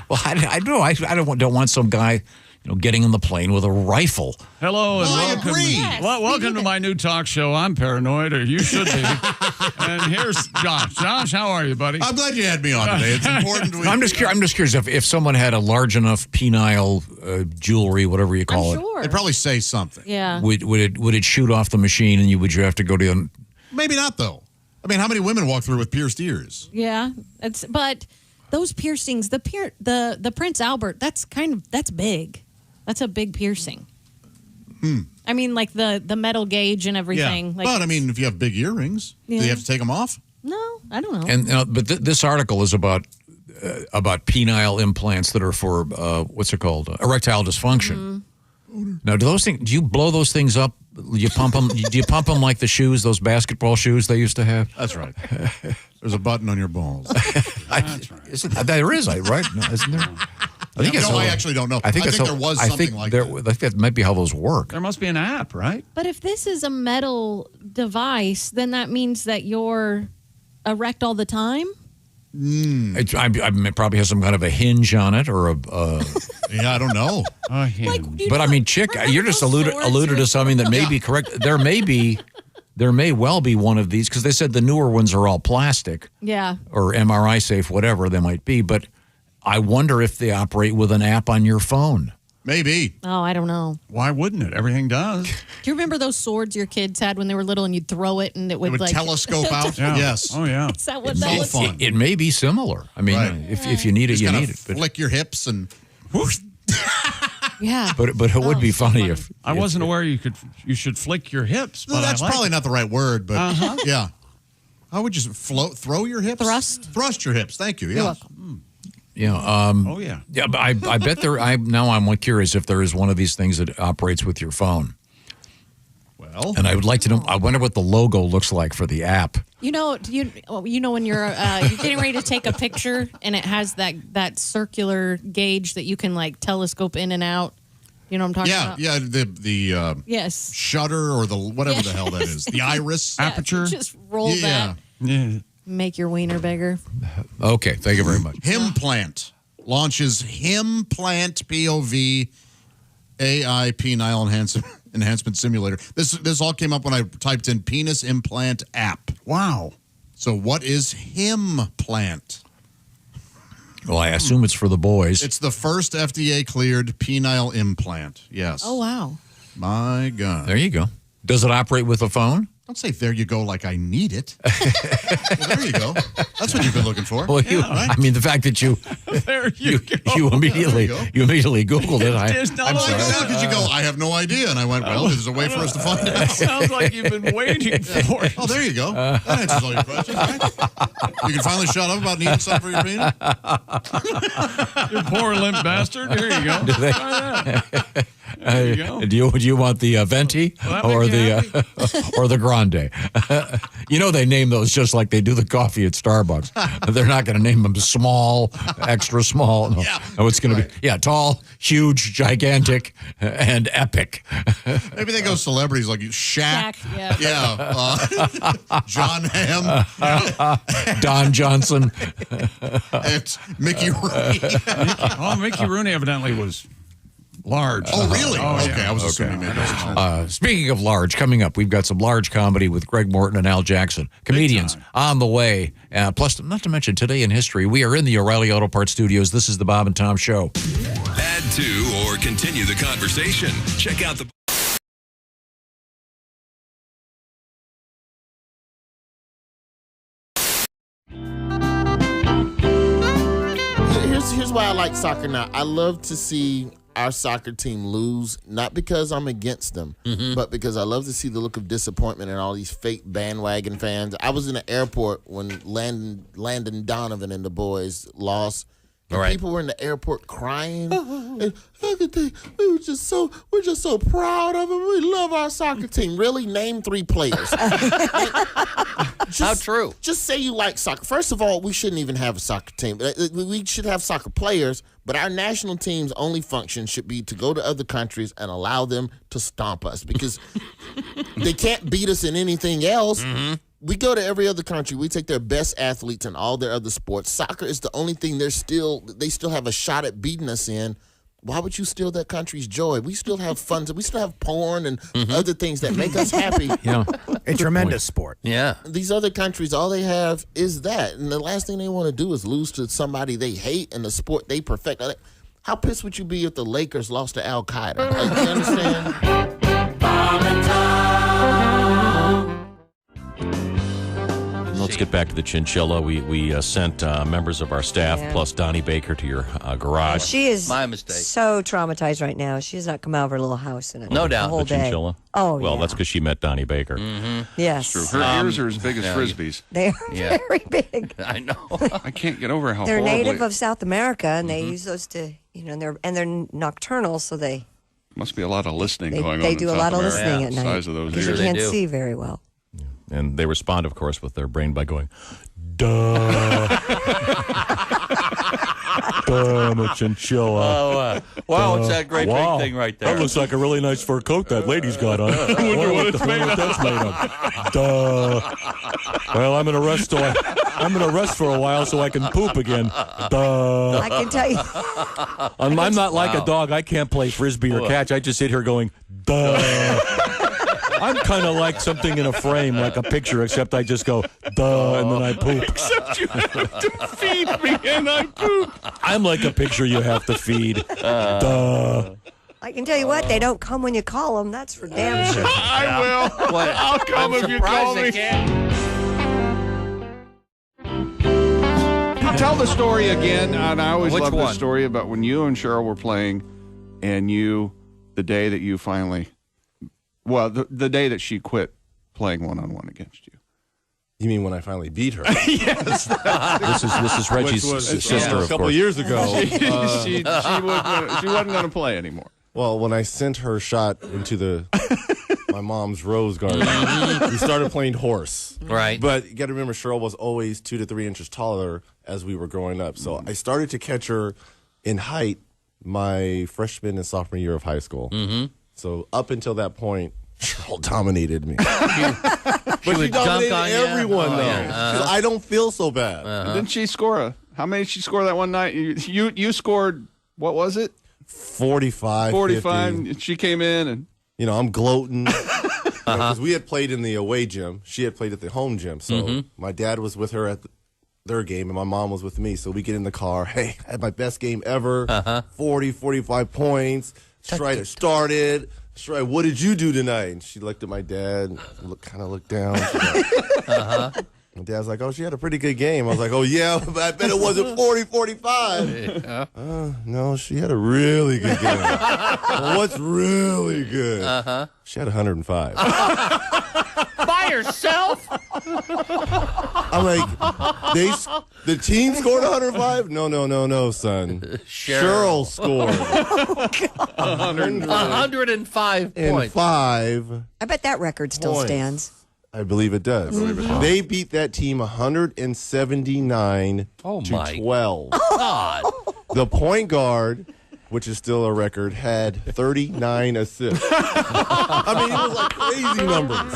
Well, I don't want some guy, getting on the plane with a rifle. Hello and welcome. I agree. Welcome to my new talk show. I'm paranoid, or you should be. And here's Josh. Josh, how are you, buddy? I'm glad you had me on today. It's important. I'm just curious if someone had a large enough penile jewelry, whatever you call it. Sure. They'd probably say something. Yeah. Would it shoot off the machine, and would you have to go to? Maybe not though. I mean, how many women walk through with pierced ears? Yeah, but those piercings, the Prince Albert, that's big. That's a big piercing. I mean, like the metal gauge and everything. Yeah. Like, but I mean, if you have big earrings, do you have to take them off? No, I don't know. And but this article is about penile implants that are for what's it called? Erectile dysfunction. Now, do you blow those things up? You pump them? Do you pump them like the shoes, those basketball shoes they used to have? That's right. There's a button on your balls. That's right. There is, right? No, isn't there? I think I actually don't know. I think there was something like that. I think that might be how those work. There must be an app, right? But if this is a metal device, then that means that you're erect all the time? It probably has some kind of a hinge on it or a... yeah, I don't know. But I mean, Chick, you're just alluded to something that may be correct. There may well be one of these, because they said the newer ones are all plastic. Yeah. Or MRI safe, whatever they might be. But I wonder if they operate with an app on your phone. Maybe. Oh, I don't know. Why wouldn't it? Everything does. Do you remember those swords your kids had when they were little and you'd throw it and it would like telescope out? Yeah. Yes. Oh, yeah. Is that what that was? Fun. It may be similar. I mean, if you need it, you need it. But flick your hips and... Yeah. But it would be funny if... I wasn't aware you should flick your hips. But that's probably not the right word, but yeah. How would you throw your hips? Thrust your hips. Thank you. You're Yeah. welcome. Yeah. Oh, yeah. Yeah, but I bet there. Now I'm curious if there is one of these things that operates with your phone. Well, and I would like to know. I wonder what the logo looks like for the app. You know when you're getting ready to take a picture and it has that circular gauge that you can like telescope in and out. You know what I'm talking about? Yeah, the yes, shutter or the whatever the hell that is. The iris aperture. Just roll that. Yeah. Make your wiener bigger. Okay, thank you very much. Himplant launches Himplant POV AI penile enhancement simulator. This all came up when I typed in penis implant app. Wow. So what is Himplant? Well, I assume it's for the boys. It's the first FDA cleared penile implant. Yes. Oh wow. My God. There you go. Does it operate with a phone? Don't say there you go like I need it. Well, there you go. That's what you've been looking for. Well, right? I mean, the fact that you immediately Googled it. I'm sorry. Because you go, I have no idea. And I went, well, there's a way for us to find out. Sounds like you've been waiting for it. Oh, there you go. That answers all your questions, right? You can finally shut up about needing something for your penis. You poor limp bastard. Here you go. Do they? There you go. Do you want the venti or the grande? You know they name those just like they do the coffee at Starbucks. They're not going to name them small, extra small. No, no it's going to be tall, huge, gigantic, and epic. Maybe they go celebrities like Shaq. Yeah. John Hamm. Don Johnson. It's Mickey Rooney. Mickey Rooney evidently was large. Oh, really? Okay, yeah. I was assuming maybe it was Speaking of large, coming up, we've got some large comedy with Greg Morton and Al Jackson. Comedians on the way. Plus, not to mention, today in history, we are in the O'Reilly Auto Parts Studios. This is the Bob and Tom Show. Add to or continue the conversation. Check out the... Here's why I like soccer now. I love to see our soccer team lose, not because I'm against them, but because I love to see the look of disappointment in all these fake bandwagon fans. I was in the airport when Landon Donovan and the boys lost. And people were in the airport crying. And we're just so proud of them. We love our soccer team. Really, name 3 players. How true? Just say you like soccer. First of all, we shouldn't even have a soccer team. We should have soccer players, but our national team's only function should be to go to other countries and allow them to stomp us because they can't beat us in anything else. We go to every other country. We take their best athletes in all their other sports. Soccer is the only thing they still have a shot at beating us in. Why would you steal that country's joy? We still have fun. We still have porn and other things that make us happy. A tremendous sport. Yeah. These other countries, all they have is that. And the last thing they want to do is lose to somebody they hate in the sport they perfect. How pissed would you be if the Lakers lost to Al Qaeda? You understand? Let's get back to the chinchilla. We sent members of our staff plus Donnie Baker to your garage. She is my mistake. So traumatized right now. She has not come out of her little house in No doubt. the whole The day. chinchilla. Oh, well, that's because she met Donnie Baker. Yes. True. Her ears are as big as Frisbees. They are very big. I know. I can't get over how They're horribly... native of South America, and they use those to, they're nocturnal, so they Must be a lot of listening going on. They do in a lot South of America. listening at The night. size of those because ears. you can't see very well. And they respond, of course, with their brain by going, duh. I'm a chinchilla. Oh, wow, it's that great big thing right there. That looks like a really nice fur coat that lady's got on. I wonder what that's made of. Duh. Well, I'm gonna rest for a while so I can poop again. Duh. I can tell you. I'm not like a dog. I can't play frisbee or catch. I just sit here going, duh. I'm kind of like something in a frame, like a picture, except I just go, duh, and then I poop. Except you have to feed me and I poop. I'm like a picture you have to feed. Duh. I can tell you what, they don't come when you call them. That's for damn sure. I will. What? I'll come if you call me. Tell the story again, and I always love this story about when you and Cheryl were playing, and the day that you finally... Well, the day that she quit playing one-on-one against you. You mean when I finally beat her? Yes. This is Reggie's sister, a of couple course. years ago. She wasn't going to play anymore. Well, when I sent her shot into my mom's rose garden, we started playing horse. Right. But you got to remember, Cheryl was always 2 to 3 inches taller as we were growing up. So I started to catch her in height my freshman and sophomore year of high school. So up until that point, Cheryl dominated me. But she dominated everyone, though. So I don't feel so bad. Didn't she score how many did she score that one night? You scored, what was it? 45, 45. 50. She came in and... I'm gloating. Because we had played in the away gym. She had played at the home gym. So my dad was with her at their game, and my mom was with me. So we get in the car. Hey, I had my best game ever. 40, 45 points. Strider started. Strider, what did you do tonight? And she looked at my dad, kind of looked down. My dad's like, oh, she had a pretty good game. I was like, oh, yeah, but I bet it wasn't 40, 45. No, she had a really good game. Well, what's really good? She had 105. By herself? I'm like, the team scored 105? No, son. Cheryl scored 105 and points. 5. I bet that record still points. stands. I believe it does. They beat that team 179 to 12. God. The point guard, which is still a record, had 39 assists. I mean, it was like crazy numbers.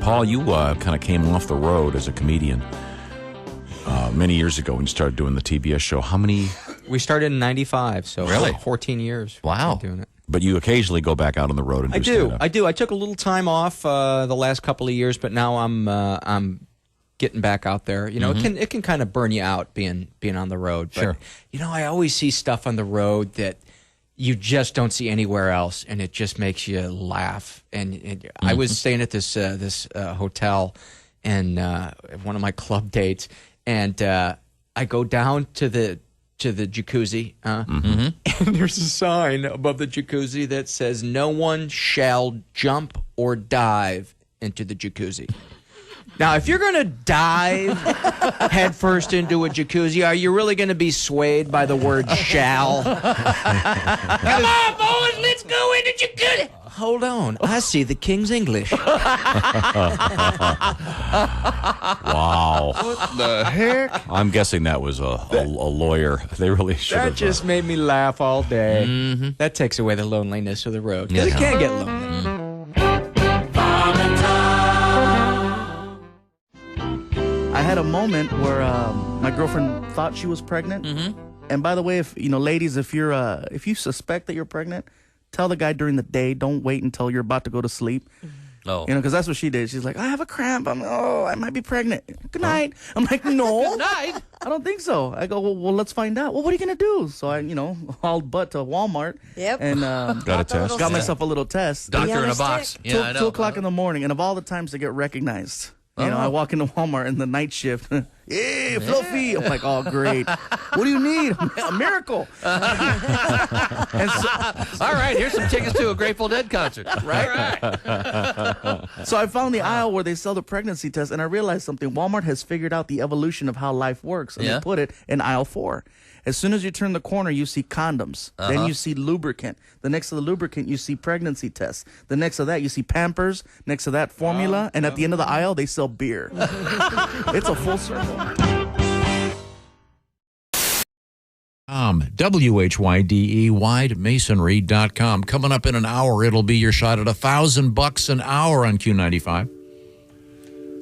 Paul, you kind of came off the road as a comedian many years ago when you started doing the TBS show. How many? We started in 95, so Really? 14 years. Wow. Doing it. But you occasionally go back out on the road and do stand-up. I do. I took a little time off the last couple of years, but now I'm getting back out there. It can kind of burn you out being on the road. But, Sure. I always see stuff on the road that you just don't see anywhere else, and it just makes you laugh. And I was staying at this hotel, and one of my club dates, and I go down to the jacuzzi, and there's a sign above the jacuzzi that says, "No one shall jump or dive into the jacuzzi." Now, if you're going to dive headfirst into a jacuzzi, are you really going to be swayed by the word shall? Come on, boys, let's go into jacuzzi. Hold on, I see the King's English. Wow. What the heck? I'm guessing that was a lawyer. They really should have. That just made me laugh all day. That takes away the loneliness of the road. Because it can get lonely. I had a moment where my girlfriend thought she was pregnant. And by the way, if ladies, if you suspect that you're pregnant, tell the guy during the day. Don't wait until you're about to go to sleep. Oh. Because that's what she did. She's like, I have a cramp. I might be pregnant. Good night. I'm like, no. Good night. I don't think so. I go, well, let's find out. Well, what are you going to do? So I, hauled butt to Walmart. Yep. And got a test. Got myself a little test. Doctor in a box. Yeah, I know. 2 o'clock in the morning. And of all the times to get recognized, I walk into Walmart in the night shift. Hey, Fluffy. I'm like, oh, great. What do you need? A miracle. All right, here's some tickets to a Grateful Dead concert. Right. So I found the aisle where they sell the pregnancy test, and I realized something. Walmart has figured out the evolution of how life works, and they put it in aisle 4. As soon as you turn the corner, you see condoms. Then you see lubricant. The next to the lubricant, you see pregnancy tests. The next to that, you see Pampers. Next to that, formula. And at the end of the aisle, they sell beer. It's a full circle. WHYDE, widemasonry.com. Coming up in an hour, it'll be your shot at $1,000 an hour on Q95.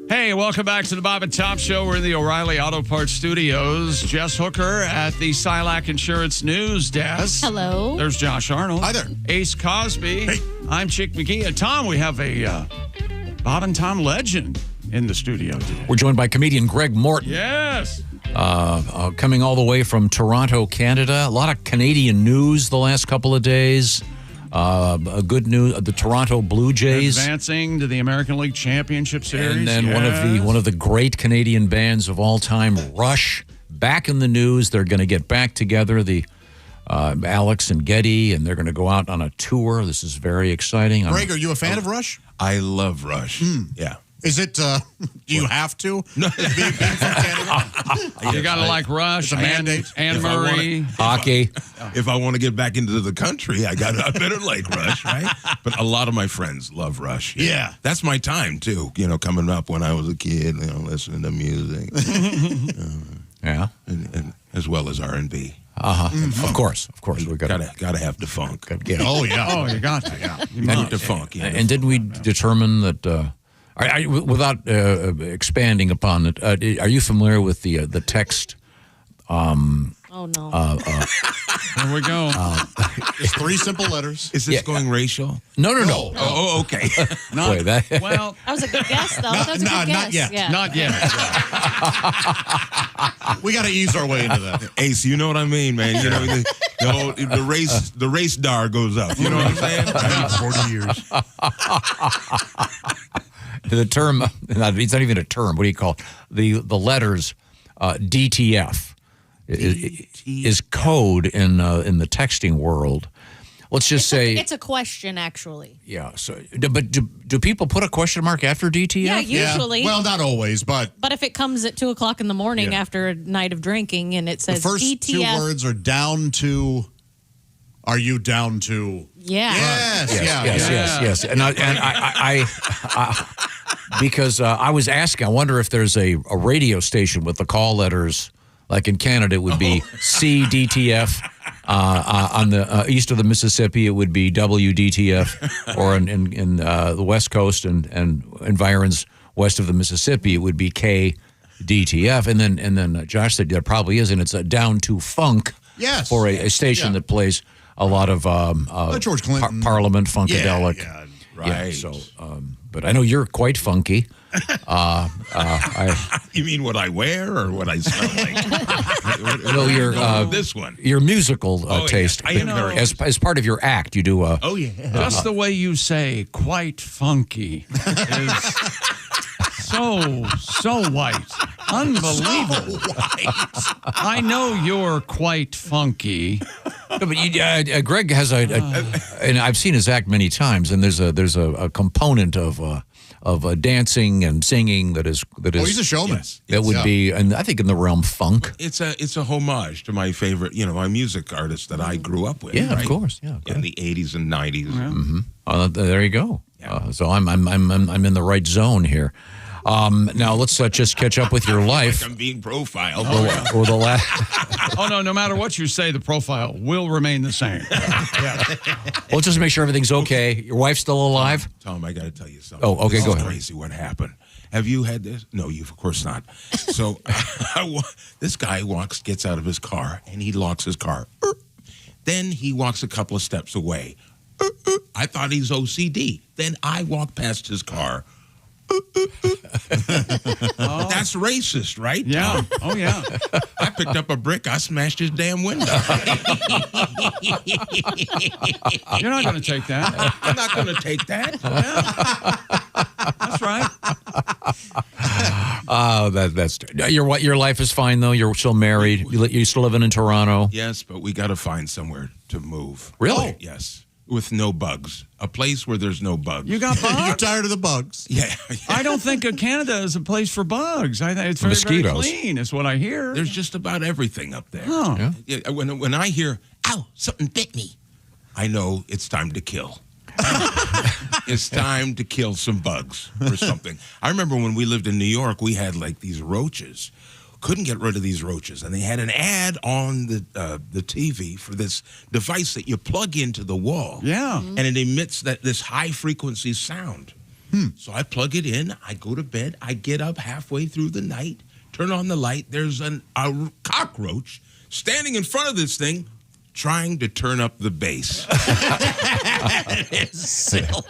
Hey, welcome back to the Bob and Tom Show. We're in the O'Reilly Auto Parts Studios. Jess Hooker at the Silac Insurance News Desk. Hello. There's Josh Arnold. Hi there. Ace Cosby. Hey. I'm Chick McGee. And Tom, we have a Bob and Tom legend in the studio today. We're joined by comedian Greg Morton. Yes. Coming all the way from Toronto, Canada. A lot of Canadian news the last couple of days. Good news: the Toronto Blue Jays advancing to the American League Championship Series, and then one of the great Canadian bands of all time, Rush, back in the news. They're going to get back together. The Alex and Getty, and they're going to go out on a tour. This is very exciting. Greg, are you a fan of Rush? I love Rush. Yeah. Is it, do you have to? You got to like Rush, it's a mandate. Anne Murray, hockey. If I want to get back into the country, I better like Rush, right? But a lot of my friends love Rush. Yeah. That's my time, too, coming up when I was a kid, listening to music. Yeah. And as well as R&B. Of course, we gotta have the funk. Oh yeah. Oh, you got to. Yeah. You need the funk. Yeah, and didn't we determine that? Without expanding upon it, are you familiar with the text? Oh no. Here we go. It's 3 simple letters. Is this going racial? No. Oh, okay. Boy, well, that was a good guess, though. That was a good guess. Not yet. Yeah. Not yet. We got to ease our way into that. Ace, you know what I mean, man. The race dar goes up. You know what I'm saying? 40 years. The term, it's not even a term. What do you call it? The letters DTF is code in the texting world. Let's just say it's a question, actually. Yeah. So, but do people put a question mark after DTF? Yeah, usually. Well, not always, but if it comes at 2:00 in the morning after a night of drinking and it says the first DTF, 2 words are down to. Are you down to? Yeah. Yes. And I because I was asking, I wonder if there's a radio station with the call letters. Like in Canada, it would be CDTF. On the east of the Mississippi, it would be WDTF. Or in the West Coast and environs west of the Mississippi, it would be KDTF. And then Josh said there probably is, and it's a down to funk for a station that plays a lot of George Clinton. Parliament, Funkadelic. Yeah, right. Yeah, so, but I know you're quite funky. You mean what I wear or what I smell like? No, this one. Your musical taste. I am very as part of your act, you do. Just the way you say "quite funky" is so white, unbelievable. So white. I know you're quite funky. No, but Greg has and I've seen his act many times, and there's a component of dancing and singing that is. Oh, he's a showman. Yes. That would be, and I think in the realm funk. It's a homage to my favorite, my music artists that I grew up with. Yeah, right? of course. Yeah, in the 80s and 90s. Yeah. Mm-hmm. There you go. Yeah. So I'm in the right zone here. Now let's just catch up with your life. Like I'm being profiled. Or the last. Oh no! No matter what you say, the profile will remain the same. Well, just to make sure everything's okay. Your wife's still alive? Tom, I got to tell you something. Oh, okay, go ahead. Crazy what happened. Have you had this? No, you of course not. So this guy gets out of his car and he locks his car. Then he walks a couple of steps away. I thought he's OCD. Then I walk past his car. That's racist, right? Yeah. Oh, yeah. I picked up a brick. I smashed his damn window. You're not going to take that. I'm not going to take that. Yeah. That's right. That's your life is fine though. You're still married. You still living in Toronto. Yes, but we got to find somewhere to move. Really? Oh, yes. With no bugs. A place where there's no bugs. You got bugs? You're tired of the bugs. Yeah. I don't think Canada is a place for bugs. I think it's very, Mosquitoes. very clean, is what I hear. There's just about everything up there. Oh. Yeah. When I hear, ow, something bit me, I know it's time to kill. It's time to kill some bugs or something. I remember when we lived in New York, we had like these roaches. Couldn't get rid of these roaches, and they had an ad on the TV for this device that you plug into the wall. Yeah, and it emits this high frequency sound. So I plug it in. I go to bed. I get up halfway through the night, turn on the light. There's a cockroach standing in front of this thing, trying to turn up the bass.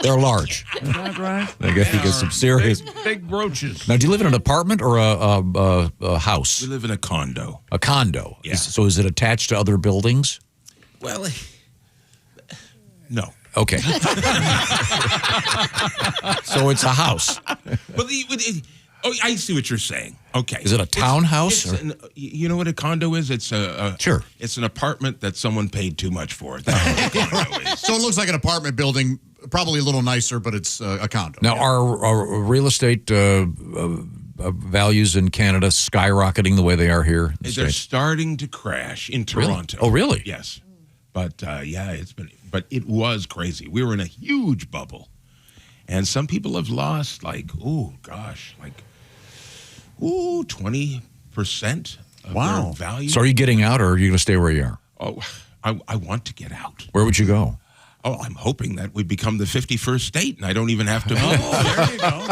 They're large. Is that right? I guess you get some serious big roaches. Now, do you live in an apartment or a house? We live in a condo. A condo. Yeah. So is it attached to other buildings? Well, no. Okay. So it's a house. But Oh, I see what you're saying. Okay. Is it a townhouse? You know what a condo is? It's Sure. It's an apartment that someone paid too much for. That's what a condo is. So it looks like an apartment building, probably a little nicer, but it's a condo. Now, are real estate values in Canada skyrocketing the way they are here? They're starting to crash in Toronto. Really? Oh, really? Yes. But but it was crazy. We were in a huge bubble. And some people have lost 20% of their value. So are you getting out, or are you going to stay where you are? Oh, I want to get out. Where would you go? Oh, I'm hoping that we become the 51st state and I don't even have to move. Oh, there you go.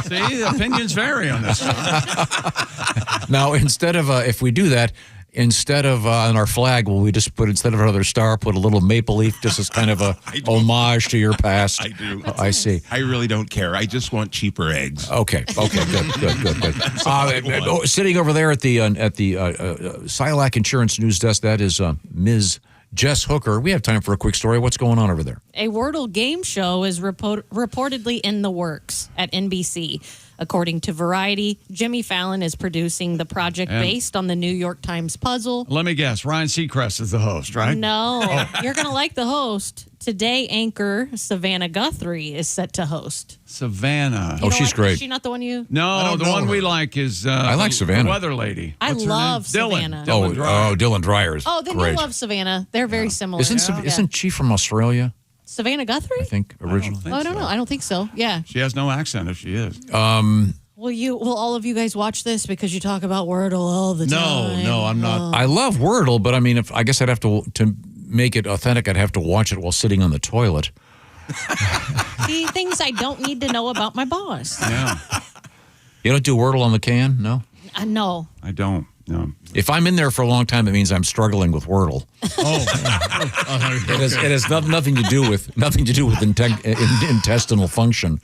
See, the opinions vary on this. Now, instead of, if we do that, instead of on our flag, will we just put, instead of another star, put a little maple leaf just as kind of a homage to your past? I do. I see. I really don't care. I just want cheaper eggs. Okay, good. Sitting over there at the Silac Insurance News Desk, that is Ms. Jess Hooker. We have time for a quick story. What's going on over there? A Wordle game show is reportedly in the works at NBC. According to Variety, Jimmy Fallon is producing the project based on the New York Times puzzle. Let me guess. Ryan Seacrest is the host, right? No. You're going to like the host. Today, anchor Savannah Guthrie is set to host. Savannah. Oh, she's great. Is she not the one you... No, the one we like is... I like Savannah. The weather lady. I What's her love name? Savannah. Dylan Dreyer. Dylan Dreyer is Oh, then great. you love Savannah. They're very similar. Isn't she from Australia? Savannah Guthrie? I think originally. I don't know. I don't think so. Yeah. She has no accent if she is. Will all of you guys watch this because you talk about Wordle all the time? No, I'm not. I love Wordle, but I mean, I guess I'd have to make it authentic, I'd have to watch it while sitting on the toilet. See, things I don't need to know about my boss. Yeah. You don't do Wordle on the can? No? No. I don't. No. If I'm in there for a long time, it means I'm struggling with Wordle. It has nothing to do with intestinal function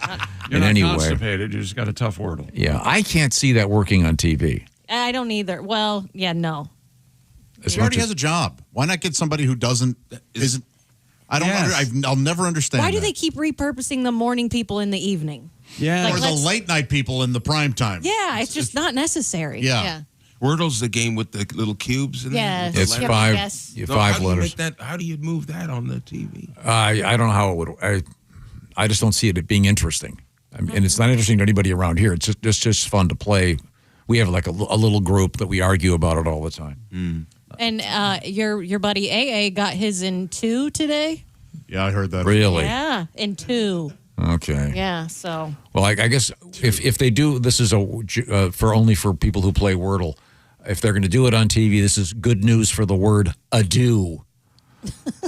You're in not any way. constipated. You just got a tough Wordle. Yeah, I can't see that working on TV. I don't either. Well, yeah, no. She already has a job. Why not get somebody who isn't? I don't. I'll never understand. Why do they keep repurposing the morning people in the evening? Yeah, or the late night people in the prime time. Yeah, it's just not necessary. Yeah. Wordle's the game with the little cubes in Yes. there. It's five letters. How do you move that on the TV? I don't know how it would. I just don't see it being interesting. I mean, and it's not interesting to anybody around here. It's just fun to play. We have like a little group that we argue about it all the time. And your buddy AA got his in 2 today? Yeah, I heard that. Really? Yeah, in 2. Okay. Yeah, so. Well, I guess if they do, this is only for people who play Wordle. If they're going to do it on TV, this is good news for the word adieu.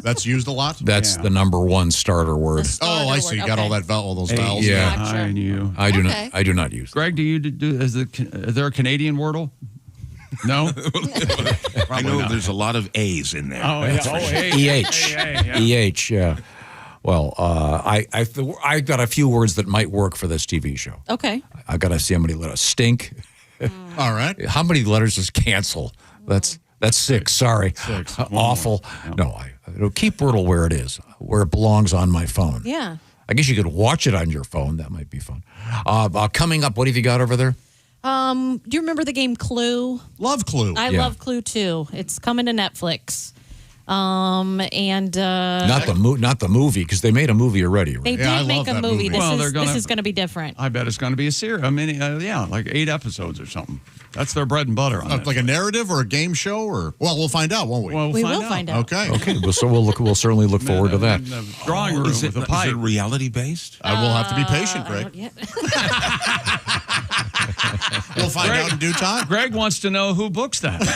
That's used a lot? That's the number one starter word. I see. You got all those vowels. Yeah. Gotcha. I knew. I do not use. Greg, do you do? Is there a Canadian Wordle? No. I know there's a lot of A's in there. Oh, yeah. EH. Yeah. Well, I got a few words that might work for this TV show. Okay. I got to see how many letters. Stink. All right. How many letters is cancel? That's 6. Sorry. 6. Awful. No, keep Wordle where it is, where it belongs on my phone. Yeah. I guess you could watch it on your phone. That might be fun. Coming up, what have you got over there? Do you remember the game Clue? Love Clue. I love Clue too. It's coming to Netflix. And not the movie, because they made a movie already, right? They did make a movie. This is going to be different. I bet it's going to be a series. I mean, like 8 episodes or something. That's their bread and butter. On like a narrative or a game show, or we'll find out, won't we? Well, we will find out. Okay. We'll certainly look forward to that. The drawing room with the pipe. Is it reality based? I will have to be patient, Greg. We'll find out in due time. Greg wants to know who books that. Okay.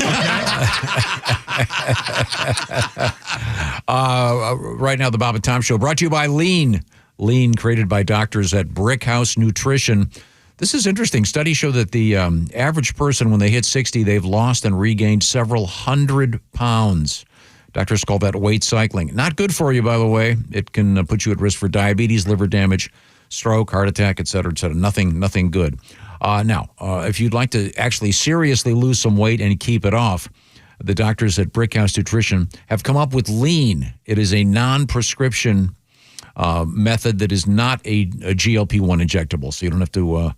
Right now, the Bob and Tom Show brought to you by Lean. Lean, created by doctors at Brick House Nutrition. This is interesting. Studies show that the average person, when they hit 60, they've lost and regained several hundred pounds. Doctors call that weight cycling. Not good for you, by the way. It can put you at risk for diabetes, liver damage, stroke, heart attack, et cetera, et cetera. Nothing good. Now, if you'd like to actually seriously lose some weight and keep it off, the doctors at Brick House Nutrition have come up with Lean. It is a non-prescription method that is not a GLP-1 injectable, so you don't have to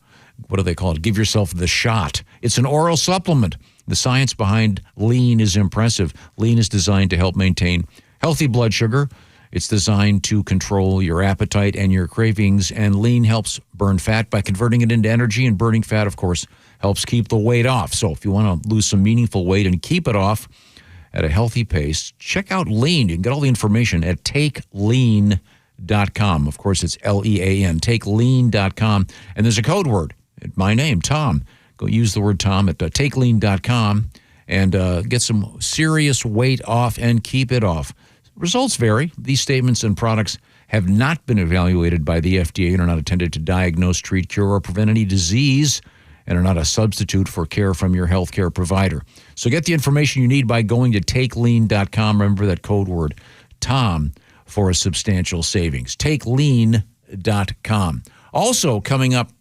what do they call it? Give yourself the shot. It's an oral supplement. The science behind Lean is impressive. Lean is designed to help maintain healthy blood sugar. It's designed to control your appetite and your cravings, and Lean helps burn fat by converting it into energy, and burning fat, of course, helps keep the weight off. So if you want to lose some meaningful weight and keep it off at a healthy pace, check out Lean. You can get all the information at TakeLean.com. Of course, it's Lean, TakeLean.com. And there's a code word, my name, Tom. Go use the word Tom at TakeLean.com and get some serious weight off and keep it off. Results vary. These statements and products have not been evaluated by the FDA and are not intended to diagnose, treat, cure, or prevent any disease, and are not a substitute for care from your healthcare provider. So get the information you need by going to TakeLean.com. Remember that code word, Tom, for a substantial savings. TakeLean.com. Also coming up,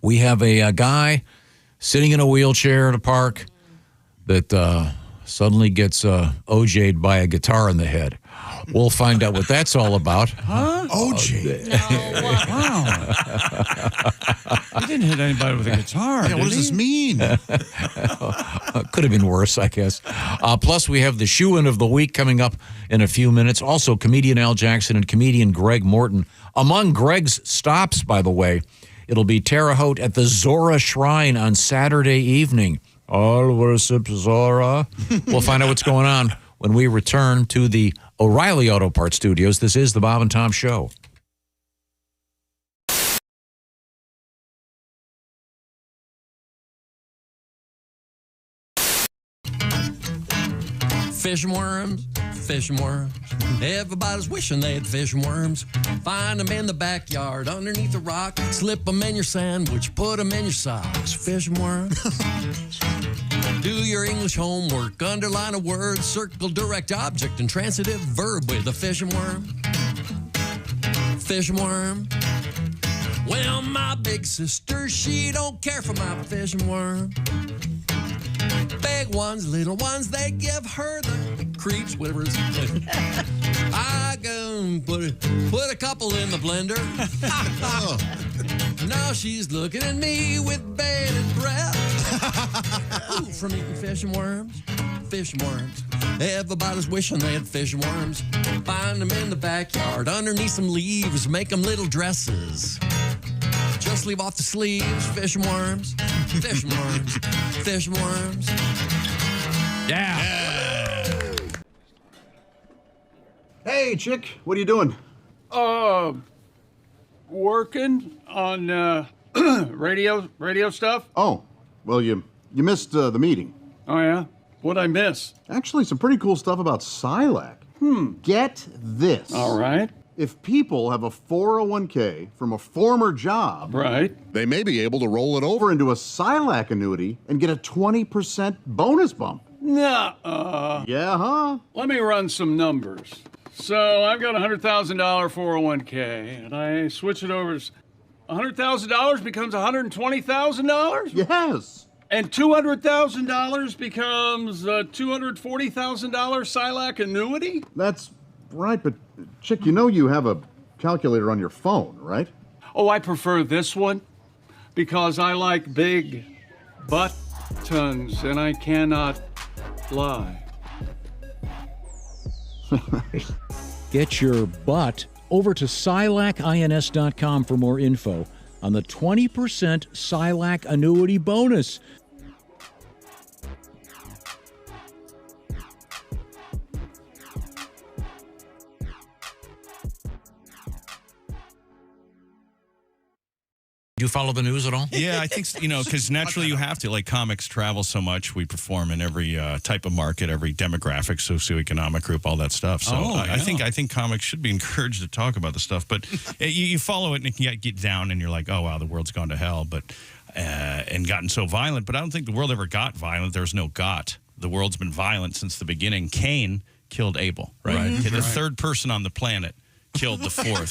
we have a guy sitting in a wheelchair at a park that suddenly gets OJ'd by a guitar in the head. We'll find out what that's all about. Huh? OJ. Wow. He didn't hit anybody with a guitar. Yeah, what does this mean? Could have been worse, I guess. Plus, we have the shoe-in of the week coming up in a few minutes. Also, comedian Al Jackson and comedian Greg Morton. Among Greg's stops, by the way, it'll be Terre Haute at the Zora Shrine on Saturday evening. All worship Zora. We'll find out what's going on when we return to the O'Reilly Auto Parts Studios. This is the Bob and Tom Show. Fish and worms, fish and worms. Everybody's wishing they had fish and worms. Find them in the backyard, underneath a rock. Slip them in your sandwich, put them in your socks. Fish and worms. Do your English homework, underline a word, circle direct object and transitive verb with a fish and worm. Fish and worm. Well, my big sister, she don't care for my fish and worm. Big ones, little ones, they give her the creeps, whatever it's. I go and put a couple in the blender. Now she's looking at me with bated breath. Ooh, from eating fish and worms, fish and worms. Everybody's wishing they had fish and worms. Find them in the backyard, underneath some leaves, make them little dresses. Just leave off the sleeves, fish and worms, fish and worms, fish and worms. Yeah. Hey, chick, what are you doing? Working on radio stuff. Oh, well, you missed the meeting. Oh, yeah? What'd I miss? Actually, some pretty cool stuff about Silac. Get this. All right. If people have a 401k from a former job, right, they may be able to roll it over into a Silac annuity and get a 20% bonus bump. Nuh-uh. Yeah, huh? Let me run some numbers. So I've got a $100,000 401k, and I switch it over. $100,000 becomes $120,000? Yes. And $200,000 becomes a $240,000 Silac annuity? That's right, but chick, you know you have a calculator on your phone, right? Oh, I prefer this one because I like big buttons, and I cannot lie. Get your butt over to SilacINS.com for more info on the 20% Silac annuity bonus. Do you follow the news at all? Yeah, I think, because naturally you have to. Like, comics travel so much. We perform in every type of market, every demographic, socioeconomic group, all that stuff. So I think comics should be encouraged to talk about the stuff. But you follow it and you get down and you're like, oh, wow, the world's gone to hell. But and gotten so violent. But I don't think the world ever got violent. There's no got. The world's been violent since the beginning. Cain killed Abel, right? The third person on the planet killed the fourth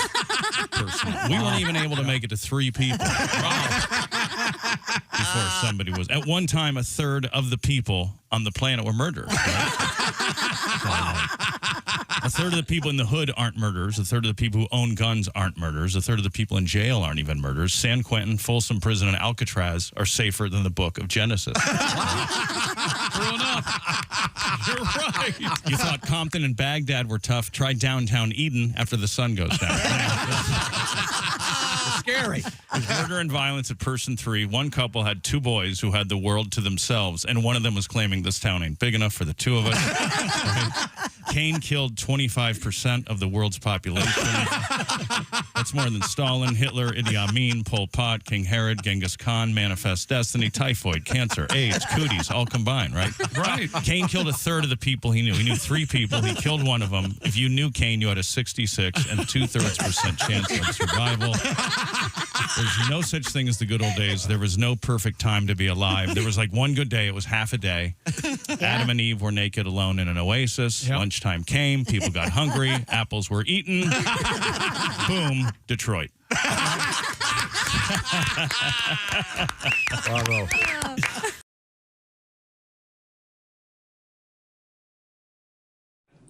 person. We weren't even able to make it to 3 people before somebody was. At one time, a third of the people on the planet were murderers. Right? A third of the people in the hood aren't murderers. A third of the people who own guns aren't murderers. A third of the people in jail aren't even murderers. San Quentin, Folsom Prison, and Alcatraz are safer than the book of Genesis. True enough. You're right. You thought Compton and Baghdad were tough. Try downtown Eden after the sun goes down. Scary. There's murder and violence at Person 3. One couple had 2 boys who had the world to themselves, and one of them was claiming this town ain't big enough for the 2 of us. Cain killed 25% of the world's population. That's more than Stalin, Hitler, Idi Amin, Pol Pot, King Herod, Genghis Khan, Manifest Destiny, typhoid, cancer, AIDS, cooties, all combined, right? Right. Cain killed a third of the people he knew. He knew 3 people. He killed one of them. If you knew Cain, you had a 66 and 2/3% chance of survival. There's no such thing as the good old days. There was no perfect time to be alive. There was like one good day. It was half a day. Adam and Eve were naked alone in an oasis. Yep. Lunchtime came. People got hungry. Apples were eaten. Boom, Detroit. Bravo.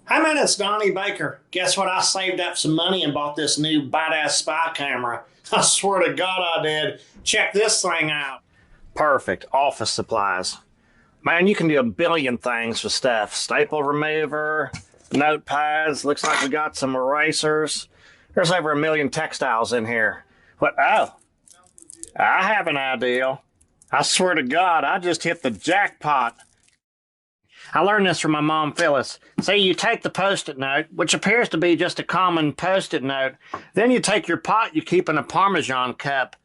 Hi, man, it's Donnie Baker. Guess what? I saved up some money and bought this new badass spy camera. I swear to God I did. Check this thing out. Perfect. Office supplies. Man, you can do a billion things with stuff. Staple remover, notepads. Looks like we got some erasers. There's over 1 million textiles in here. What? Oh, I have an idea. I swear to God, I just hit the jackpot. I learned this from my mom, Phyllis. See, you take the Post-it note, which appears to be just a common Post-it note. Then you take your pot you keep in a Parmesan cup.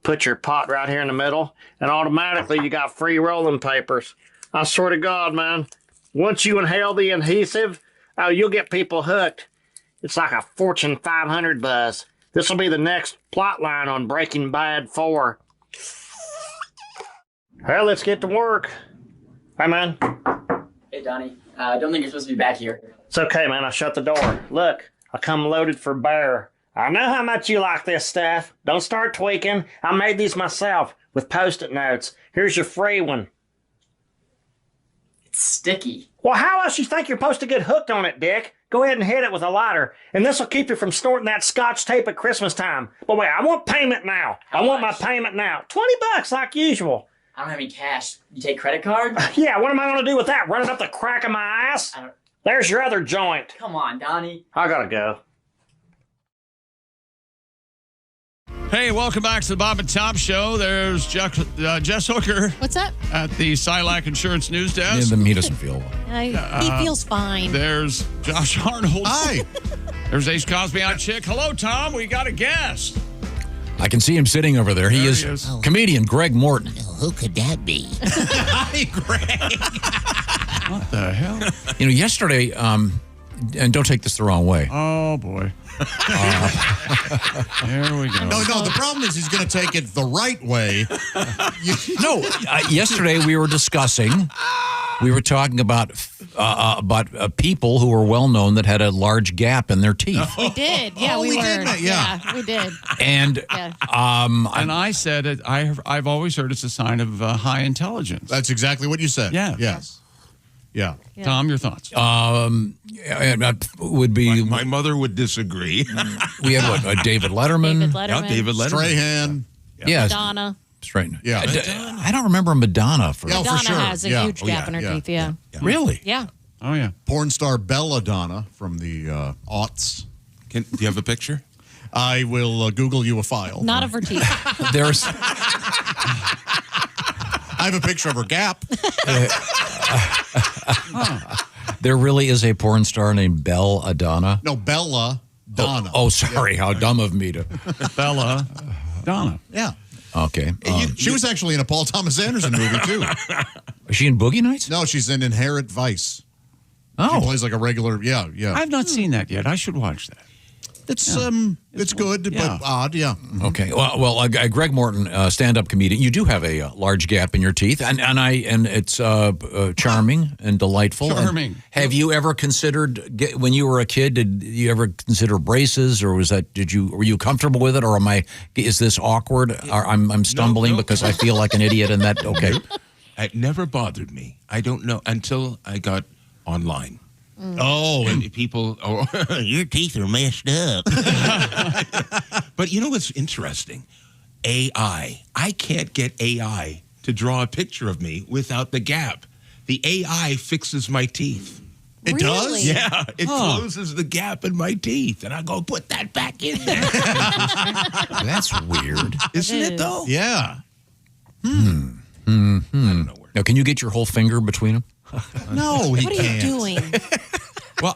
Put your pot right here in the middle, and automatically you got free rolling papers. I swear to God, man. Once you inhale the adhesive, oh, you'll get people hooked. It's like a Fortune 500 buzz. This will be the next plot line on Breaking Bad 4. Well, let's get to work. Hi, man. Hey, Donnie. I don't think you're supposed to be back here. It's okay, man. I shut the door. Look, I come loaded for bear. I know how much you like this stuff. Don't start tweaking. I made these myself with Post-it notes. Here's your free one. It's sticky. Well, how else you think you're supposed to get hooked on it, Dick? Go ahead and hit it with a lighter, and this will keep you from snorting that Scotch tape at Christmas time. But wait, I want payment now. I want my payment now. $20 like usual. I don't have any cash. You take credit card? Yeah, what am I going to do with that? Run it up the crack of my ass? There's your other joint. Come on, Donnie. I gotta go. Hey, welcome back to the Bob and Tom Show. There's Jess Hooker. What's up? At the Silac Insurance News Desk. He doesn't feel well. He feels fine. There's Josh Arnold. Hi. There's Ace Cosby on Chick. Hello, Tom. We got a guest. I can see him sitting over there. He is comedian Greg Morton. Who could that be? Hi, Greg. What the hell? You know, yesterday, and don't take this the wrong way. Oh, boy. There we go. No, the problem is he's going to take it the right way. Yesterday we were discussing, we were talking about people who were well known that had a large gap in their teeth. We did. Yeah, we were. did that, yeah. We did. And and I said it. I've always heard it's a sign of high intelligence. That's exactly what you said. Yeah. Yes. Yeah. Tom, your thoughts? Would be my mother would disagree. We have what? David Letterman. Yeah, David Letterman. Strahan. Yes. Madonna. Straight. Yeah. I don't remember Madonna for Madonna for sure. has a huge gap in her teeth. Yeah. Really? Yeah. Oh yeah. Porn star Belladonna from the aughts. Do you have a picture? I will Google you a file. Not of her teeth. There's. I have a picture of her gap. There really is a porn star named Belladonna. No, Bella Donna. Oh, sorry. How dumb of me to. Bella Donna. Yeah. Okay. She was actually in a Paul Thomas Anderson movie, too. Is she in Boogie Nights? No, she's in Inherent Vice. Oh. She plays like a regular, yeah. I've not seen that yet. I should watch that. It's good, but odd, yeah. Okay. Well, Greg Morton, stand-up comedian. You do have a large gap in your teeth, and it's charming and delightful. Charming. And have you ever considered when you were a kid? Did you ever consider braces, or were you comfortable with it, or is this awkward? Or I'm stumbling because I feel like an idiot, and that okay. It never bothered me. I don't know until I got online. Oh, and people, your teeth are messed up. But you know what's interesting? AI. I can't get AI to draw a picture of me without the gap. The AI fixes my teeth. It does? Yeah, it closes the gap in my teeth, and I go, put that back in there. That's weird. Isn't it, though? Yeah. Now, can you get your whole finger between them? No, he What are can't. you doing? Well,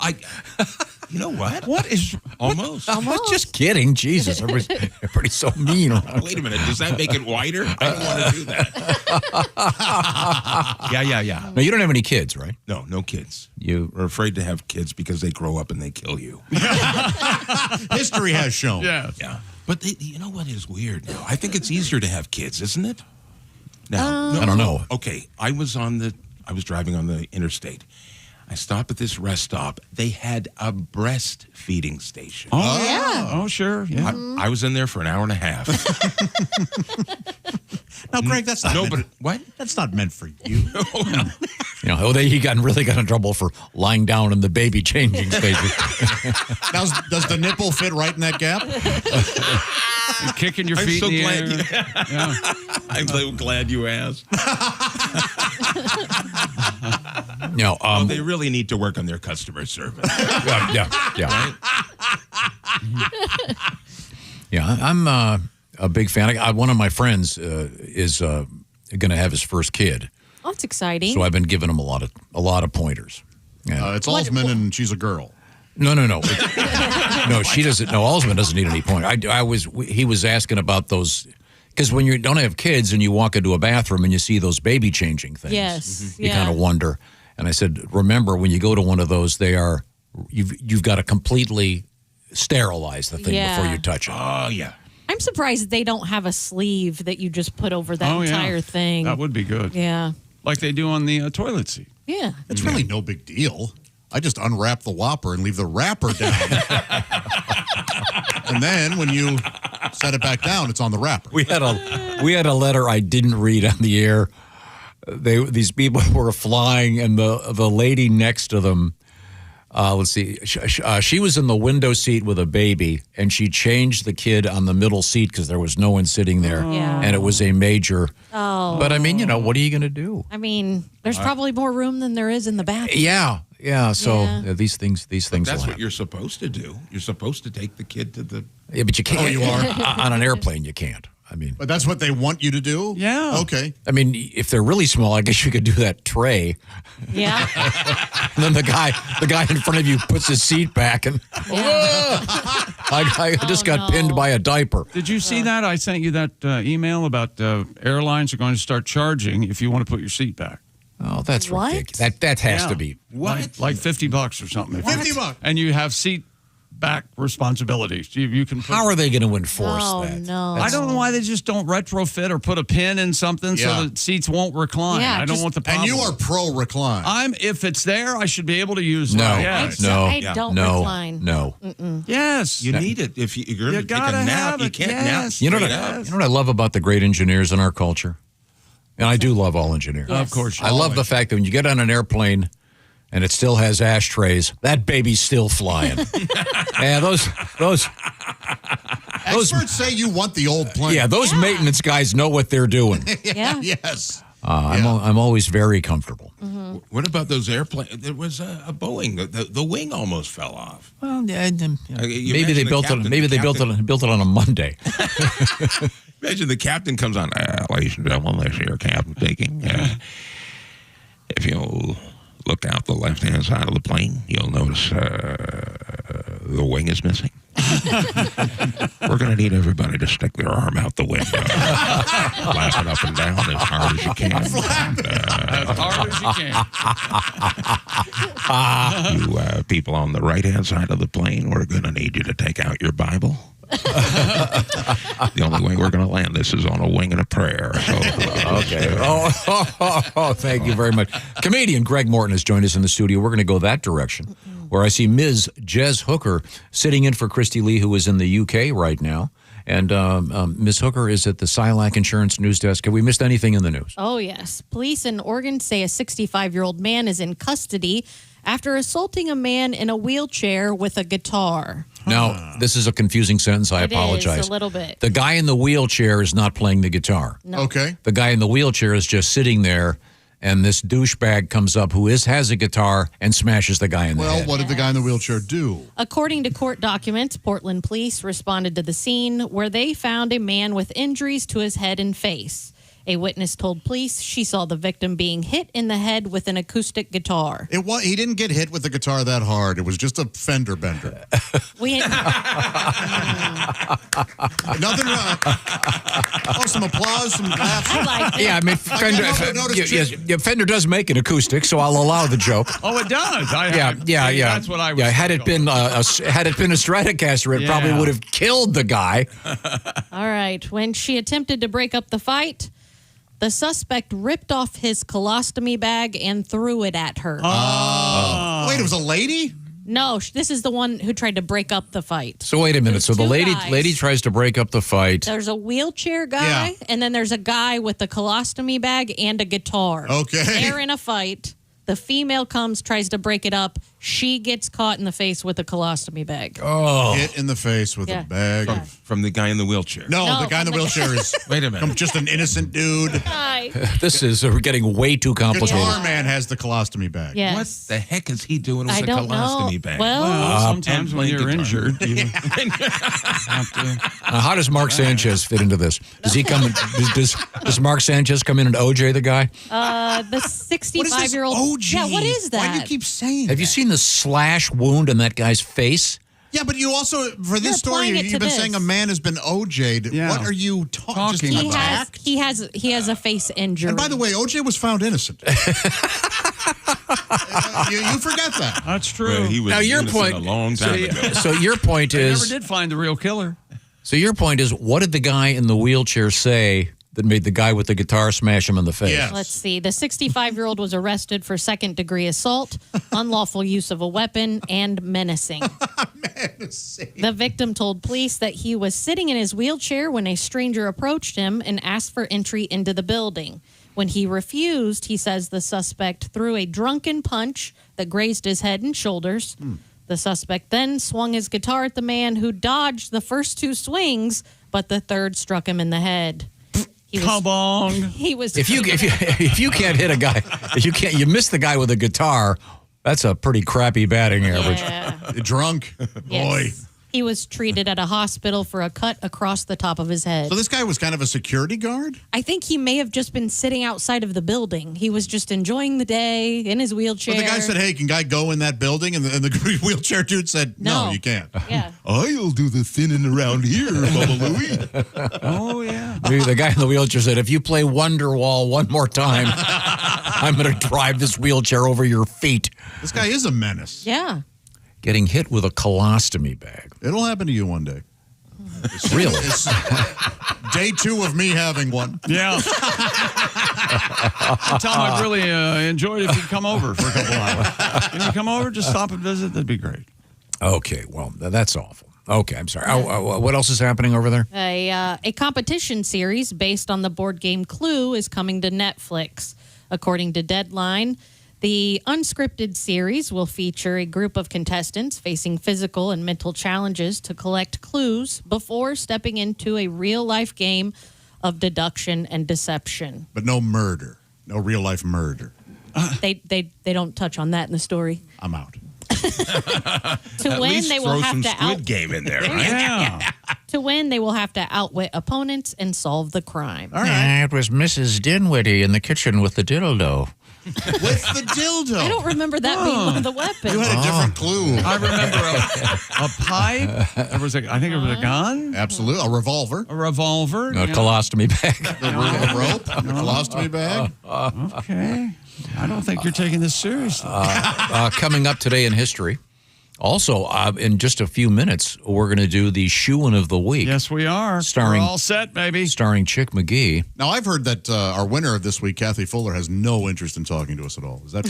you know what? What is almost? I was just kidding. Jesus, everybody's so mean. Wait a minute. Does that make it wider? I don't want to do that. Yeah. No, you don't have any kids, right? No kids. You are afraid to have kids because they grow up and they kill you. History has shown. Yeah. But you know what is weird now? I think it's easier to have kids, isn't it? Now, I don't know. Okay, I was driving on the interstate. I stopped at this rest stop. They had a breastfeeding station. Oh, yeah. Oh, sure. Yeah. I was in there for an hour and a half. Now, Greg, that's not what? That's not meant for you. He really got in trouble for lying down in the baby changing station. Now, does the nipple fit right in that gap? You're kicking your feet I'm so in the glad air. Yeah. I'm so glad you asked. No, they really need to work on their customer service. Yeah. Right? Yeah, I'm a big fan. One of my friends is going to have his first kid, Oh, that's exciting. so I've been giving him a lot of pointers. Yeah. It's Alsman, and she's a girl. No. No, she doesn't. No, Alsman doesn't need any pointers. He was asking about those. Because when you don't have kids and you walk into a bathroom and you see those baby changing things, Yes, you kind of wonder. And I said, remember, when you go to one of those, you've got to completely sterilize the thing before you touch it. Oh, yeah. I'm surprised they don't have a sleeve that you just put over that entire thing. That would be good. Yeah. Like they do on the toilet seat. Yeah. It's really no big deal. I just unwrap the Whopper and leave the wrapper down. And then when you set it back down, it's on the wrapper. We had a letter I didn't read on the air. These people were flying, and the lady next to them, let's see, she was in the window seat with a baby, and she changed the kid on the middle seat because there was no one sitting there, and it was a major. Oh. But I mean, what are you going to do? I mean, there's probably more room than there is in the bathroom. Yeah. So these things. That's will what happen. you're supposed to do. You're supposed to take the kid to the. Yeah, but you can't. Oh, you are? On an airplane. You can't. I mean, But that's what they want you to do? Yeah. Okay. I mean, if they're really small, I guess you could do that tray. Yeah. And then the guy in front of you puts his seat back, and I just got pinned by a diaper. Did you see that? I sent you that email about airlines are going to start charging if you want to put your seat back. Oh, that's What? ridiculous. That has to be. What? Like $50 or something. $50. And you have seat back responsibilities. You can. How are they going to enforce that? No. I don't know why they just don't retrofit or put a pin in something so that seats won't recline. Yeah, I don't want the problem. And you are pro recline. If it's there, I should be able to use it. No. Yes. No. I don't recline. No. Yes. You need it if you're going to take a gotta nap. have You it, can't yes. nap. You know straight up. what I love about the great engineers in our culture? And I do love all engineers. Of course. I love the fact that when you get on an airplane and it still has ashtrays, that baby's still flying. Yeah, those Experts say you want the old plane. Yeah, those maintenance guys know what they're doing. Yeah. Yes. I'm always very comfortable. Mm-hmm. What about those airplanes? There was a Boeing. The wing almost fell off. Well, You maybe they imagine built the it. Maybe they built it on a Monday. Imagine the captain comes on. Ladies and gentlemen, this here captain speaking. If you look out the left-hand side of the plane, you'll notice the wing is missing. We're going to need everybody to stick their arm out the window. Flap it up and down as hard as you can. As hard as you can. You people on the right-hand side of the plane, we're going to need you to take out your Bible. The only way we're going to land this is on a wing and a prayer. So, Okay. Thank you very much. Comedian Greg Morton has joined us in the studio. We're going to go that direction, where I see Ms. Jez Hooker sitting in for Christy Lee, who is in the UK right now. And Ms. Hooker is at the Silac Insurance News Desk. Have we missed anything in the news? Oh, yes. Police in Oregon say a 65-year-old man is in custody after assaulting a man in a wheelchair with a guitar. Now, this is a confusing sentence. I apologize. It is a little bit. The guy in the wheelchair is not playing the guitar. No. Okay. The guy in the wheelchair is just sitting there, and this douchebag comes up who has a guitar and smashes the guy in the head. Well, what did the guy in the wheelchair do? According to court documents, Portland police responded to the scene where they found a man with injuries to his head and face. A witness told police she saw the victim being hit in the head with an acoustic guitar. He didn't get hit with the guitar that hard. It was just a fender bender. Nothing wrong. Oh, some applause, some laughs. I like it. Yeah, I mean, Fender does make an acoustic, so I'll allow the joke. Oh, it does. Yeah. That's what I was. Yeah, had it been a Stratocaster, it probably would have killed the guy. All right. When she attempted to break up the fight, the suspect ripped off his colostomy bag and threw it at her. Wait, it was a lady? No, this is the one who tried to break up the fight. So wait a minute. So the two lady tries to break up the fight. There's a wheelchair guy, and then there's a guy with a colostomy bag and a guitar. Okay. They're in a fight. The female comes, tries to break it up. She gets caught in the face with a colostomy bag. Oh. Hit in the face with a bag. From the guy in the wheelchair. No, the guy in the wheelchair is wait a minute. Just an innocent dude. Hi. We're getting way too complicated. Guitar man has the colostomy bag. Yes. What the heck is he doing with I a don't colostomy know. bag? Well, sometimes when you're injured, you have to. How does Mark Sanchez fit into this? Does he come? Does Mark Sanchez come in and OJ the guy? The 65-year-old. OG? Yeah, what is that? Why do you keep saying Have you seen the slash wound on that guy's face? Yeah, but you also, for You're this story, applying it you've to been this. saying a man has been OJ'd. Yeah. What are you talking He about? he has a face injury. And by the way, OJ was found innocent. You forget that. That's true. Well, he was Now, your innocent point- a long time ago. So your point They is. never did find the real killer. So your point is, what did the guy in the wheelchair say that made the guy with the guitar smash him in the face? Yes. Let's see. The 65-year-old was arrested for second-degree assault, unlawful use of a weapon, and menacing. The victim told police that he was sitting in his wheelchair when a stranger approached him and asked for entry into the building. When he refused, he says the suspect threw a drunken punch that grazed his head and shoulders. The suspect then swung his guitar at the man, who dodged the first two swings, but the third struck him in the head. Kabong. He was. If you can't hit a guy, you miss the guy with a guitar. That's a pretty crappy batting average. Yeah. Drunk. Yes. Boy. He was treated at a hospital for a cut across the top of his head. So this guy was kind of a security guard? I think he may have just been sitting outside of the building. He was just enjoying the day in his wheelchair. But the guy said, hey, can guy go in that building? And the wheelchair dude said, no, you can't. Yeah. I'll do the thinning around here, Bubba Louie. Oh, yeah. Maybe the guy in the wheelchair said, if you play Wonderwall one more time, I'm going to drive this wheelchair over your feet. This guy is a menace. Yeah. Getting hit with a colostomy bag. It'll happen to you one day. Really? It's day 2 of me having one. Yeah. Tom, I'd really enjoyed it if you'd come over for a couple hours. Can you come over? Just stop and visit? That'd be great. Okay, well, that's awful. Okay, I'm sorry. What else is happening over there? A competition series based on the board game Clue is coming to Netflix. According to Deadline, the unscripted series will feature a group of contestants facing physical and mental challenges to collect clues before stepping into a real-life game of deduction and deception. But no murder. No real-life murder. They don't touch on that in the story. I'm out. To At win, least they throw will have some to Squid Game in there, right? Yeah. To win, they will have to outwit opponents and solve the crime. All right. It was Mrs. Dinwiddie in the kitchen with the dildo. With the dildo. I don't remember that being one of the weapons. You had a different clue. I remember a pipe. I think it was a gun. Absolutely. A revolver. A revolver. A colostomy bag. The rope. The colostomy bag. Okay. I don't think you're taking this seriously. Coming up today in history. Also, in just a few minutes, we're going to do the Shoe-In of the Week. Yes, we are. Starring- We're all set, baby. Starring Chick McGee. Now, I've heard that our winner of this week, Kathy Fuller, has no interest in talking to us at all. Is that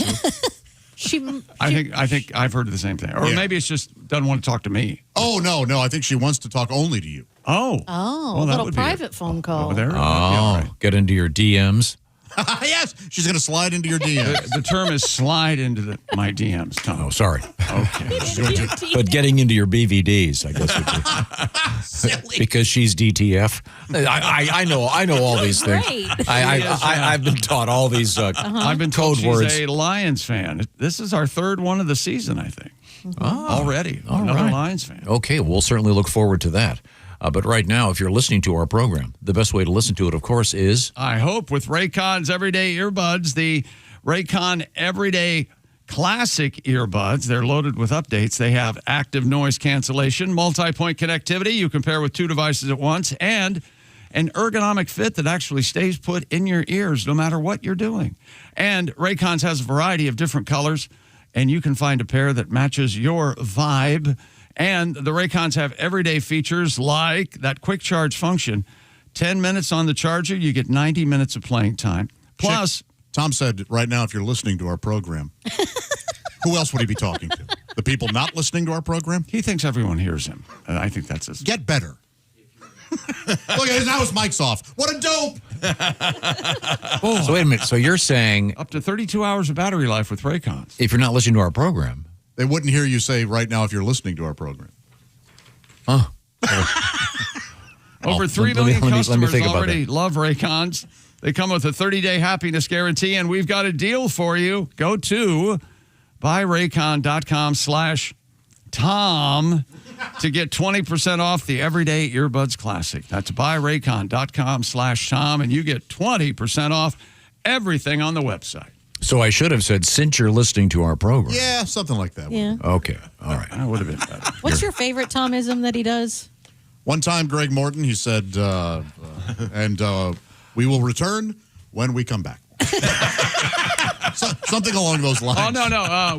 true? I think I've heard the same thing. Or maybe it's just doesn't want to talk to me. Oh, no. I think she wants to talk only to you. Oh. Oh, Well, a that little would be private phone call. There. Oh, get into your DMs. Yes, she's going to slide into your DMs. The term is slide into my DMs, Tom. Oh, sorry. Okay. But getting into your BVDs, I guess would be. Silly. Because she's DTF. I know all these things. Great. I've been taught all these I've been told code words. she's a Lions fan. This is our third one of the season, I think. Oh, Already. all Another right. Lions fan. Okay, we'll certainly look forward to that. But right now, if you're listening to our program, the best way to listen to it, of course, is... I hope with Raycon's Everyday Earbuds, the Raycon Everyday Classic Earbuds. They're loaded with updates. They have active noise cancellation, multi-point connectivity. You can pair with two devices at once, and an ergonomic fit that actually stays put in your ears no matter what you're doing. And Raycon's has a variety of different colors, and you can find a pair that matches your vibe. And the Raycons have everyday features like that quick charge function. 10 minutes on the charger, you get 90 minutes of playing time. Plus, Tom said right now, if you're listening to our program, who else would he be talking to? The people not listening to our program? he thinks everyone hears him. I think that's his. Get better. Look, now his mic's off. What a dope! So wait a minute. So you're saying Up to 32 hours of battery life with Raycons. if you're not listening to our program... They wouldn't hear you say right now if you're listening to our program. Huh. Over 3 let me million customers think about already that. love Raycons. They come with a 30-day happiness guarantee, and we've got a deal for you. Go to buyraycon.com/Tom to get 20% off the Everyday Earbuds Classic. That's buyraycon.com/Tom, and you get 20% off everything on the website. So I should have said, since you're listening to our program. Yeah, something like that. Yeah. Okay. All right. That would have been better. What's your favorite Tomism that he does? One time, Greg Morton, he said, we will return when we come back. Something along those lines. Oh, no.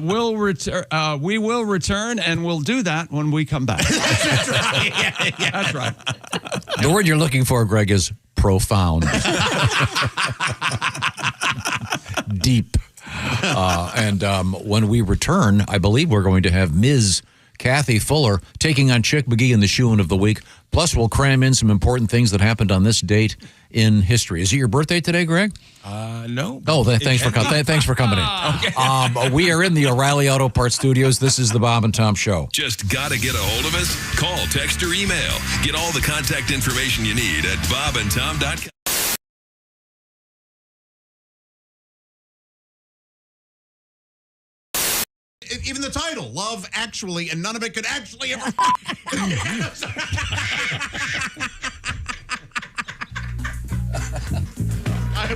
We will return, and we'll do that when we come back. That's right. Yeah. That's right. The word you're looking for, Greg, is profound. Deep. And when we return, I believe we're going to have Ms. Kathy Fuller taking on Chick McGee in the Shoe-In of the Week. Plus, we'll cram in some important things that happened on this date in history. Is it your birthday today, Greg? No. Oh, thanks for coming in. Okay. We are in the O'Reilly Auto Parts Studios. This is the Bob and Tom Show. Just got to get a hold of us? Call, text, or email. Get all the contact information you need at bobandtom.com. Even the title, Love Actually, and none of it could actually ever...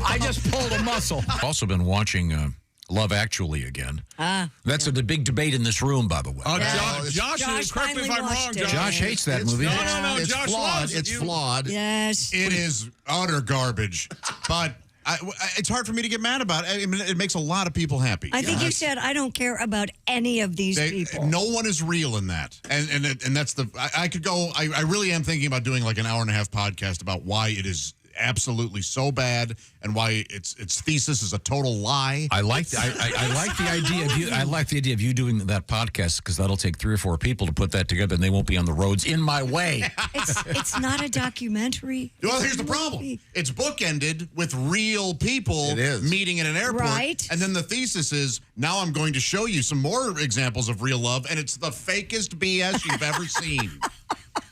I just pulled a muscle. I've also been watching Love Actually again. That's a big debate in this room, by the way. Josh, correct me if I'm wrong, Josh. Josh hates that movie. No. It's Josh flawed. loves it. It's flawed. Yes. It is utter garbage. But it's hard for me to get mad about it. I mean, it makes a lot of people happy. I think you said I don't care about any of these people. No one is real in that, and that's the. I could go. I really am thinking about doing like an hour-and-a-half podcast about why it is absolutely so bad and why its thesis is a total lie. I like the idea of you. I like the idea of you doing that podcast because that'll take 3 or 4 people to put that together, and they won't be on the roads in my way. It's not a documentary. Well, here's the problem. It's bookended with real people meeting in an airport. Right. And then the thesis is, now I'm going to show you some more examples of real love, and it's the fakest BS you've ever seen.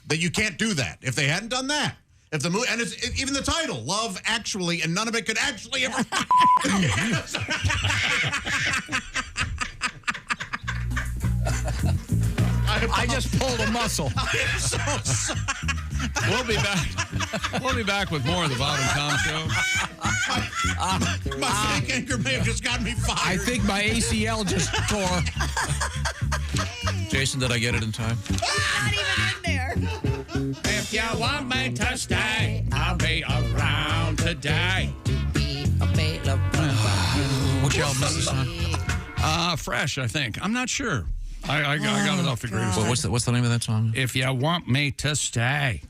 That you can't do that. If they hadn't done that. If the movie, and even the title, Love Actually, and none of it could actually ever... I just pulled a muscle. I am so sorry. We'll be back. We'll be back with more of the Bob and Tom Show. My fake anchor may have just got me fired. I think my ACL just tore. Jason, did I get it in time? Not even in there. If you want me to stay, I'll be around today. Which album is this on? Fresh, I think. I'm not sure. I got it off the greatest. Well, what's the name of that song? If you want me to stay.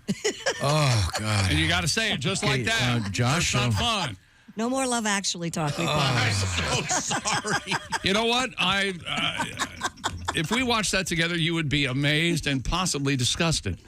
Oh, God. And you got to say it just like that. Josh. It's not fun. No more Love Actually talk. We promise. I'm so sorry. You know what? If we watched that together, you would be amazed and possibly disgusted.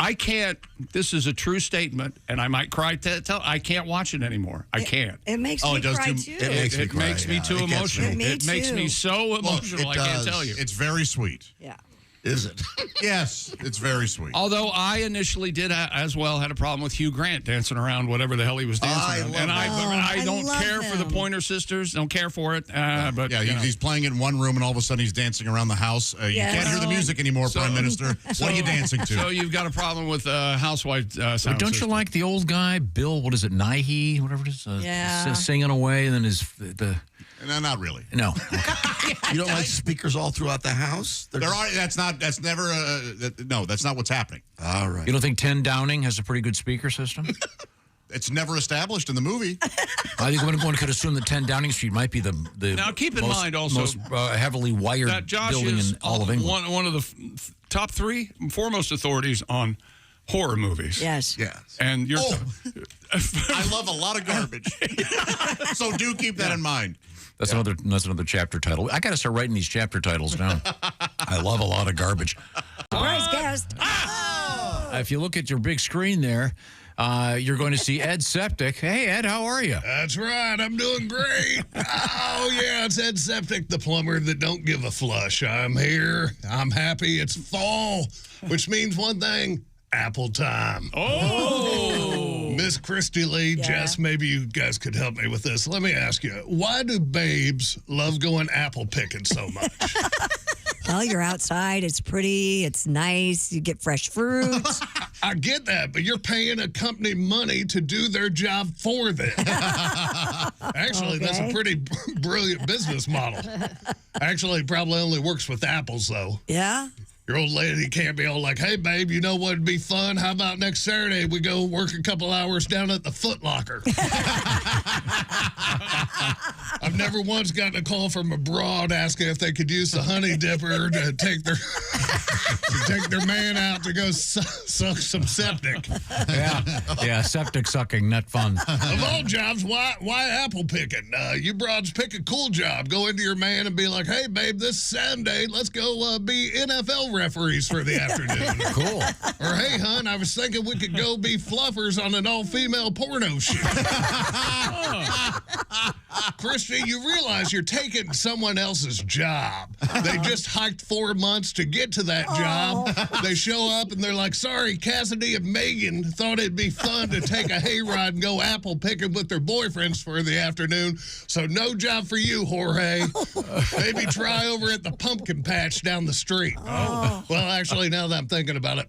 I can't. This is a true statement, and I might cry. I can't watch it anymore. I can't. It makes me cry too. It makes me too emotional. It makes me so emotional. I can't tell you. It's very sweet. Yeah. Is it? Yes, it's very sweet. Although I initially did as well had a problem with Hugh Grant dancing around whatever the hell he was dancing around. And I don't care for the Pointer Sisters. Don't care for it. But yeah, he's playing in one room and all of a sudden he's dancing around the house. You can't hear the music anymore, Prime Minister. What are you dancing to? So you've got a problem with housewife sound But don't system. you like the old guy, Bill? What is it, Nighy? Whatever it is. Singing away, and then the. No, not really. No. You don't like speakers all throughout the house? That's not what's happening. All right. You don't think 10 Downing has a pretty good speaker system? It's never established in the movie. I think one could assume that 10 Downing Street might be the now keep in mind also most heavily wired that Josh building is in all of England. one of the top 3 foremost authorities on horror movies. Yes. And you're I love a lot of garbage. So do keep that in mind. That's another chapter title. I got to start writing these chapter titles down. I love a lot of garbage. Surprise guest. If you look at your big screen there, you're going to see Ed Septic. Hey, Ed, how are you? That's right. I'm doing great. Oh, yeah, it's Ed Septic, the plumber that don't give a flush. I'm here. I'm happy. It's fall, which means one thing. Apple time. Oh! Miss Christy Lee, Jess, maybe you guys could help me with this. Let me ask you, why do babes love going apple picking so much? Well, you're outside. It's pretty. It's nice. You get fresh fruits. I get that, but you're paying a company money to do their job for them. Actually, that's a pretty brilliant business model. Actually, it probably only works with apples, though. Yeah? Your old lady can't be all like, hey, babe, you know what'd be fun? How about next Saturday we go work a couple hours down at the Foot Locker? I've never once gotten a call from abroad asking if they could use the honey dipper to take their man out to go suck some septic. Yeah, septic sucking, not fun. Of all jobs, why apple picking? You broads pick a cool job. Go into your man and be like, hey, babe, this Sunday, let's go be NFL referees for the afternoon. Cool. Or, hey, hon, I was thinking we could go be fluffers on an all-female porno shoot. Christy, you realize you're taking someone else's job. They just hiked 4 months to get to that job. They show up and they're like, sorry, Cassidy and Megan thought it'd be fun to take a hayride and go apple picking with their boyfriends for the afternoon. So no job for you, Jorge. Maybe try over at the pumpkin patch down the street. Well, actually, now that I'm thinking about it,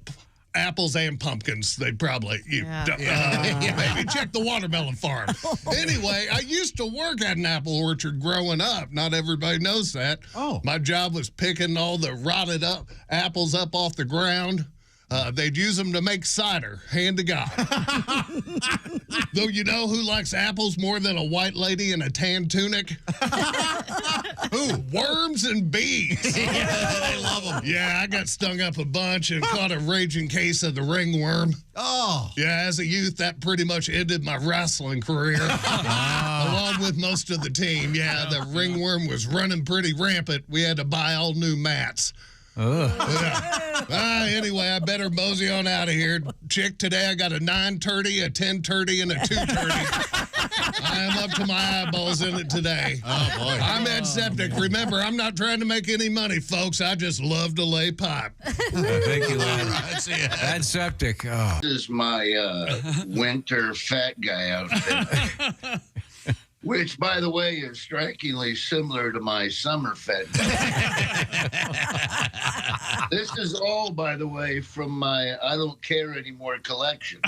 apples and pumpkins, they probably, maybe check the watermelon farm. Anyway, I used to work at an apple orchard growing up. Not everybody knows that. My job was picking all the rotted up apples up off the ground. They'd use them to make cider, hand to God. Though you know who likes apples more than a white lady in a tan tunic? Who? Worms and bees. Yeah, they love them. Yeah, I got stung up a bunch and caught a raging case of the ringworm. Oh. Yeah, as a youth, that pretty much ended my wrestling career. Along with most of the team. Yeah, the ringworm was running pretty rampant. We had to buy all new mats. Anyway, I better mosey on out of here. Chick, today I got a 9:30, a 10:30, and a 2:30. I am up to my eyeballs in it today. Oh, boy. I'm Ed Septic. Remember, I'm not trying to make any money, folks. I just love to lay pipe. Thank you, Ed. Ed Septic. Oh. This is my winter fat guy outfit. Which, by the way, is strikingly similar to my summer fat guy. This is all, by the way, from my I Don't Care Anymore collection.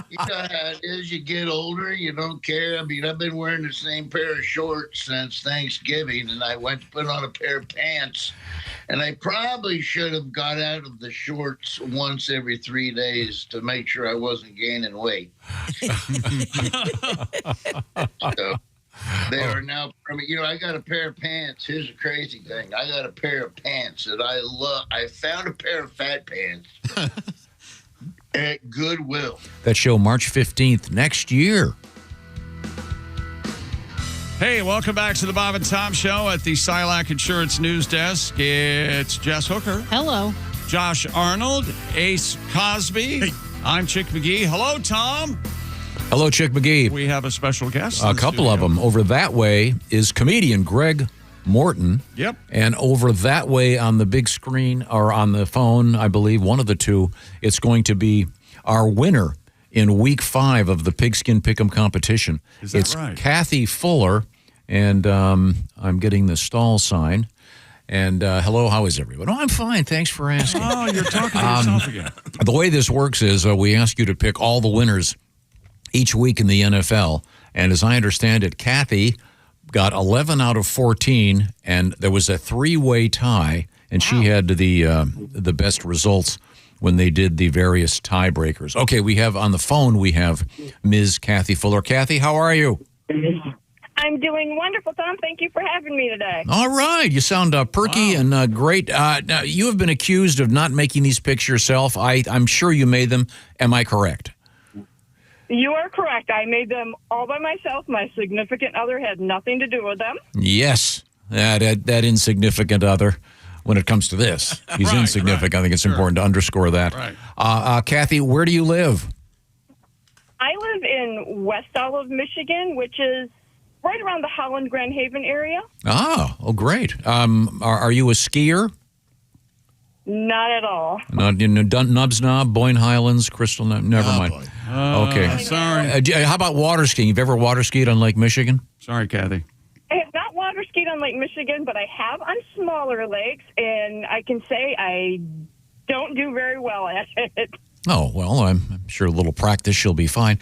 You know how it is, you get older, you don't care. I mean, I've been wearing the same pair of shorts since Thanksgiving, and I went to put on a pair of pants, and I probably should have got out of the shorts once every 3 days to make sure I wasn't gaining weight. So they are now, I got a pair of pants. Here's a crazy thing. I got a pair of pants that I love. I found a pair of fat pants at Goodwill. That show March 15th next year. Hey, welcome back to the Bob and Tom Show at the Silac Insurance News Desk. It's Jess Hooker. Hello. Josh Arnold, Ace Cosby. Hey. I'm Chick McGee. Hello, Tom. Hello, Chick McGee. We have a special guest. A couple of them. Over that way is comedian Greg Morton. Yep. And over that way on the big screen, or on the phone, I believe, one of the two, it's going to be our winner in week 5 of the Pigskin Pick'em competition. Is that it's right? Kathy Fuller, and I'm getting the stall sign. And hello, how is everyone? Oh, I'm fine. Thanks for asking. Oh, you're talking to yourself again. The way this works is we ask you to pick all the winners each week in the NFL. And as I understand it, Kathy got 11 out of 14, and there was a 3-way tie, and she had the best results when they did the various tiebreakers. Okay, we have on the phone, we have Ms. Kathy Fuller. Kathy, how are you? I'm doing wonderful, Tom. Thank you for having me today. All right. You sound perky and great. Now, you have been accused of not making these picks yourself. I'm sure you made them. Am I correct? You are correct. I made them all by myself. My significant other had nothing to do with them. Yes. That insignificant other, when it comes to this. He's insignificant. Right. I think it's important to underscore that. Right. Kathy, where do you live? I live in West Olive, Michigan, which is right around the Holland Grand Haven area. Oh, great. Are you a skier? Not at all. Not Nubs Knob, Boyne Highlands, Crystal. Never mind. Okay. Sorry. How about water skiing? You've ever water skied on Lake Michigan? Sorry, Kathy. I have not water skied on Lake Michigan, but I have on smaller lakes, and I can say I don't do very well at it. Oh, well, I'm sure a little practice, she'll be fine.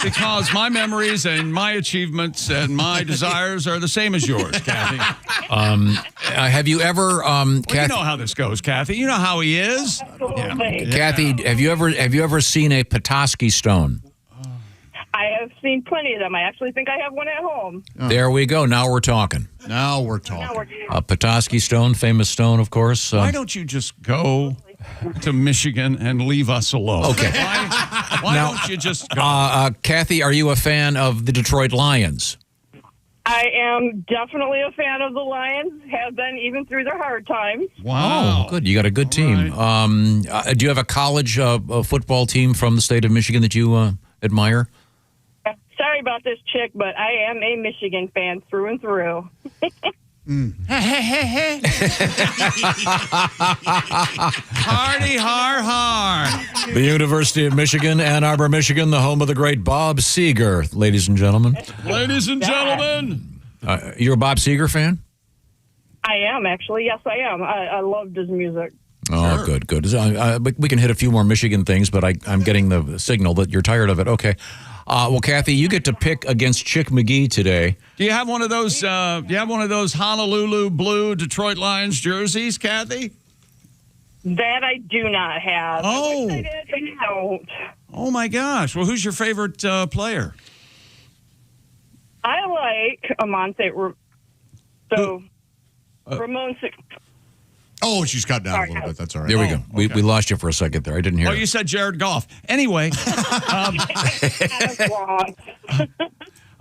Because my memories and my achievements and my desires are the same as yours, Kathy. Have you ever, Kathy? You know how this goes, Kathy. You know how he is. Absolutely. Yeah. Kathy, have you ever seen a Petoskey stone? I have seen plenty of them. I actually think I have one at home. There we go. Now we're talking. Petoskey stone, famous stone, of course. Why don't you just go to Michigan and leave us alone? Okay. Why don't you just go? Kathy, are you a fan of the Detroit Lions? I am definitely a fan of the Lions, have been even through their hard times. Wow. Oh, good. You got a good team. Right. Do you have a college football team from the state of Michigan that you admire? Sorry about this, Chick, but I am a Michigan fan through and through. Hardy har har. The University of Michigan, Ann Arbor, Michigan, the home of the great Bob Seger, ladies and gentlemen. Ladies and gentlemen. You're a Bob Seger fan? I am, actually. Yes, I am. I loved his music. Oh, sure. Good. We can hit a few more Michigan things, but I'm getting the signal that you're tired of it. Okay. Well, Kathy, you get to pick against Chick McGee today. Do you have one of those? Honolulu blue Detroit Lions jerseys, Kathy? That I do not have. Oh, I wish I did, but I don't. Oh my gosh! Well, who's your favorite player? I like Amonte. Ramon. Oh, she's cut down a little bit. That's all right. There we go. Okay. We lost you for a second there. I didn't hear. Oh, you said Jared Goff. Anyway.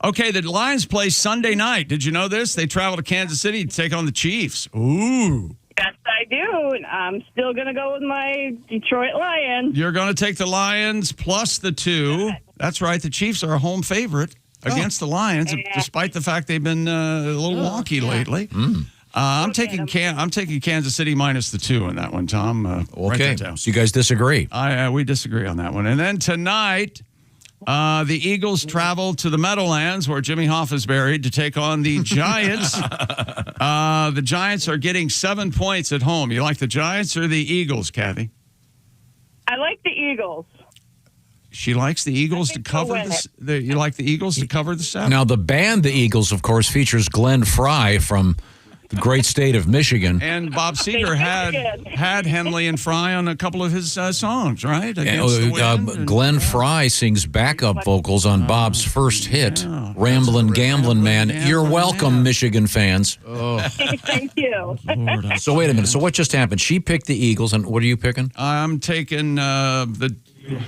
Okay, the Lions play Sunday night. Did you know this? They travel to Kansas City to take on the Chiefs. Ooh. Yes, I do. And I'm still going to go with my Detroit Lions. You're going to take the Lions plus the 2. That's right. The Chiefs are a home favorite against the Lions, despite the fact they've been a little wonky lately. I'm taking Kansas City minus the 2 in that one, Tom. Okay, so you guys disagree. We disagree on that one. And then tonight, the Eagles travel to the Meadowlands, where Jimmy Hoff is buried, to take on the Giants. The Giants are getting 7 points at home. You like the Giants or the Eagles, Kathy? I like the Eagles. She likes the Eagles to cover you like the Eagles to cover the 7? Now, the band The Eagles, of course, features Glenn Fry from the great state of Michigan. And Bob Seger had Henley and Fry on a couple of his songs, right? Glenn Fry sings backup vocals on Bob's first hit, Ramblin' Gamblin' Man. You're welcome, Michigan fans. Thank you. Lord, so wait a minute. So what just happened? She picked the Eagles, and what are you picking? I'm taking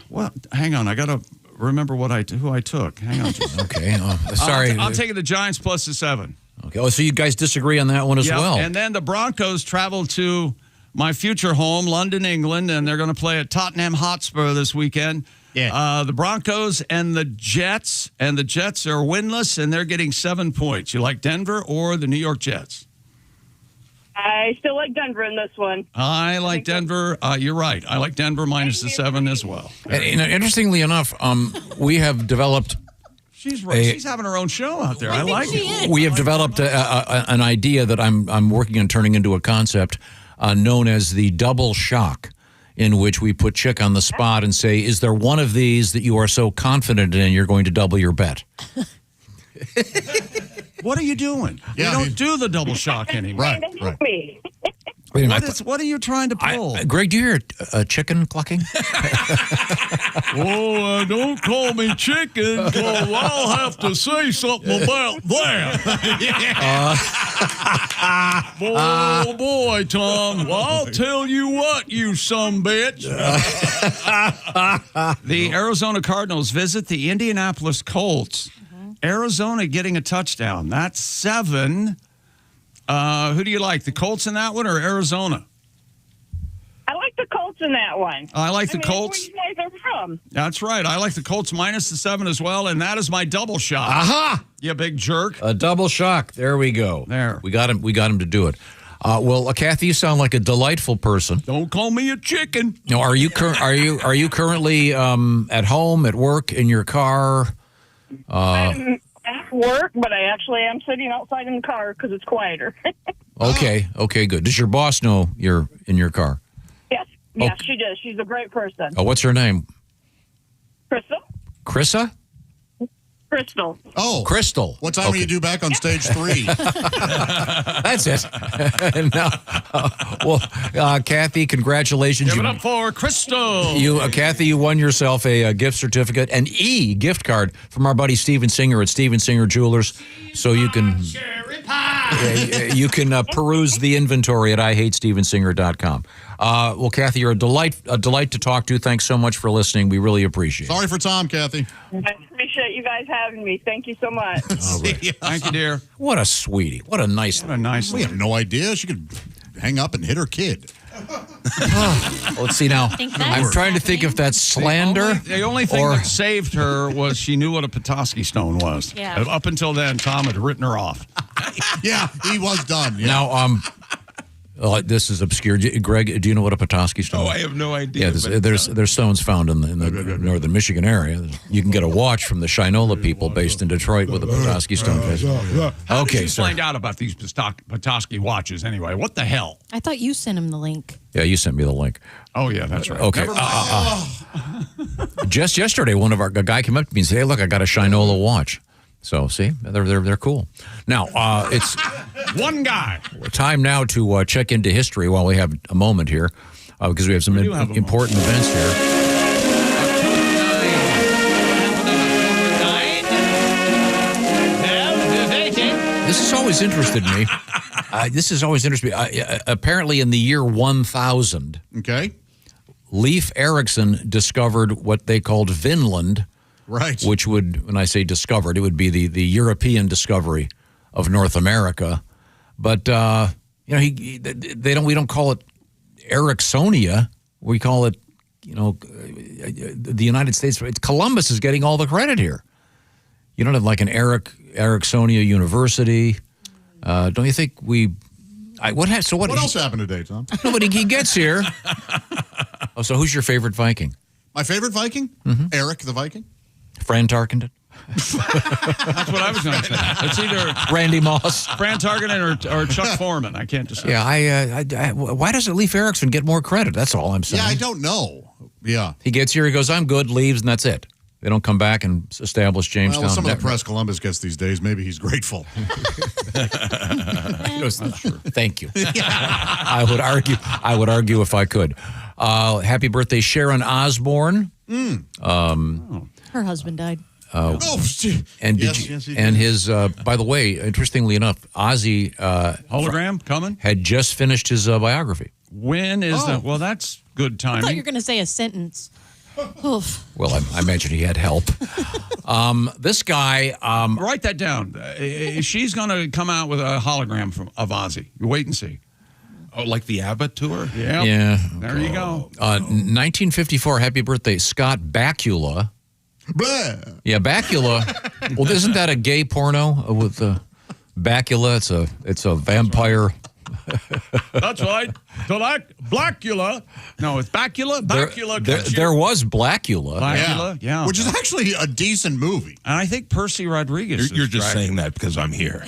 well, hang on. I got to remember who I took. Hang on. Okay. Sorry. I'm taking the Giants plus the 7. Okay. Oh, so you guys disagree on that one as well. And then the Broncos travel to my future home, London, England, and they're going to play at Tottenham Hotspur this weekend. Yeah. The Broncos and the Jets are winless, and they're getting 7 points. You like Denver or the New York Jets? I still like Denver in this one. I like Denver. You're right. I like Denver minus the 7 as well. And, interestingly enough, we have developed. She's having her own show out there. I like it. We have developed an idea that I'm working on turning into a concept known as the double shock, in which we put Chick on the spot and say, is there one of these that you are so confident in you're going to double your bet? What are you doing? Yeah, we don't do the double shock anymore. Right. Me. Wait a minute. What are you trying to pull? Greg, do you hear a chicken clucking? Don't call me chicken, because I'll have to say something about that. Boy, Tom. Well, I'll tell you what, you sumbitch. The Arizona Cardinals visit the Indianapolis Colts. Arizona getting a touchdown. That's 7. Who do you like, the Colts in that one or Arizona? I like the Colts in that one. I like the Colts. That's where you guys are from. That's right. I like the Colts minus the 7 as well, and that is my double shot. Aha! You big jerk. A double shock. There we go. There. We got him to do it. Well, Kathy, you sound like a delightful person. Don't call me a chicken. No, are you currently at home, at work, in your car? I'm at work, but I actually am sitting outside in the car because it's quieter. Okay, good. Does your boss know you're in your car? Yes, she does. She's a great person. Oh, what's her name? Crystal? Chrissa? Crystal. Oh. Crystal. What time are you due back on stage 3? That's it. Kathy, congratulations. Give it up for Crystal. Kathy, you won yourself a gift certificate, an gift card from our buddy Steven Singer at Steven Singer Jewelers. So you can peruse the inventory at IHateStevenSinger.com. Well, Kathy, you're a delight to talk to. Thanks so much for listening. We really appreciate it. Sorry for Tom, Kathy. I appreciate you guys having me. Thank you so much. Thank you, dear. What a sweetie. What a nice. We have no idea. She could hang up and hit her kid. Let's see now. I'm trying to think if that's slander. The only thing that saved her was she knew what a Petoskey stone was. Yeah. Up until then, Tom had written her off. Yeah, he was done. Yeah. Now, this is obscure. Greg, do you know what a Petoskey stone is? Oh, I have no idea. Yeah, there's stones found in the northern Michigan area. You can get a watch from the Shinola people based in Detroit with a Petoskey stone. How did you sir. find out about these Petoskey watches anyway? What the hell? I thought you sent him the link. Yeah, you sent me the link. Oh, yeah, that's right. Okay. Just yesterday, a guy came up to me and said, "Hey, look, I got a Shinola watch." So, see, they're cool. Now, it's one guy. Time now to check into history while we have a moment here, because we have some important events here. This has always interested me. Apparently, in the year 1000, Leif Erikson discovered what they called Vinland. Right. Which would, when I say discovered, it would be the European discovery of North America. But we don't call it Ericsonia. We call it, the United States. Columbus is getting all the credit here. You don't have like an Ericsonia University. Don't you think we? What else happened today, Tom? No, but he gets here. Oh, so who's your favorite Viking? My favorite Viking? Eric the Viking. Fran Tarkenton. That's what I was going to say. It's either Randy Moss, Fran Tarkenton, or Chuck Foreman. I can't decide. Yeah, why doesn't Leif Erikson get more credit? That's all I'm saying. Yeah, I don't know. Yeah. He gets here, he goes, I'm good, leaves, and that's it. They don't come back and establish Jamestown. Well, some of the press Columbus gets these days, maybe he's grateful. Thank you. I would argue if I could. Happy birthday, Sharon Osbourne. Her husband died. And his by the way, interestingly enough, Ozzy hologram coming had just finished his biography. When is that? Well, that's good timing. I thought you were going to say a sentence. Oof. Well, I imagine he had help. This guy, write that down. She's going to come out with a hologram of Ozzy. You wait and see. Oh, like the ABBA tour? Yeah. Yeah. There you go. 1954, happy birthday, Scott Bakula. Blah. Yeah, Bakula. Well, isn't that a gay porno with Bakula? It's a vampire. That's right. Blackula. No, it's Bakula. Bakula. There was Blackula. Blackula, yeah. Which is actually a decent movie. And I think Percy Rodriguez. You're just saying that because I'm here.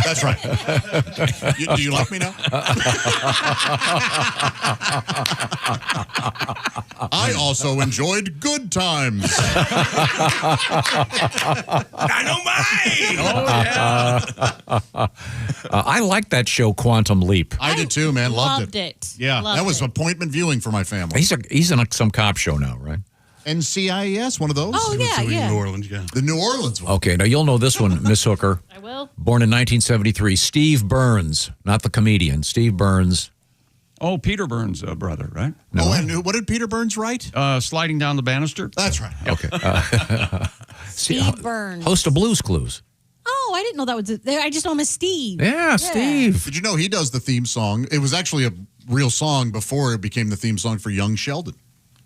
That's right. Do you like me now? I also enjoyed Good Times. Dynamite! Oh, yeah. I like that show, Quantum Leap. I did too, man. Loved it. Yeah, Loved that was it. appointment viewing for my family. He's in some cop show now, right? NCIS, one of those? Oh, yeah, yeah. New Orleans, yeah. The New Orleans one. Okay, now you'll know this one, Miss Hooker. I will. Born in 1973, Steve Burns, not the comedian, Steve Burns. Oh, Peter Burns' brother, right? No. Oh, and what did Peter Burns write? Sliding down the banister. That's right. Okay. Steve Burns. Host of Blues Clues. Oh, I didn't know that was it. I just know him as Steve. Yeah, Steve. Did you know he does the theme song? It was actually a real song before it became the theme song for Young Sheldon.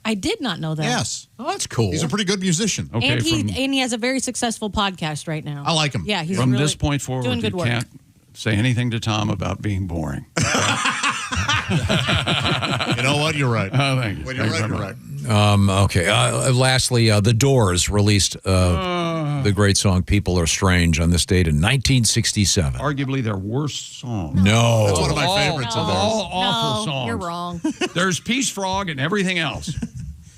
I did not know that. Yes. Oh, that's cool. He's a pretty good musician. Okay, And he has a very successful podcast right now. I like him. Yeah, he's from really this point forward, doing you good work. can't say anything to Tom about being boring. You know what? You're right. Oh, thank you. When you're right, you're right. Okay. Lastly, The Doors released the great song "People Are Strange" on this date in 1967. Arguably their worst song. No, That's one of my favorites of theirs. All awful songs. You're wrong. There's Peace Frog and everything else.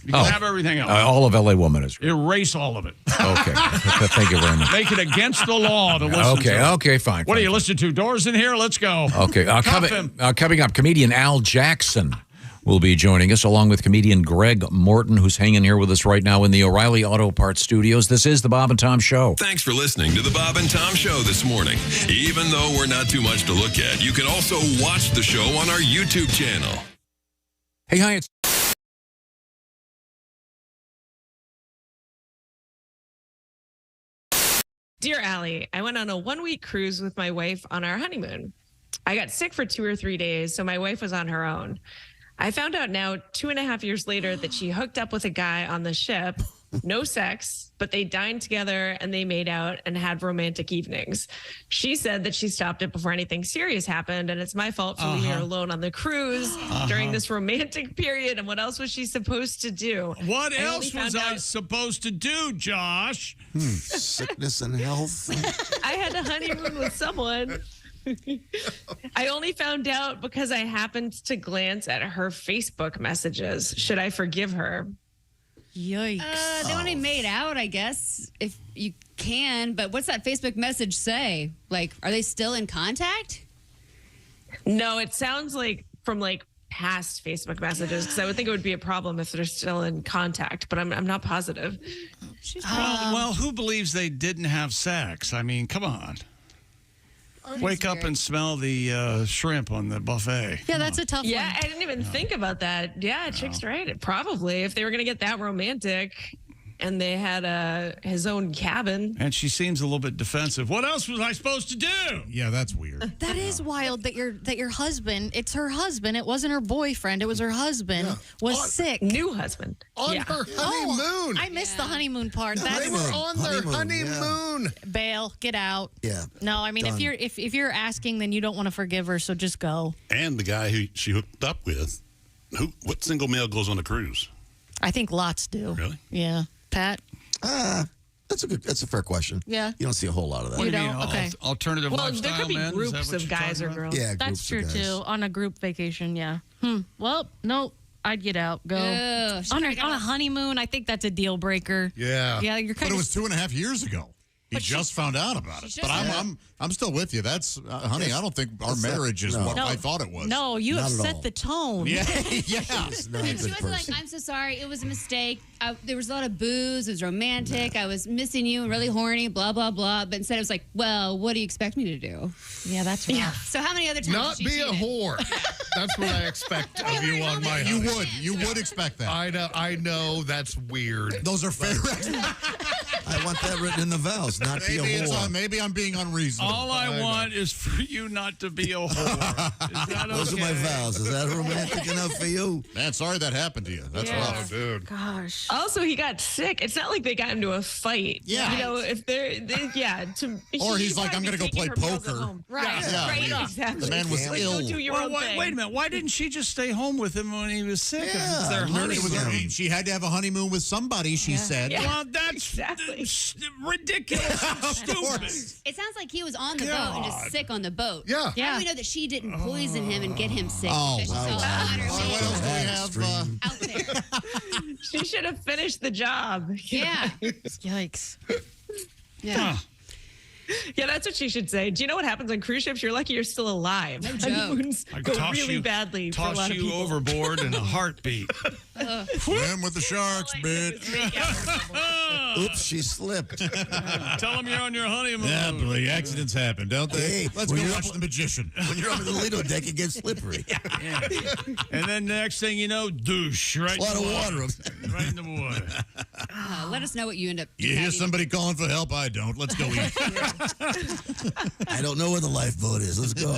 You can have everything else. All of L.A. Woman is great. Erase all of it. Okay. Thank you very much. Make it against the law to listen to. Okay, fine. What are you listening to? Doors in here? Let's go. Okay. Cuff him. Coming up, comedian Al Jackson will be joining us, along with comedian Greg Morton, who's hanging here with us right now in the O'Reilly Auto Parts studios. This is the Bob and Tom Show. Thanks for listening to the Bob and Tom Show this morning. Even though we're not too much to look at, you can also watch the show on our YouTube channel. Hey, hi, it's Dear Allie, I went on a 1-week cruise with my wife on our honeymoon. I got sick for 2 or 3 days, so my wife was on her own. I found out now 2.5 years later that she hooked up with a guy on the ship. No sex, but they dined together and they made out and had romantic evenings. She said that she stopped it before anything serious happened, and it's my fault for leaving her alone on the cruise during this romantic period. And what else was she supposed to do? What else was I supposed to do, Josh? Sickness and health. I had a honeymoon with someone. I only found out because I happened to glance at her Facebook messages. Should I forgive her? Yikes. They only made out, I guess, if you can. But what's that Facebook message say? Like, are they still in contact? No, it sounds like from past Facebook messages, because I would think it would be a problem if they're still in contact, but I'm not positive. Well, who believes they didn't have sex? I mean, come on. Wake up and smell the shrimp on the buffet. Yeah, that's a tough one. Yeah, I didn't even think about that. Yeah, Chick's right. Probably if they were going to get that romantic and they had his own cabin. And she seems a little bit defensive. What else was I supposed to do? Yeah, that's weird. That is wild that your husband, it's her husband, it wasn't her boyfriend, it was her husband, was sick. New husband. On her honeymoon. I missed the honeymoon part. They were on their honeymoon. Bail, get out. Yeah. No, I mean, Done. if you're asking, then you don't want to forgive her, so just go. And the guy who she hooked up with, what single male goes on a cruise? I think lots do. Really? Yeah. Pat? That's a fair question. Yeah. You don't see a whole lot of that. You don't? Okay. Alternative Well, lifestyle, there could be man? Is that groups what of you're guys talking or about? girls. Yeah, That's groups true, of guys. too. On a group vacation, yeah. Well, no, I'd get out. Go. Ugh, On a honeymoon, I think that's a deal breaker. Yeah. Yeah, you're kind But it of... was 2.5 years ago. He just found out about it. But I'm still with you. That's honey, I don't think our marriage is what I thought it was. No, you Not have at set all. the tone. Yeah. He's not a And she good wasn't like, person. I'm so sorry. It was a mistake. There was a lot of booze. It was romantic. I was missing you and really horny, blah, blah, blah. But instead it was like, well, what do you expect me to do? Yeah, that's right. Yeah. So how many other times Not did she be a cheat? whore. That's what I expect of you on my honeymoon. You would expect that. I know that's weird. Those are fair. I want that written in the vows, not be a whore. Maybe I'm being unreasonable. All I want is for you not to be a whore. Is that Those are my vows. Is that romantic enough for you? Man, sorry that happened to you. That's rough. dude. Gosh. Also, he got sick. It's not like they got into a fight. Yeah. You know, if they're, Or he's like, I'm going to go play poker. Right. Yeah. Right. Yeah. Exactly. The man was Like, ill. go do your own thing. Wait a minute. Why didn't she just stay home with him when he was sick? If it's their honeymoon. She had to have a honeymoon with somebody, she said. Yeah. Well, that's ridiculous and stupid. It sounds like he was on the boat and just sick on the boat. Yeah. How do we know that she didn't poison him and get him sick? Oh, Because she wow. saw What else do we have? out there. She should have finished the job. Yeah. Yikes. Yeah. Yeah, that's what she should say. Do you know what happens on cruise ships? You're lucky you're still alive. No joke. Honeymoons I'd go toss really you- badly for a Toss lot of you people. overboard in a heartbeat. Swim with the sharks, bitch. Oops, she slipped. Tell him you're on your honeymoon. Yeah, Billy, accidents happen, don't they? Hey, Let's when go you're watch up- The Magician. When you're on the Lido deck, it gets slippery. And then the next thing you know, douche right A lot in the of water. water. Right in the water. Let us know what you end up You hear having. somebody calling for help? I don't. Let's go eat. I don't know where the lifeboat is. Let's go.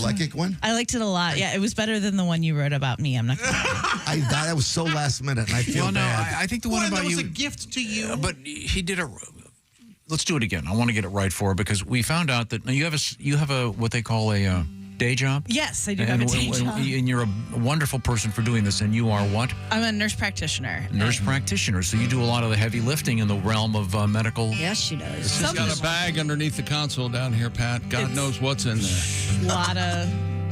Like it, Gwen? I liked it a lot. Yeah, it was better than the one you wrote about me. I'm not gonna lie. That was so last minute, and I feel Well, no, bad. I think the one about that was you. a gift to you. But he did a. Let's do it again. I want to get it right for her because we found out that now you have a what they call a day job. Yes, I do have a day job. And you're a wonderful person for doing this. And you are what? I'm a nurse practitioner. Nurse practitioner. So you do a lot of the heavy lifting in the realm of medical. Yes, she does. She's got a bag underneath the console down here, Pat. God knows what's in there.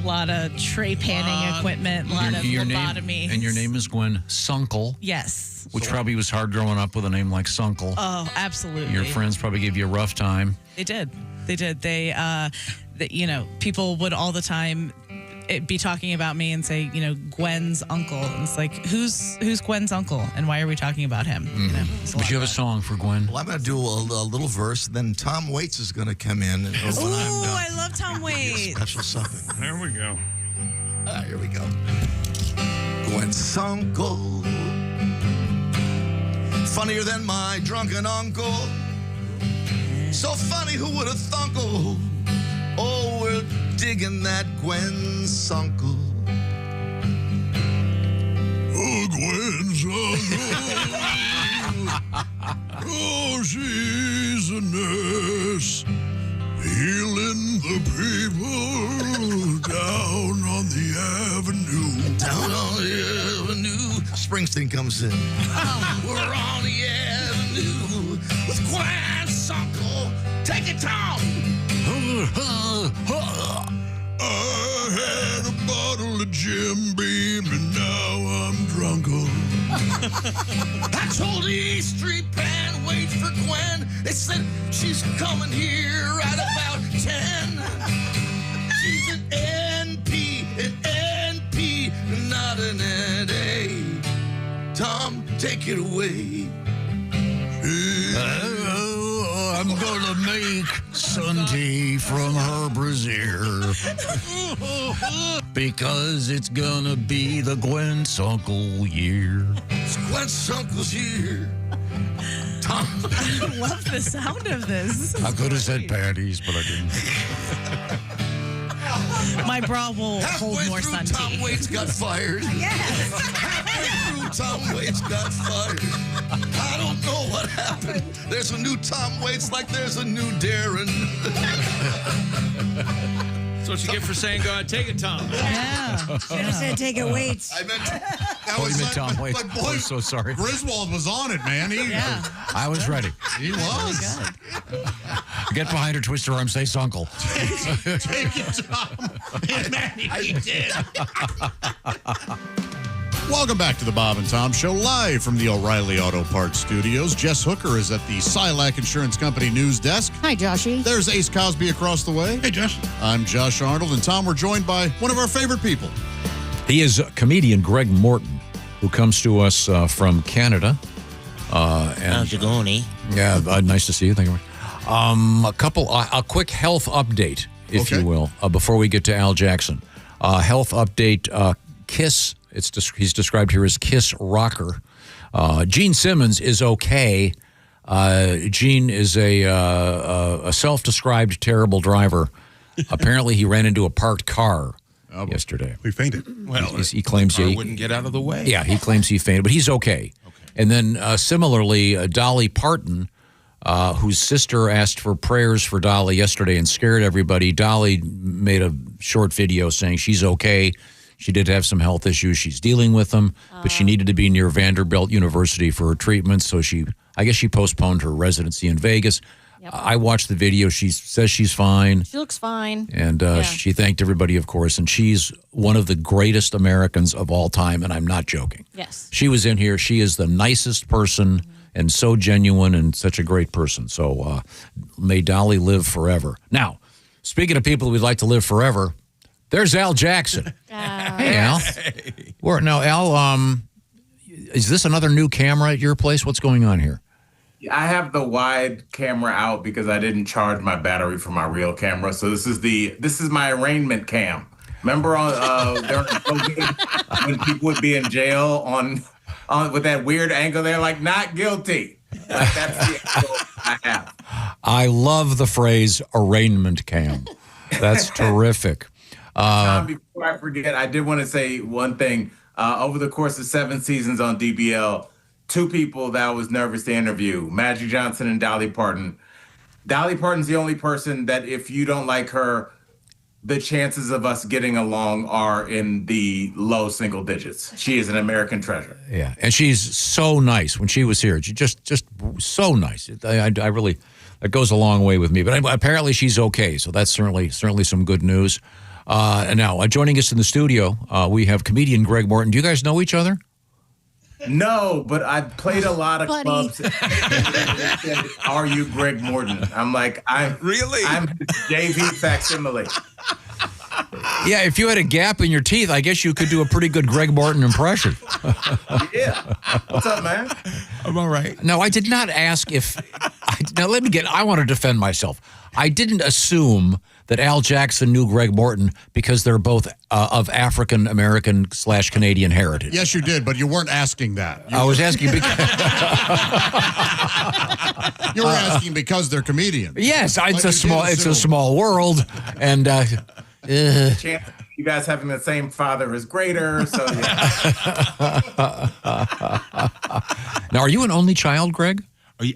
Lot of tray panning equipment, a lot of lobotomies. And your name is Gwen Sunkel. Yes. Which probably was hard growing up with a name like Sunkel. Oh, absolutely. Your friends probably gave you a rough time. They did. People would all the time be talking about me and say, Gwen's uncle. And it's like, who's Gwen's uncle? And why are we talking about him? But you have a song for Gwen. Well, I'm going to do a little verse. Then Tom Waits is going to come in. And when I'm done, I love Tom Waits. special something. There we go. Here we go. Gwen's uncle, funnier than my drunken uncle. So funny, who would have thunk? Oh, we're digging that Gwen's uncle. Oh, Gwen's uncle. Oh, she's a nurse, healing the people down on the avenue. Down on the avenue. Springsteen comes in. We're on the avenue with Gwen's uncle. Take it, Tom. I had a bottle of Jim Beam and now I'm drunk. I told the East Street band, wait for Gwen. They said she's coming here right about 10. She's an NP, not an NA. Tom, take it away. I'm gonna make Sunday from her brassiere because it's gonna be the Gwen's uncle year. It's Gwen's uncle's year. Tom. I love the sound of this. I could have said panties, but I didn't. My bra will hold Halfway more through, sun Tom tea. Waits got fired. Yes. Halfway through, Tom Waits got fired. I don't know what happened. There's a new Tom Waits like there's a new Darren. That's what you get for saying, God, take it, Tom. Yeah. Should have said take it, Waits. I meant that Oh, was you meant Tom Waits. But boy, I'm so sorry. Griswold was on it, man. I was ready. He was. Get behind her, twist her arm, say Sunkel. Take it, Tom. And man, he did. Welcome back to the Bob and Tom Show, live from the O'Reilly Auto Parts Studios. Jess Hooker is at the Silac Insurance Company news desk. Hi, Joshy. There's Ace Cosby across the way. Hey, Jess. I'm Josh Arnold, and Tom, we're joined by one of our favorite people. He is comedian Greg Morton, who comes to us from Canada. How's it going, eh? Yeah, nice to see you. Thank you. A quick health update, if you will, before we get to Al Jackson. Health update, Kiss. He's described here as Kiss Rocker. Gene Simmons is okay. Gene is a self-described terrible driver. Apparently, he ran into a parked car yesterday. We fainted. Well, he claims he wouldn't get out of the way. Yeah, he claims he fainted, but he's okay. And then similarly, Dolly Parton, whose sister asked for prayers for Dolly yesterday and scared everybody. Dolly made a short video saying she's okay. She did have some health issues. She's dealing with them, but she needed to be near Vanderbilt University for her treatment, so I guess she postponed her residency in Vegas. Yep. I watched the video. She says she's fine. She looks fine. And she thanked everybody, of course. And she's one of the greatest Americans of all time, and I'm not joking. Yes. She was in here. She is the nicest person and so genuine and such a great person. So may Dolly live forever. Now, speaking of people who'd like to live forever, there's Al Jackson. Hey, Al. Now, Al, is this another new camera at your place? What's going on here? I have the wide camera out because I didn't charge my battery for my real camera. So this is my arraignment cam. Remember during COVID when people would be in jail on with that weird angle, they're like, not guilty. Like, that's the angle I have. I love the phrase arraignment cam. That's terrific. Tom, before I forget, I did want to say one thing. Over the course of 7 seasons on DBL, 2 people that I was nervous to interview, Magic Johnson and Dolly Parton. Dolly Parton's the only person that if you don't like her, the chances of us getting along are in the low single digits. She is an American treasure. Yeah, and she's so nice. When she was here, she just so nice. I really, that goes a long way with me. But apparently she's okay, so that's certainly some good news. And now, joining us in the studio, we have comedian Greg Morton. Do you guys know each other? No, but I played a lot of clubs. Are you Greg Morton? I'm like, I'm his JV facsimile. Yeah, if you had a gap in your teeth, I guess you could do a pretty good Greg Morton impression. Yeah. What's up, man? I'm all right. No, I did not ask if. I want to defend myself. I didn't assume that Al Jackson knew Greg Morton because they're both of African American / Canadian heritage. Yes, you did, but you weren't asking that. I was asking because you were asking because they're comedians. Yes, it's a small world, and chance of you guys having the same father is greater. So yeah. Now, are you an only child, Greg? Are you,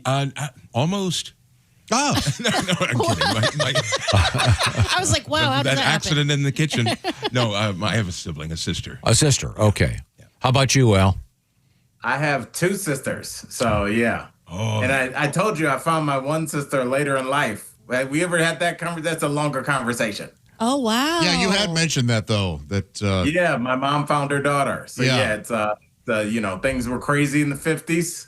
almost. Oh. no, I'm kidding. I was like, wow, how did that accident in the kitchen. No, I have a sibling, a sister. A sister, okay. Yeah. How about you, Al? I have 2 sisters, so yeah. Oh. And I told you I found my one sister later in life. Have we ever had that conversation? That's a longer conversation. Oh, wow. Yeah, you had mentioned that, though. Yeah, my mom found her daughter. So yeah it's things were crazy in the 50s.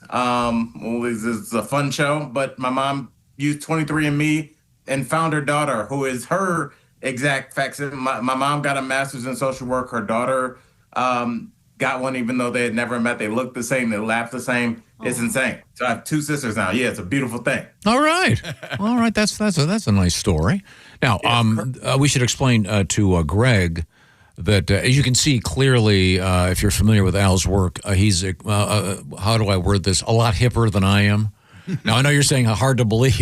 It's a fun show, but my mom used 23andMe and found her daughter, who is her exact facsimile. My mom got a master's in social work. Her daughter got one, even though they had never met. They looked the same. They laughed the same. It's insane. So I have 2 sisters now. Yeah, it's a beautiful thing. All right. That's a nice story. Now, we should explain to Greg that, as you can see clearly, if you're familiar with Al's work, he's, how do I word this, a lot hipper than I am. Now, I know you're saying hard to believe.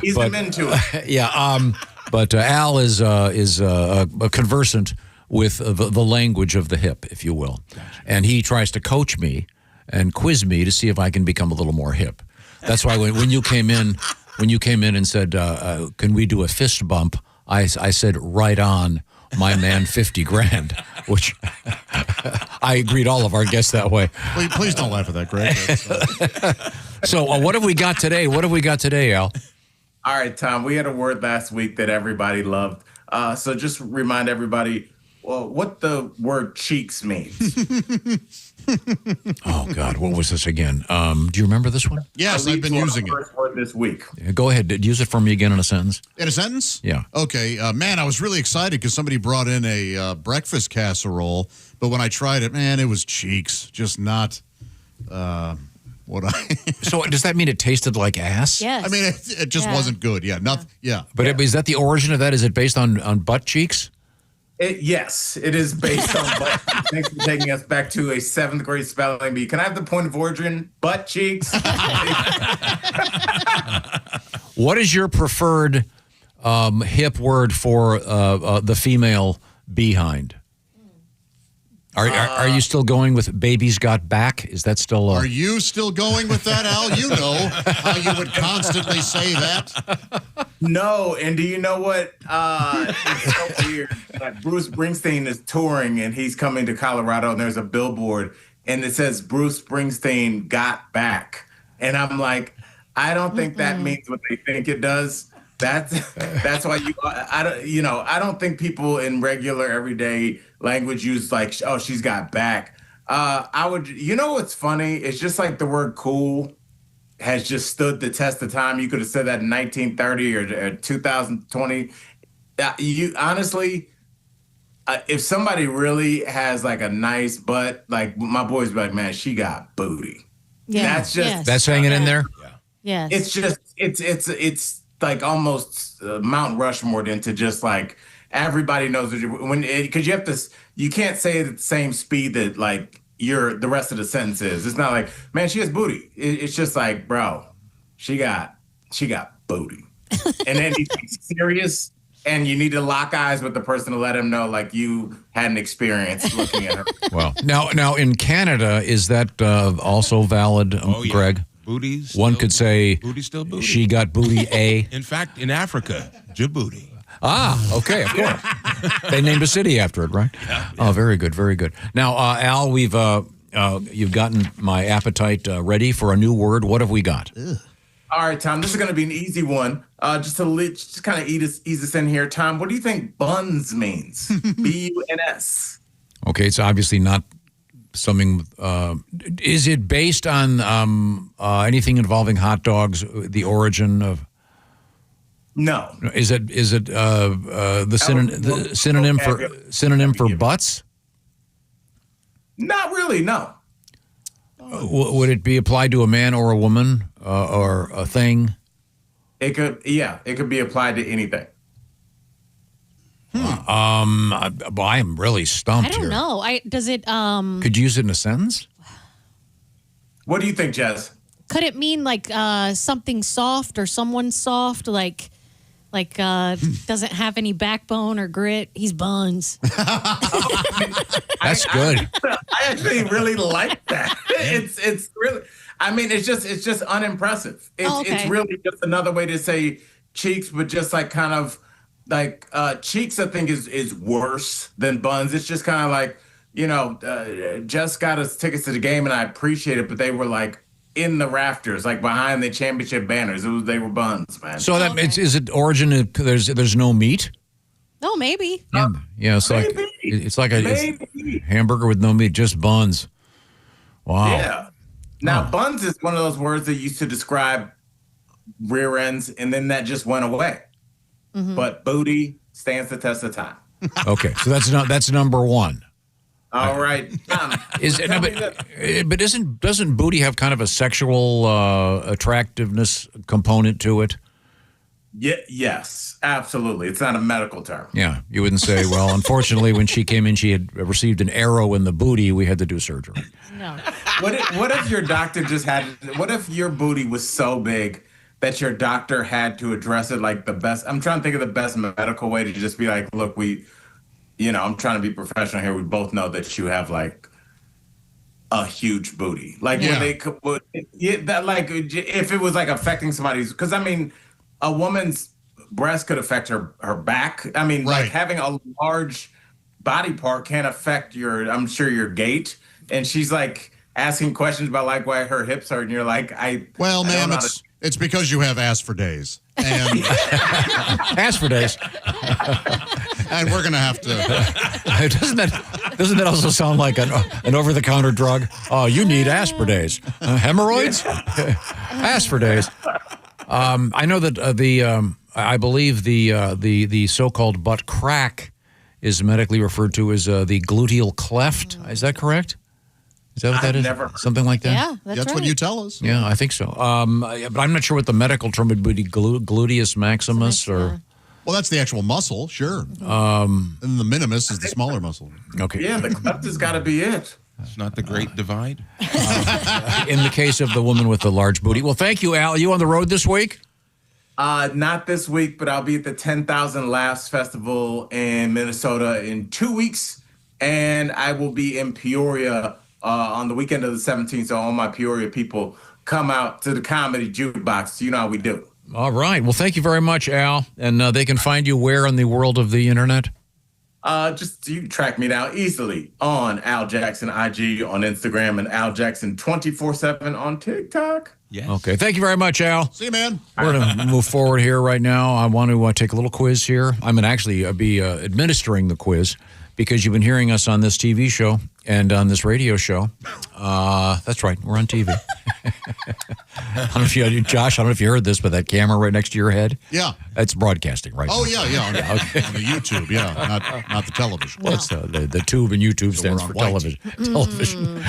He's into it. Yeah, but Al is conversant with the language of the hip, if you will. Gotcha. And he tries to coach me and quiz me to see if I can become a little more hip. That's why when you came in and said, can we do a fist bump, I said, right on, my man, 50 grand, which I agreed all of our guests that way. Please don't laugh at that, Greg. So what have we got today? Al? All right, Tom, we had a word last week that everybody loved. So just remind everybody what the word cheeks means. Oh, God, what was this again? Do you remember this one? Yes, I've been using it. First word this week. Yeah, go ahead. Use it for me again in a sentence. In a sentence? Yeah. Okay. Man, I was really excited because somebody brought in a breakfast casserole, but when I tried it, man, it was cheeks. Just not what I... So does that mean it tasted like ass? Yes. I mean, it just wasn't good. Yeah. Nothing. Yeah. But is that the origin of that? Is it based on butt cheeks? Yes, it is based on butt. Thanks for taking us back to a 7th grade spelling bee. Can I have the point of origin? Butt cheeks. What is your preferred hip word for the female behind? Are you still going with baby's got back? Is that still? Are you still going with that, Al? You know how you would constantly say that. No, and do you know what? It's so weird. Like Bruce Springsteen is touring, and he's coming to Colorado, and there's a billboard, and it says Bruce Springsteen got back, and I'm like, I don't think that means what they think it does. That's why I don't think people in regular everyday language use like, oh, she's got back. What's funny? It's just like the word cool has just stood the test of time. You could have said that in 1930 or 2020. You honestly, if somebody really has like a nice butt, like my boys be like, man, she got booty. Yeah, that's hanging in there. Yes. It's just it's like almost Mount Rushmore into just like everybody knows because you can't say it at the same speed that like the rest of the sentence is. It's not like, man, she has booty. It's just like, bro, she got booty. And then you take it serious and you need to lock eyes with the person to let him know like you had an experience looking at her. Well, now in Canada, is that also valid, Greg? Booties. One could say booty still booty. She got booty A. In fact, in Africa, Djibouti. Ah, okay, of course. They named a city after it, right? Yeah. Oh, very good, very good. Now, Al, you've gotten my appetite ready for a new word. What have we got? All right, Tom, this is going to be an easy one. Just kind of ease us in here. Tom, what do you think buns means? B-U-N-S. Okay, it's obviously not something. Is it based on anything involving hot dogs? The origin of? No. Is it the synonym for butts? Not really. No. Would it be applied to a man or a woman or a thing? It could. Yeah, it could be applied to anything. I am really stumped here. I don't know. Does it? Could you use it in a sentence? What do you think, Jess? Could it mean like something soft or someone soft, like doesn't have any backbone or grit? He's buns. That's good. I actually really like that. It's really. I mean, it's just unimpressive. It's really just another way to say cheeks, but just like kind of. Like cheeks, I think is worse than buns. It's just kind of like, Jess got us tickets to the game, and I appreciate it, but they were like in the rafters, like behind the championship banners. They were buns, man. So is it origin? There's no meat. Oh, maybe. Yeah, it's like a hamburger with no meat, just buns. Wow. Yeah. Now buns is one of those words that used to describe rear ends, and then that just went away. Mm-hmm. But booty stands the test of time. Okay, so that's number one. All right. But doesn't booty have kind of a sexual attractiveness component to it? Yeah, yes, absolutely. It's not a medical term. Yeah, you wouldn't say, well, unfortunately, when she came in, she had received an arrow in the booty. We had to do surgery. No. What if your doctor what if your booty was so big that your doctor had to address it like the best? I'm trying to think of the best medical way to just be like, look, I'm trying to be professional here. We both know that you have like a huge booty. Like if it was like affecting somebody's, because I mean, a woman's breast could affect her back. I mean, like having a large body part can affect your gait. And she's like asking questions about like why her hips hurt, and you're like, ma'am, it's because you have ass for days. And ass for days. And we're gonna have to. Doesn't that also sound like an over-the-counter drug? Oh, you need aspartase. Hemorrhoids? Aspartase. I know that I believe the so-called butt crack is medically referred to as the gluteal cleft. Is that correct? Is that what that is? Something like that? Yeah, that's right. What you tell us. Yeah, I think so. But I'm not sure what the medical term would be, gluteus maximus or... Well, that's the actual muscle, sure. And the minimus is the smaller muscle. Okay. Yeah, the cleft has got to be it. It's not the great divide. In the case of the woman with the large booty. Well, thank you, Al. Are you on the road this week? Not this week, but I'll be at the 10,000 Laughs Festival in Minnesota in 2 weeks. And I will be in Peoria on the weekend of the 17th. So all my Peoria people come out to the Comedy Jukebox. You know how we do. All right. Well, thank you very much, Al. And they can find you where in the world of the internet? Just you can track me down easily on Al Jackson IG on Instagram and Al Jackson 24/7 on TikTok. Yes. Okay. Thank you very much, Al. See you, man. We're going to move forward here right now. I want to take a little quiz here. I'm going to actually be administering the quiz because you've been hearing us on this TV show and on this radio show. That's right. We're on TV. I don't know if you, Josh, I don't know if you heard this, but that camera right next to your head? Yeah. It's broadcasting, right? Oh, yeah. Okay. On the YouTube, not the television. Well, it's the tube and YouTube stands for television. Television.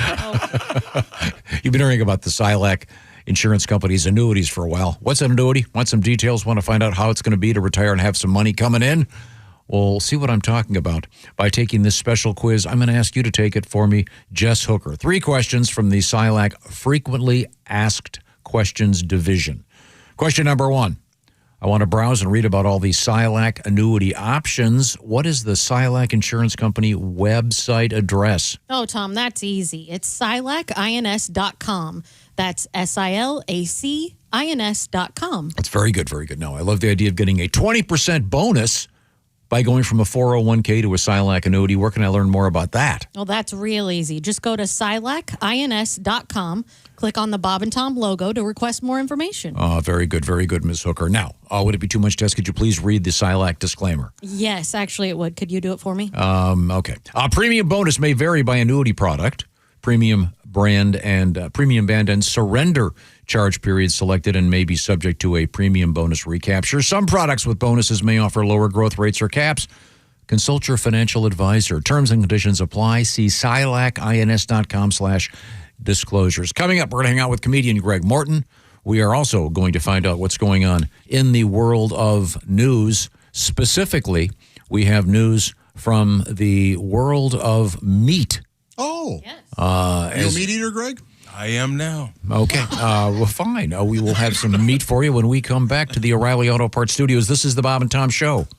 You've been hearing about the Silac Insurance Company's annuities for a while. What's an annuity? Want some details? Want to find out how it's going to be to retire and have some money coming in? Well, see what I'm talking about by taking this special quiz. I'm going to ask you to take it for me, Jess Hooker. 3 questions from the Silac Frequently Asked Questions Division. Question number 1. I want to browse and read about all the Silac annuity options. What is the Silac Insurance Company website address? Oh, Tom, that's easy. It's silacins.com. That's SILACINS.com. That's very good, very good. No, I love the idea of getting a 20% bonus by going from a 401k to a Silac annuity. Where can I learn more about that? Well, that's real easy. Just go to silacins.com, click on the Bob and Tom logo to request more information. Very good, Ms. Hooker. Now, would it be too much, Tess? Could you please read the Silac disclaimer? Yes, actually it would. Could you do it for me? Okay. Premium bonus may vary by annuity product, premium band and surrender charge period selected, and may be subject to a premium bonus recapture. Some products with bonuses may offer lower growth rates or caps. Consult your financial advisor. Terms and conditions apply. See silacins.com/disclosures. Coming up, we're going to hang out with comedian Greg Morton. We are also going to find out what's going on in the world of news. Specifically, we have news from the world of meat. Oh. Yes. You a meat eater, Greg? I am now. Okay. Well, fine. We will have some meat for you when we come back to the O'Reilly Auto Parts Studios. This is the Bob and Tom Show.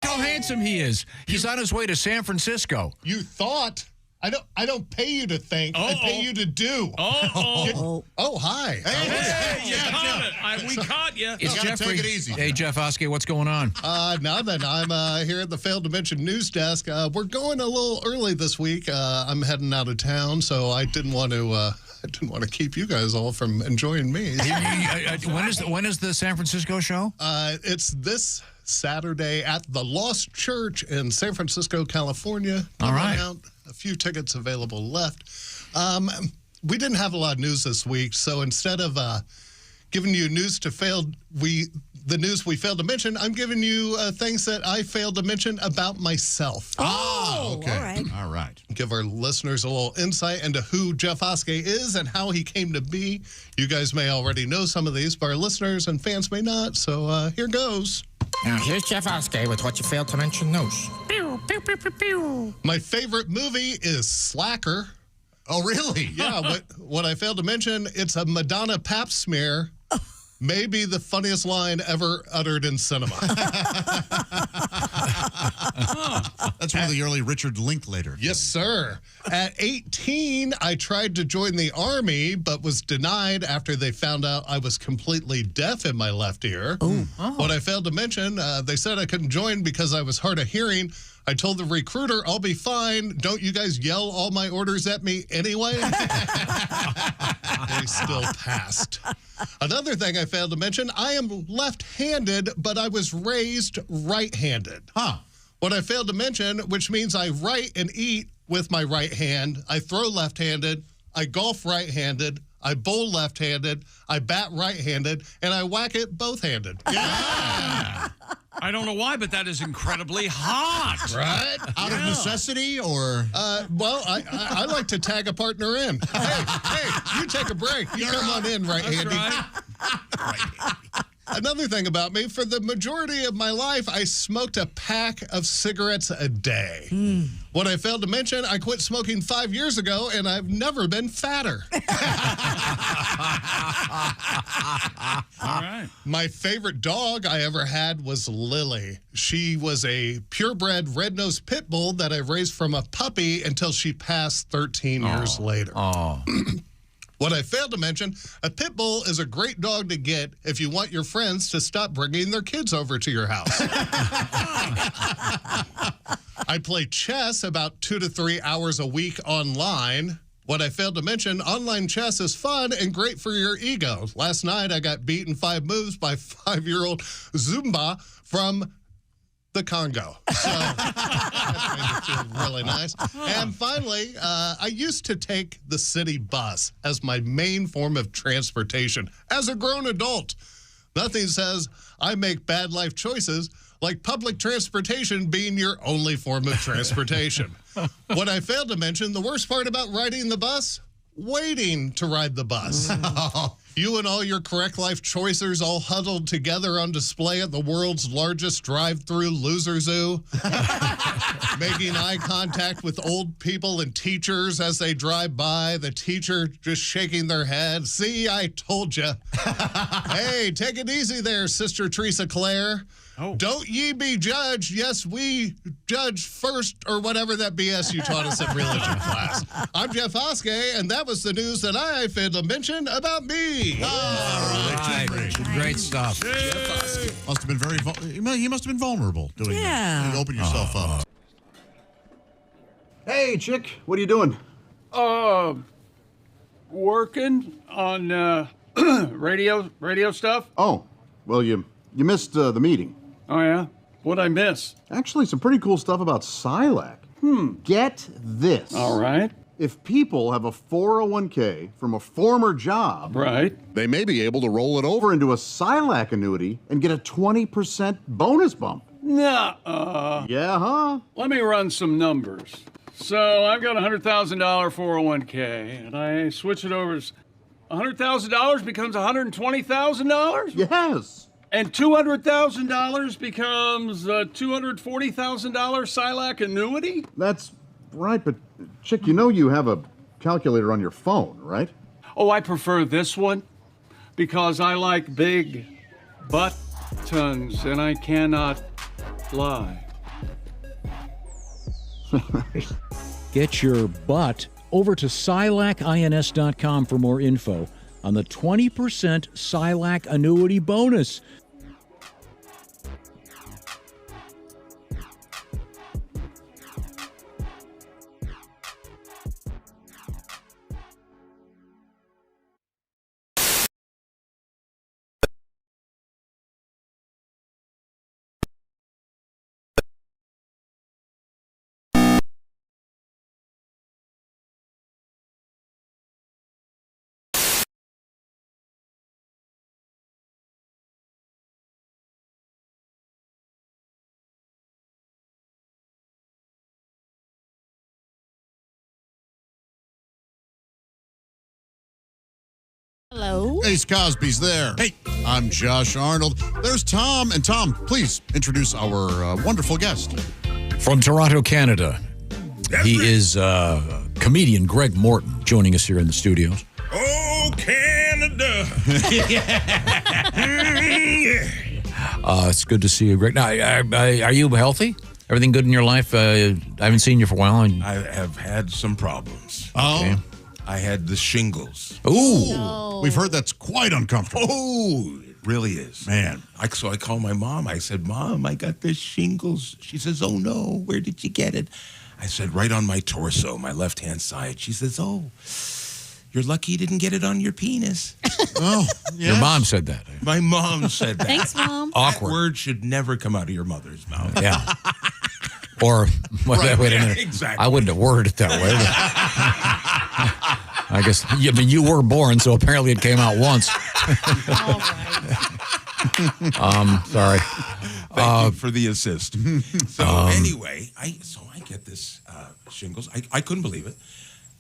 How handsome he is. He's on his way to San Francisco. You thought... I don't pay you to think. I pay you to do. Oh, hi. Hey, we caught you. It's Jeffrey. Take it easy. Hey, Jeff Oskey, what's going on? Nothing. I'm here at the Failed to Mention news desk. We're going a little early this week. I'm heading out of town, so I didn't want to keep you guys all from enjoying me. When is the San Francisco show? It's this Saturday at the Lost Church in San Francisco, California. All right. A few tickets available left. We didn't have a lot of news this week, so instead of giving you news the news we failed to mention, I'm giving you things that I failed to mention about myself. Okay. All right. Give our listeners a little insight into who Jeff Oskey is and how he came to be. You guys may already know some of these, but our listeners and fans may not, so here goes. Now, here's Jeff Oskey with what you failed to mention news. Pew, pew, pew, pew, pew. My favorite movie is Slacker. Oh, really? Yeah, what I failed to mention, it's a Madonna pap smear. Maybe the funniest line ever uttered in cinema. That's one of the early Richard Linklater. Yes, sir. At 18, I tried to join the Army, but was denied after they found out I was completely deaf in my left ear. What I failed to mention, they said I couldn't join because I was hard of hearing. I told the recruiter, I'll be fine. Don't you guys yell all my orders at me anyway? They still passed. Another thing I failed to mention, I am left-handed, but I was raised right-handed. What I failed to mention, which means I write and eat with my right hand, I throw left-handed, I golf right-handed, I bowl left-handed, I bat right-handed, and I whack it both-handed. Yeah. I don't know why, but that is incredibly hot. Right? Out of necessity or? Well, I like to tag a partner in. Hey, you take a break. You come on in, right, Andy? Right. Another thing about me, for the majority of my life, I smoked a pack of cigarettes a day. What I failed to mention, I quit smoking 5 years ago, and I've never been fatter. All right. My favorite dog I ever had was Lily. She was a purebred red-nosed pit bull that I raised from a puppy until she passed 13 years later. Oh. What I failed to mention, a pit bull is a great dog to get if you want your friends to stop bringing their kids over to your house. I play chess about 2 to 3 hours a week online. What I failed to mention, online chess is fun and great for your ego. Last night, I got beaten 5 moves by 5-year-old Zumba from the Congo. So that made me feel really nice. And finally, I used to take the city bus as my main form of transportation. As a grown adult, nothing says I make bad life choices like public transportation being your only form of transportation. What I failed to mention, the worst part about riding the bus, waiting to ride the bus. You and all your correct life choices all huddled together on display at the world's largest drive-through loser zoo. Making eye contact with old people and teachers as they drive by. The teacher just shaking their head. See, I told you. Hey, take it easy there, Sister Teresa Claire. Oh. Don't ye be judged. Yes, we judge first, or whatever that BS you taught us in religion class. I'm Jeff Oskey, and that was the news that I failed to mention about me. All right. Great stuff. Must have been he must have been vulnerable doing that. You open yourself up. Hey, chick, what are you doing? Working on radio stuff. Oh, well, you missed the meeting. Oh, yeah? What'd I miss? Actually, some pretty cool stuff about Silac. Get this. All right. If people have a 401k from a former job, right, they may be able to roll it over into a Silac annuity and get a 20% bonus bump. Nuh-uh. Yeah, huh? Let me run some numbers. So I've got a $100,000 401k, and I switch it over. $100,000 becomes $120,000? Yes. And $200,000 becomes a $240,000 Silac annuity? That's right, but chick, you know you have a calculator on your phone, right? Oh, I prefer this one because I like big buttons and I cannot lie. Get your butt over to SilacINS.com for more info on the 20% Silac annuity bonus. Hello. Ace Cosby's there. Hey, I'm Josh Arnold. There's Tom. And Tom, please introduce our wonderful guest. From Toronto, Canada, he is comedian Greg Morton joining us here in the studios. Oh, Canada. It's good to see you, Greg. Now, are you healthy? Everything good in your life? I haven't seen you for a while. I have had some problems. Oh. Okay. I had the shingles. Ooh. No. We've heard that's quite uncomfortable. Oh, it really is. Man. So I called my mom. I said, Mom, I got the shingles. She says, oh, no. Where did you get it? I said, right on my torso, my left-hand side. She says, oh, you're lucky you didn't get it on your penis. Oh, yes. Your mom said that. My mom said that. Thanks, Mom. Awkward. That word should never come out of your mother's mouth. Yeah. Or, wait a minute. Exactly. I wouldn't have worded it that way. I guess, you were born, so apparently it came out once. All right. Sorry. Thank you for the assist. So anyway, I get this shingles. I couldn't believe it.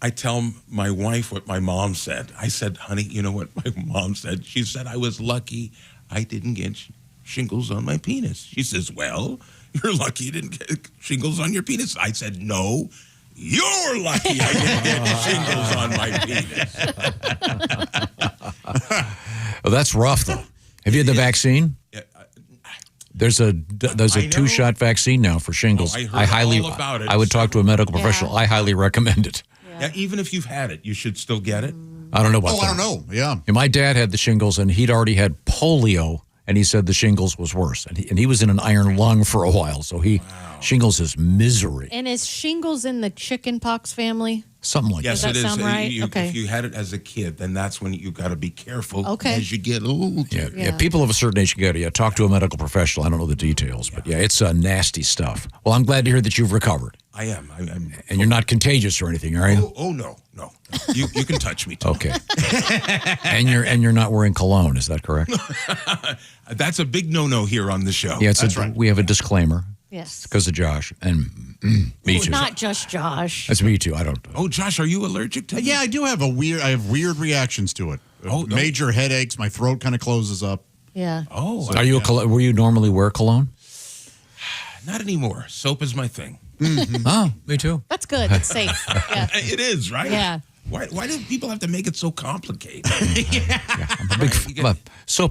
I tell my wife what my mom said. I said, honey, you know what my mom said? She said I was lucky I didn't get shingles on my penis. She says, well, you're lucky you didn't get shingles on your penis. I said, no, you're lucky I didn't get shingles on my penis. Well, that's rough, though. Have you had the vaccine? There's a 2-shot vaccine now for shingles. I heard all about it. I would talk to a medical professional. I highly recommend it. Yeah, even if you've had it, you should still get it. I don't know about that. I don't know. Yeah. And my dad had the shingles, and he'd already had polio, and he said the shingles was worse. And he was in an iron lung for a while, so shingles is misery. And is shingles in the chickenpox family? Something like yes, that. Does that sound right? Okay. If you had it as a kid, then that's when you got to be careful Okay. as you get older. Yeah, people of a certain age got to talk to a medical professional. I don't know the details, but it's nasty stuff. Well, I'm glad to hear that you've recovered. I am. And you're not contagious or anything, are you? Oh no. You can touch me too. Okay. and you're not wearing cologne, is that correct? That's a big no-no here on the show. Yeah, that's right. We have a disclaimer. Yes. Because of Josh and me too. Not just Josh. That's me too. I don't. Oh, Josh, are you allergic to? Yeah, I do have I have weird reactions to it. Major headaches. My throat kind of closes up. Yeah. Oh. Are you were you normally wear cologne? Not anymore. Soap is my thing. Mm-hmm. Oh, me too. That's good. It's safe. Yeah. It is, right? Yeah. Why do people have to make it so complicated? I'm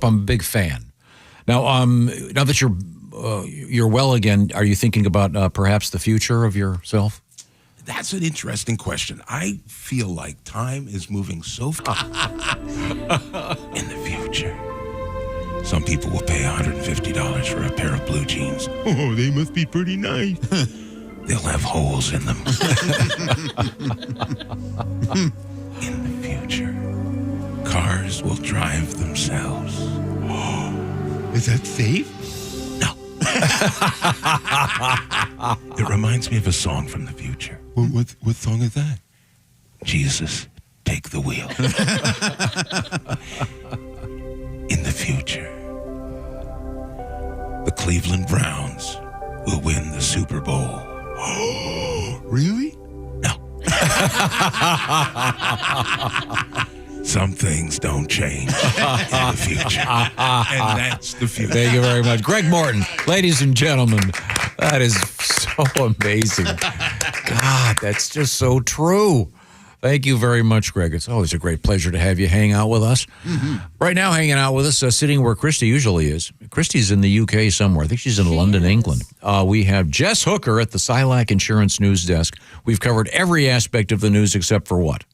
a big fan. Now, now that you're well again, are you thinking about perhaps the future of yourself? That's an interesting question. I feel like time is moving so fast in the future. Some people will pay $150 for a pair of blue jeans. Oh, they must be pretty nice. They'll have holes in them. In the future, cars will drive themselves. Is that safe? No. It reminds me of a song from the future. What song is that? Jesus, take the wheel. In the future, the Cleveland Browns will win the Super Bowl. Really? No. Some things don't change in the future. And that's the future. Thank you very much. Greg Morton, ladies and gentlemen, that is so amazing. God, that's just so true. Thank you very much, Greg. It's always a great pleasure to have you hang out with us. Mm-hmm. Right now, hanging out with us, sitting where Christy usually is. Christy's in the UK somewhere. I think she's in London, England. We have Jess Hooker at the Silac Insurance News Desk. We've covered every aspect of the news except for what?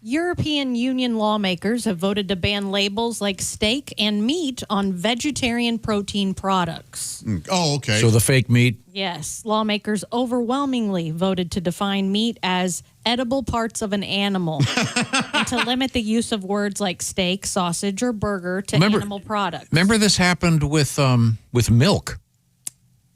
European Union lawmakers have voted to ban labels like steak and meat on vegetarian protein products. Oh, okay. So the fake meat? Yes. Lawmakers overwhelmingly voted to define meat as edible parts of an animal and to limit the use of words like steak, sausage, or burger to animal products. Remember this happened with milk?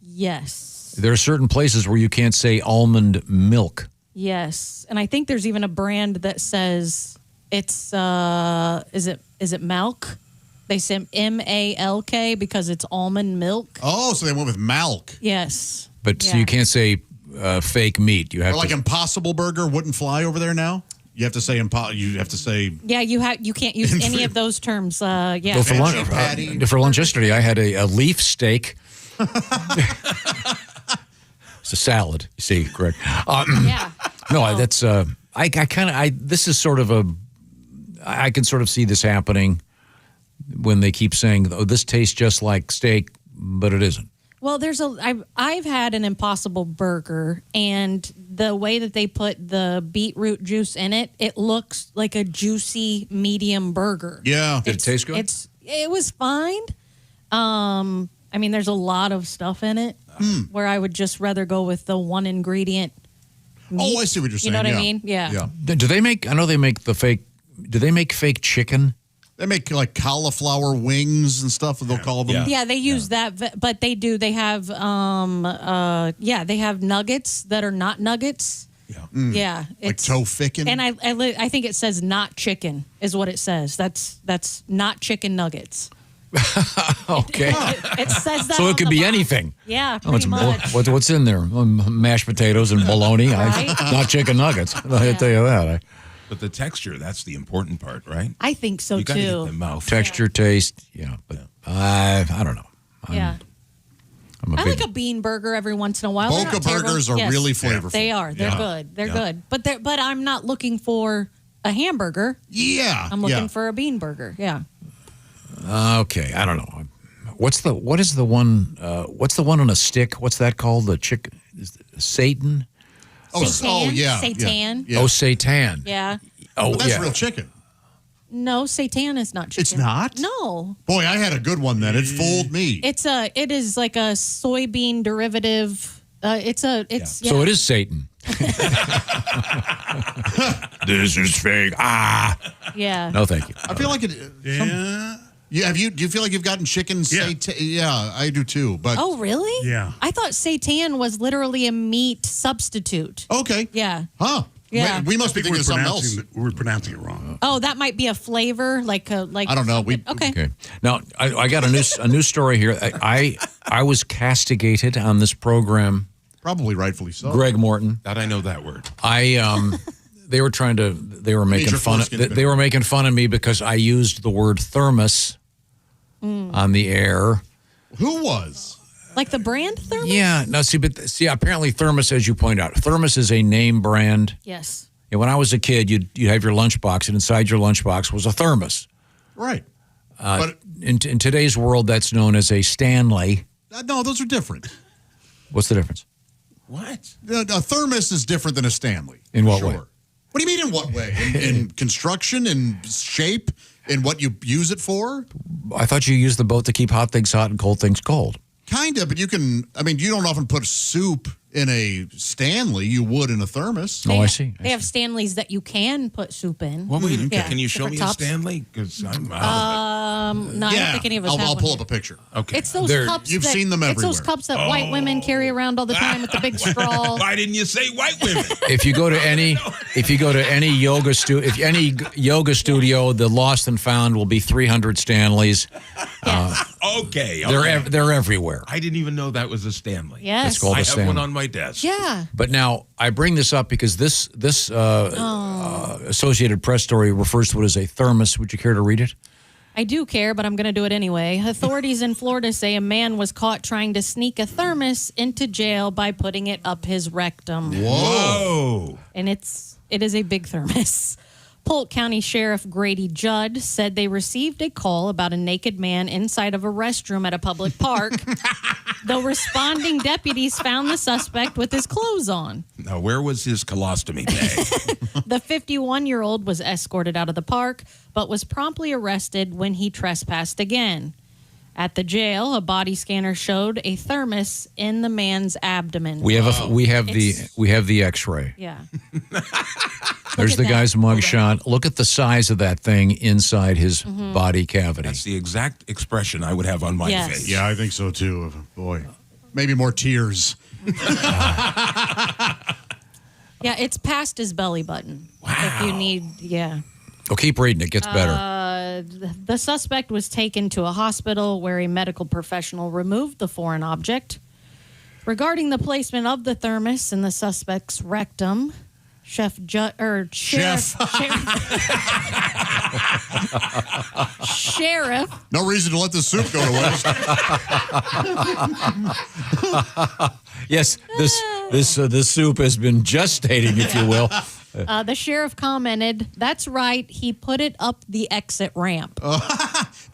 Yes. There are certain places where you can't say almond milk. Yes, and I think there's even a brand that says it's is it Malk? They say MALK because it's almond milk. Oh, so they went with Malk. Yes, but so you can't say fake meat. You have like Impossible Burger wouldn't fly over there now. You have to say You have to say. Yeah, you can't use any of those terms. Yeah. Well, for lunch yesterday, I had a leaf steak. It's a salad, you see, Greg. Yeah. No, that's this is sort of I can sort of see this happening when they keep saying, "Oh, this tastes just like steak," but it isn't. Well, I've had an Impossible Burger, and the way that they put the beetroot juice in it, it looks like a juicy medium burger. Yeah. Did it taste good? It was fine. I mean, there's a lot of stuff in it where I would just rather go with the one ingredient meat. Oh, I see what you're saying. You know what I mean? Yeah. Do they make? I know they make the fake. Do they make fake chicken? They make like cauliflower wings and stuff. They'll call them. Yeah, they use that, but they do. They have, they have nuggets that are not nuggets. Yeah, like toficken. And I think it says not chicken is what it says. That's not chicken nuggets. Okay. It says that. So on it could the be box. anything. Yeah, Oh, pretty much. what's in there? Mashed potatoes and bologna. Right? Not chicken nuggets. I'll tell you that. But the texture, that's the important part, right? I think so You got to too. get the mouth. Texture, taste. Yeah. But I don't know. Yeah. I'm a I big, like a bean burger every once in a while. They're Boca not terrible. burgers are Yes. really flavorful. They are. They're Yeah. good. They're Yeah. good. But I'm not looking for a hamburger. Yeah. I'm looking for a bean burger. Yeah. okay. I don't know. What's the one on a stick? What's that called? The Satan? Seitan? yeah. Seitan. Yeah. Oh, Seitan. Yeah. Oh, But that's yeah. real chicken. No, seitan is not chicken. It's not? No. Boy, I had a good one then. It fooled me. It is like a soybean derivative. So it is Satan. This is fake. Yeah. No, thank you. I feel like it. Yeah. Do you feel like you've gotten chicken? Yeah, I do too. But Oh, really? Yeah. I thought seitan was literally a meat substitute. Okay. Yeah. Huh. Yeah. We must be thinking of something else. We're pronouncing it wrong. Oh, that might be a flavor, like I don't know. Okay. Now I got a new story here. I was castigated on this program. Probably rightfully so. Greg Morton. That I know that word. They were making fun of me because I used the word thermos on the air. Who was? Like the brand thermos? Yeah. Now see, apparently thermos, as you point out, thermos is a name brand. Yes. And when I was a kid, you'd have your lunchbox, and inside your lunchbox was a thermos. Right. But in today's world, that's known as a Stanley. No, those are different. What's the difference? What? A thermos is different than a Stanley. In what way? What do you mean in what way? In construction, in shape, in what you use it for? I thought you used the boat to keep hot things hot and cold things cold. Kind of, but you don't often put soup in a Stanley. You would in a thermos. I see. They have Stanleys that you can put soup in. Well, wait, Yeah, can you show me different a tops. Stanley? Because I'm out No, I don't think any of us have I'll one pull here. up a picture. Okay. It's those cups. You've seen them It's everywhere. those cups that white women carry around all the time with the big straw. Why didn't you say white women? If you go to any yoga studio, the lost and found will be 300 Stanleys. Okay. They're everywhere. I didn't even know that was a Stanley. Yes. It's called I a have Stanley. one on my desk. Yeah. But now I bring this up because this Associated Press story refers to it as a thermos. Would you care to read it? I do care, but I'm going to do it anyway. Authorities in Florida say a man was caught trying to sneak a thermos into jail by putting it up his rectum. Whoa. And it is a big thermos. Polk County Sheriff Grady Judd said they received a call about a naked man inside of a restroom at a public park. The responding deputies found the suspect with his clothes on. Now, where was his colostomy bag? The 51-year-old was escorted out of the park, but was promptly arrested when he trespassed again. At the jail, a body scanner showed a thermos in the man's abdomen. We have the X-ray. Yeah. There's the guy's mugshot. Look at the size of that thing inside his Mm-hmm. body cavity. That's the exact expression I would have on my Yes. face. Yeah, I think so too. Boy, maybe more tears. Yeah, it's past his belly button. Wow. If you need, yeah. Oh, keep reading. It gets better. The suspect was taken to a hospital where a medical professional removed the foreign object. Regarding the placement of the thermos in the suspect's rectum, Sheriff. No reason to let the soup go to waste. Yes, this soup has been gestating, if you will. The sheriff commented, "That's right. He put it up the exit ramp."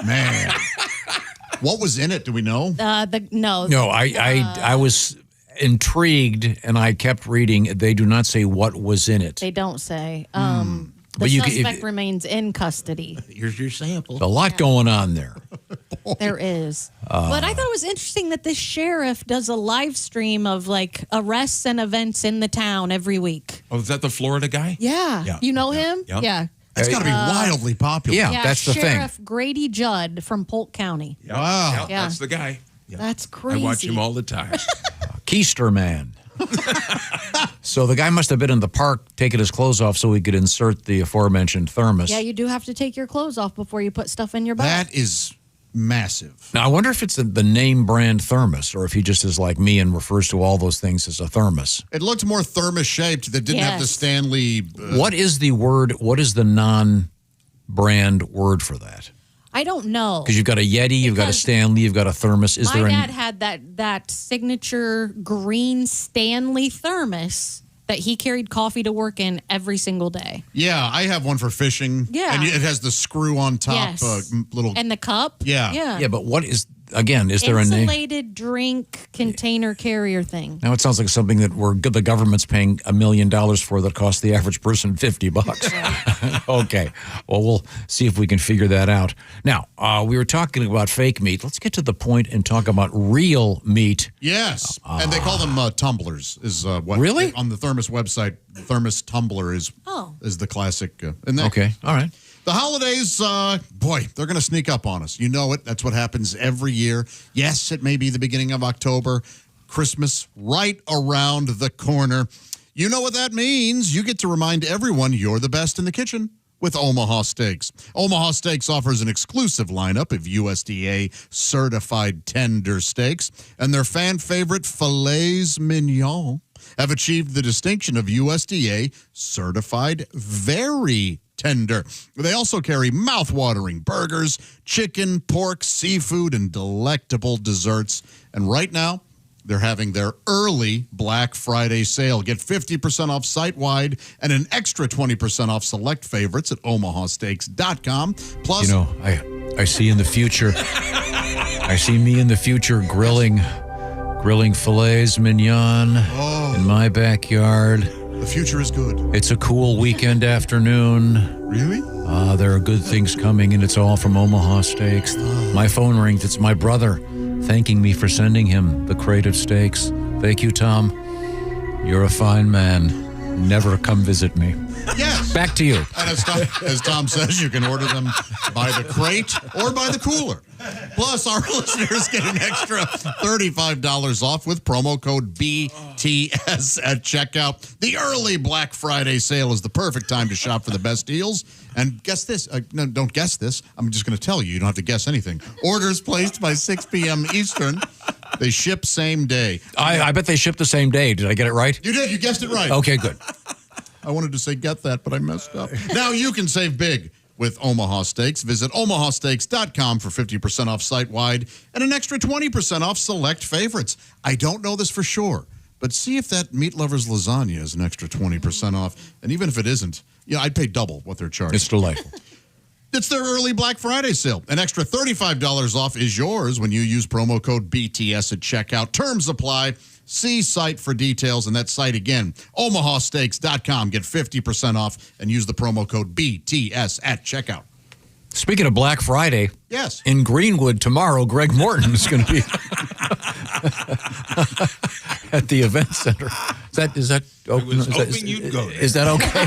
Man, what was in it? Do we know? No, I was intrigued, and I kept reading. They do not say what was in it. They don't say. But The suspect remains in custody. Here's your sample. A lot going on there. There is. But I thought it was interesting that this sheriff does a live stream of like arrests and events in the town every week. Oh, is that the Florida guy? Yeah. You know him? Yeah. Yeah. That's got to be wildly popular. Yeah, that's the thing. Sheriff Grady Judd from Polk County. Wow. Yeah. That's the guy. Yeah. That's crazy. I watch him all the time. Keister man. So the guy must have been in the park taking his clothes off so he could insert the aforementioned thermos. Yeah, you do have to take your clothes off before you put stuff in your butt. That is massive. Now, I wonder if it's the name brand thermos or if he just is like me and refers to all those things as a thermos. It looked more thermos-shaped that didn't have the Stanley... What is the non-brand word for that? I don't know. Because you've got a Yeti, you've got a Stanley, you've got a thermos. My dad had that signature green Stanley thermos that he carried coffee to work in every single day. Yeah, I have one for fishing. Yeah. And it has the screw on top, Yes. little... And the cup? Yeah. Yeah, but what is, again, is there a name? Insulated drink container carrier thing. Now it sounds like something that the government's paying $1 million for that costs the average person $50. Okay. Well, we'll see if we can figure that out. Now, we were talking about fake meat. Let's get to the point and talk about real meat. Yes. And they call them tumblers is what... Really? On the Thermos website, Thermos tumbler is the classic. Okay. All right. The holidays, boy, they're going to sneak up on us. You know it. That's what happens every year. Yes, it may be the beginning of October. Christmas right around the corner. You know what that means. You get to remind everyone you're the best in the kitchen with Omaha Steaks. Omaha Steaks offers an exclusive lineup of USDA certified tender steaks, and their fan favorite filets mignon have achieved the distinction of USDA certified very tender. They also carry mouth-watering burgers, chicken, pork, seafood, and delectable desserts. And right now, they're having their early Black Friday sale. Get 50% off site-wide and an extra 20% off select favorites at omahasteaks.com. Plus, You know, I see in the future, I see me in the future grilling filets mignon in my backyard. The future is good. It's a cool weekend afternoon. Really? There are good things coming, and it's all from Omaha Steaks. My phone rings. It's my brother thanking me for sending him the crate of steaks. Thank you, Tom. You're a fine man. Never come visit me. Yes. Back to you. And as Tom says, you can order them by the crate or by the cooler. Plus, our listeners get an extra $35 off with promo code BTS at checkout. The early Black Friday sale is the perfect time to shop for the best deals. And guess this. No, don't guess this. I'm just going to tell you. You don't have to guess anything. Orders placed by 6 p.m. Eastern. They ship same day. I bet they ship the same day. Did I get it right? You did. You guessed it right. Okay, good. I wanted to say get that, but I messed up. Now you can save big with Omaha Steaks. Visit omahasteaks.com for 50% off site-wide and an extra 20% off select favorites. I don't know this for sure, but see if that Meat Lovers lasagna is an extra 20% off. And even if it isn't, I'd pay double what they're charging. It's delightful. It's their early Black Friday sale. An extra $35 off is yours when you use promo code BTS at checkout. Terms apply. See site for details, and that site again, omahasteaks.com. Get 50% off and use the promo code BTS at checkout. Speaking of Black Friday, yes, in Greenwood tomorrow, Greg Morton is going to be at the event center. Is that? I was hoping you'd go there. Is that okay?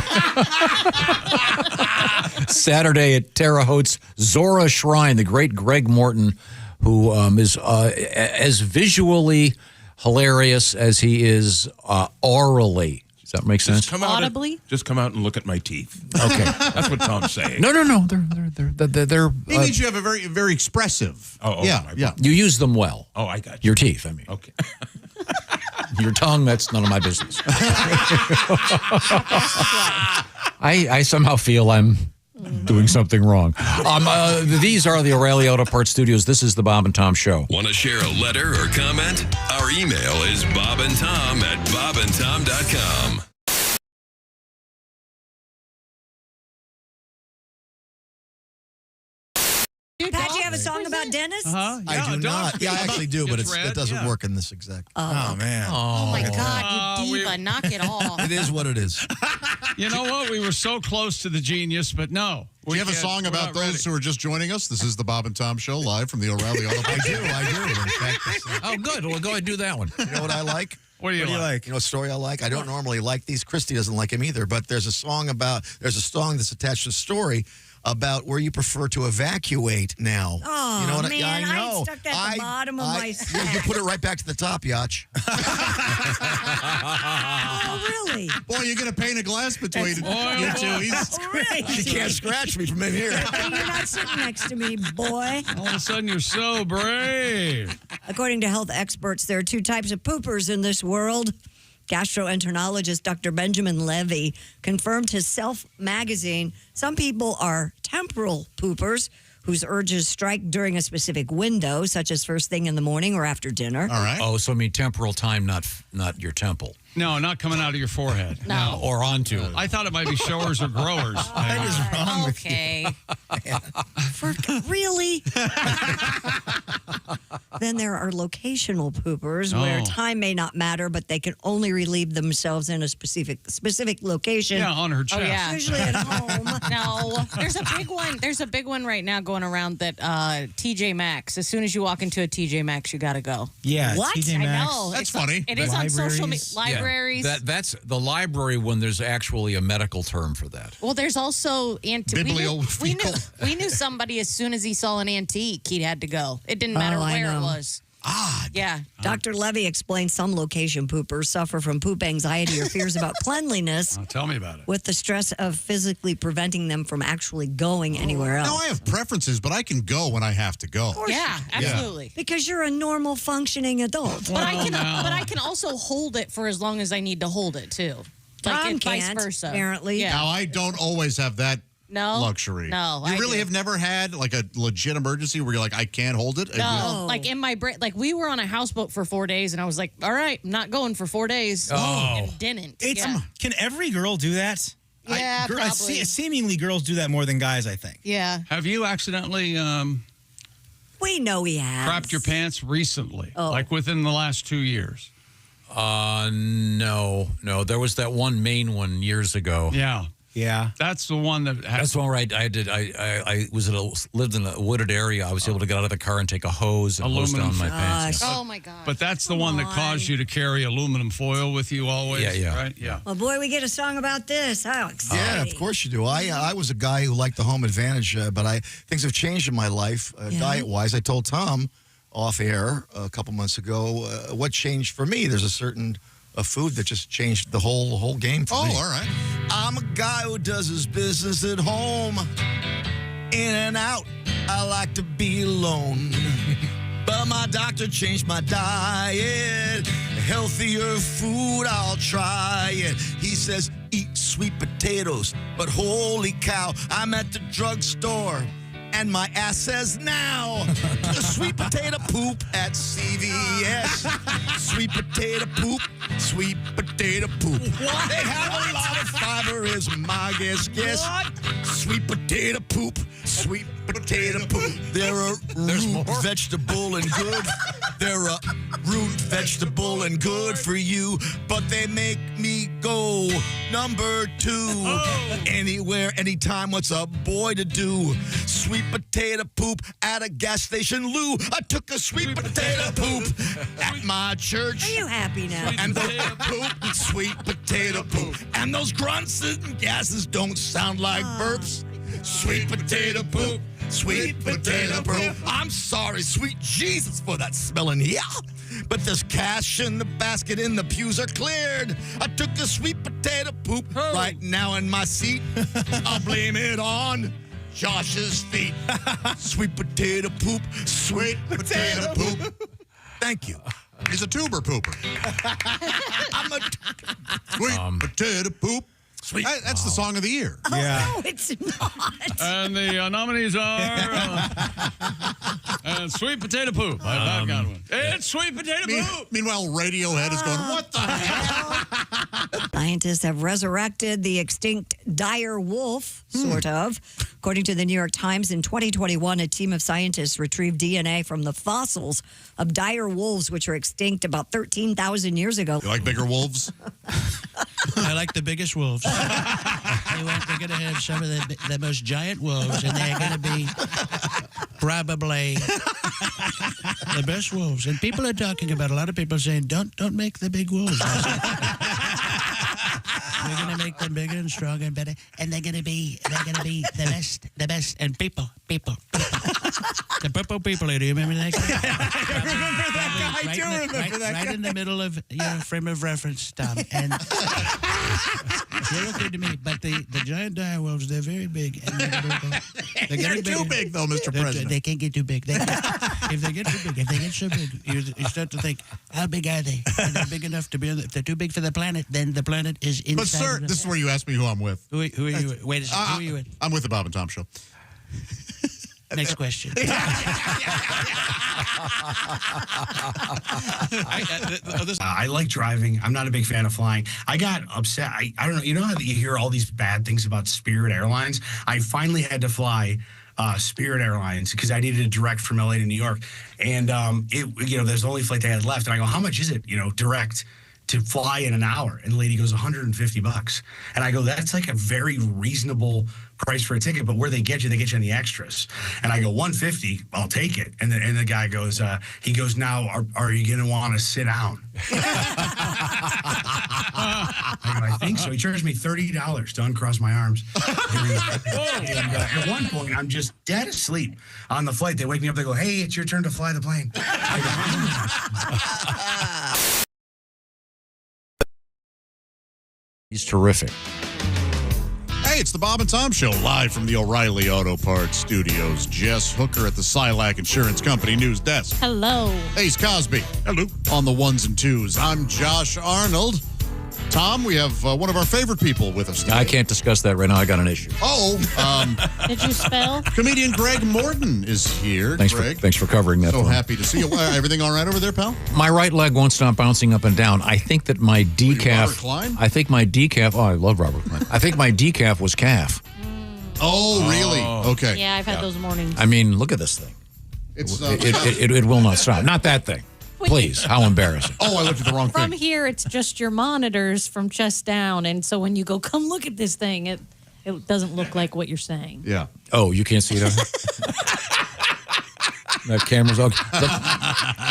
Saturday at Terre Haute's Zora Shrine, the great Greg Morton, who is as visually hilarious as he is orally. Does that make sense? Audibly? Just come out and look at my teeth. Okay. That's what Tom's saying. No. They're He means you have a very, very expressive. Yeah. You use them well. Oh, I got you. Your teeth, I mean. Okay. Your tongue, that's none of my business. I somehow feel I'm doing something wrong. These are the O'Reilly Auto Parts Studios. This is the Bob and Tom Show. Want to share a letter or comment? Our email is bobandtom@bobandtom.com. Pat, you have a song about dentists? I do not. Yeah, I actually do, but it doesn't work in this exact. Oh, man. Oh my God, you diva, knock it off. It is what it is. You know what? We were so close to the genius, but no. Do you have a song about those who are just joining us? This is the Bob and Tom Show live from the O'Reilly Auto Parts. I do. In fact, oh, good. Well, go ahead and do that one. You know what I like? What do you like? You know a story I like? I don't normally like these. Christy doesn't like him either, but there's a song that's attached to the story about where you prefer to evacuate now. Oh, you know what man, I know. I stuck at the bottom of my stack. You put it right back to the top, Yach. Oh, really? Boy, you're going to paint a glass between you two. Really? You can't scratch me from in here. You're not sitting next to me, boy. All of a sudden, you're so brave. According to health experts, there are two types of poopers in this world. Gastroenterologist Dr. Benjamin Levy confirmed to Self magazine some people are temporal poopers whose urges strike during a specific window, such as first thing in the morning or after dinner. All right. Oh, so I mean temporal time, not your temple. No, not coming out of your forehead. No. Or onto. I thought it might be showers or growers. What is wrong with you? Really? Then there are locational poopers where time may not matter, but they can only relieve themselves in a specific location. Yeah, on her chest. Oh, yeah. Usually at home. No, there's a big one. There's a big one right now going around that TJ Maxx. As soon as you walk into a TJ Maxx, you got to go. Yeah, What? TJ I Maxx. know. That's funny. It is on social media. Yeah, Libraries. that's the library when there's actually a medical term for that. Well, there's also antique. We Bibliofecal. knew somebody as soon as he saw an antique, he had to go. It didn't matter Oh, I where it know. was. Yeah. Dr. Levy explained some location poopers suffer from poop anxiety or fears about cleanliness, Tell me about it. with the stress of physically preventing them from actually going anywhere else. No, I have preferences, but I can go when I have to go. Yeah, absolutely. Because you're a normal functioning adult. But I can also hold it for as long as I need to hold it too. Like Tom and vice can't, versa. apparently. Yeah. Now, I don't always have that No. luxury. No, You I really do. have never had like a legit emergency where you're like, I can't hold it? No, like in my brain, like we were on a houseboat for 4 days, and I was like, "All right, I'm not going for 4 days." And didn't. Can every girl do that? Yeah, probably. Seemingly, girls do that more than guys, I think. Yeah. Have you accidentally We know he has. crapped your pants recently? Oh. Like within the last 2 years? No. There was that one main one years ago. Yeah. Yeah. That's the one that That's all right. I did. I lived in a wooded area. I was able to get out of the car and take a hose and hose down my pants. Oh my god. But that's the one that caused you to carry aluminum foil with you always. Yeah. Right? Yeah. Well, boy, we get a song about this. How exciting. Yeah, of course you do. I was a guy who liked the home advantage, but things have changed in my life diet-wise. I told Tom off air a couple months ago what changed for me. There's a certain food that just changed the whole game for me. Oh, all right. I'm a guy who does his business at home. In and out, I like to be alone. But my doctor changed my diet. Healthier food, I'll try it. He says, eat sweet potatoes. But holy cow, I'm at the drugstore. And my ass says now, sweet potato poop at CVS. Sweet potato poop, sweet potato poop. They have a lot of fiber is my guess. Sweet potato poop, sweet potato poop. They're a root vegetable and good. They're a root vegetable and good for you. But they make me go number 2. Anywhere, anytime, what's a boy to do? Sweet potato poop at a gas station loo. I took a sweet potato poop at my church. Are you happy now? And the poop, sweet potato poop. And those grunts and gases don't sound like burps. Sweet potato poop, sweet potato poop. I'm sorry, sweet Jesus, for that smelling yeah. But there's cash in the basket and the pews are cleared. I took the sweet potato poop right now in my seat. I'll blame it on Josh's feet. Sweet potato poop, sweet potato poop. Thank you. He's a tuber pooper. I'm a sweet potato poop. Sweet. That's the song of the year. Oh, no, it's not. And the nominees are Sweet Potato Poop. I've got one. It's Sweet Potato Poop. Meanwhile, Radiohead is going, what the hell? Scientists have resurrected the extinct dire wolf, sort of. According to the New York Times, in 2021, a team of scientists retrieved DNA from the fossils of dire wolves, which were extinct about 13,000 years ago. You like bigger wolves? I like the biggest wolves. They're going to have some of the most giant wolves, and they're going to be probably the best wolves. And people are talking about, a lot of people saying, don't make the big wolves. We're gonna make them bigger and stronger and better, and they're gonna be the best. And people. The purple people. Do you remember that guy? I remember that guy. I do remember that guy. Right in the middle of your frame of reference, Tom. And they're okay to me, but the giant dire wolves, they're very big. And They're too big, though, Mr. President. They can't get too big. If they get too big, if they get so big, you start to think, how big are they? Are they big enough to be? If they're too big for the planet, then the planet is inside. But, sir, this is where you ask me who I'm with. Who are you with? Wait a second. Who are you with? I'm with the Bob and Tom Show. Next question. I like driving. I'm not a big fan of flying. I got upset. I don't know. You know how you hear all these bad things about Spirit Airlines? I finally had to fly Spirit Airlines because I needed a direct from LA to New York. And, there's the only flight they had left. And I go, how much is it, direct to fly in an hour? And the lady goes, $150. And I go, that's like a very reasonable price for a ticket, but where they get you on the extras. And I go, $150, I'll take it. And the guy goes, now, are you going to want to sit down? I think so. He charged me $30 to uncross my arms. At one point, I'm just dead asleep on the flight. They wake me up. They go, hey, it's your turn to fly the plane. He's terrific. Hey, it's the Bob and Tom Show, live from the O'Reilly Auto Parts Studios. Jess Hooker at the Silac Insurance Company news desk. Hello. Ace Cosby. Hello. On the ones and twos. I'm Josh Arnold. Tom, we have one of our favorite people with us today. I can't discuss that right now. I got an issue. Did you spell? Comedian Greg Morton is here. Thanks for covering that. So happy to see you. Everything all right over there, pal? My right leg won't stop bouncing up and down. I think that my decaf. Robert Klein? I think my decaf. Oh, I love Robert Klein. I think my decaf was calf. Oh, really? Okay. Yeah, I've had those mornings. I mean, look at this thing. It will not stop. Not that thing. Please, how embarrassing. Oh, I looked at the wrong From here, it's just your monitors from chest down. And so when you go, come look at this thing, it doesn't look like what you're saying. Yeah. Oh, you can't see it? That camera's okay.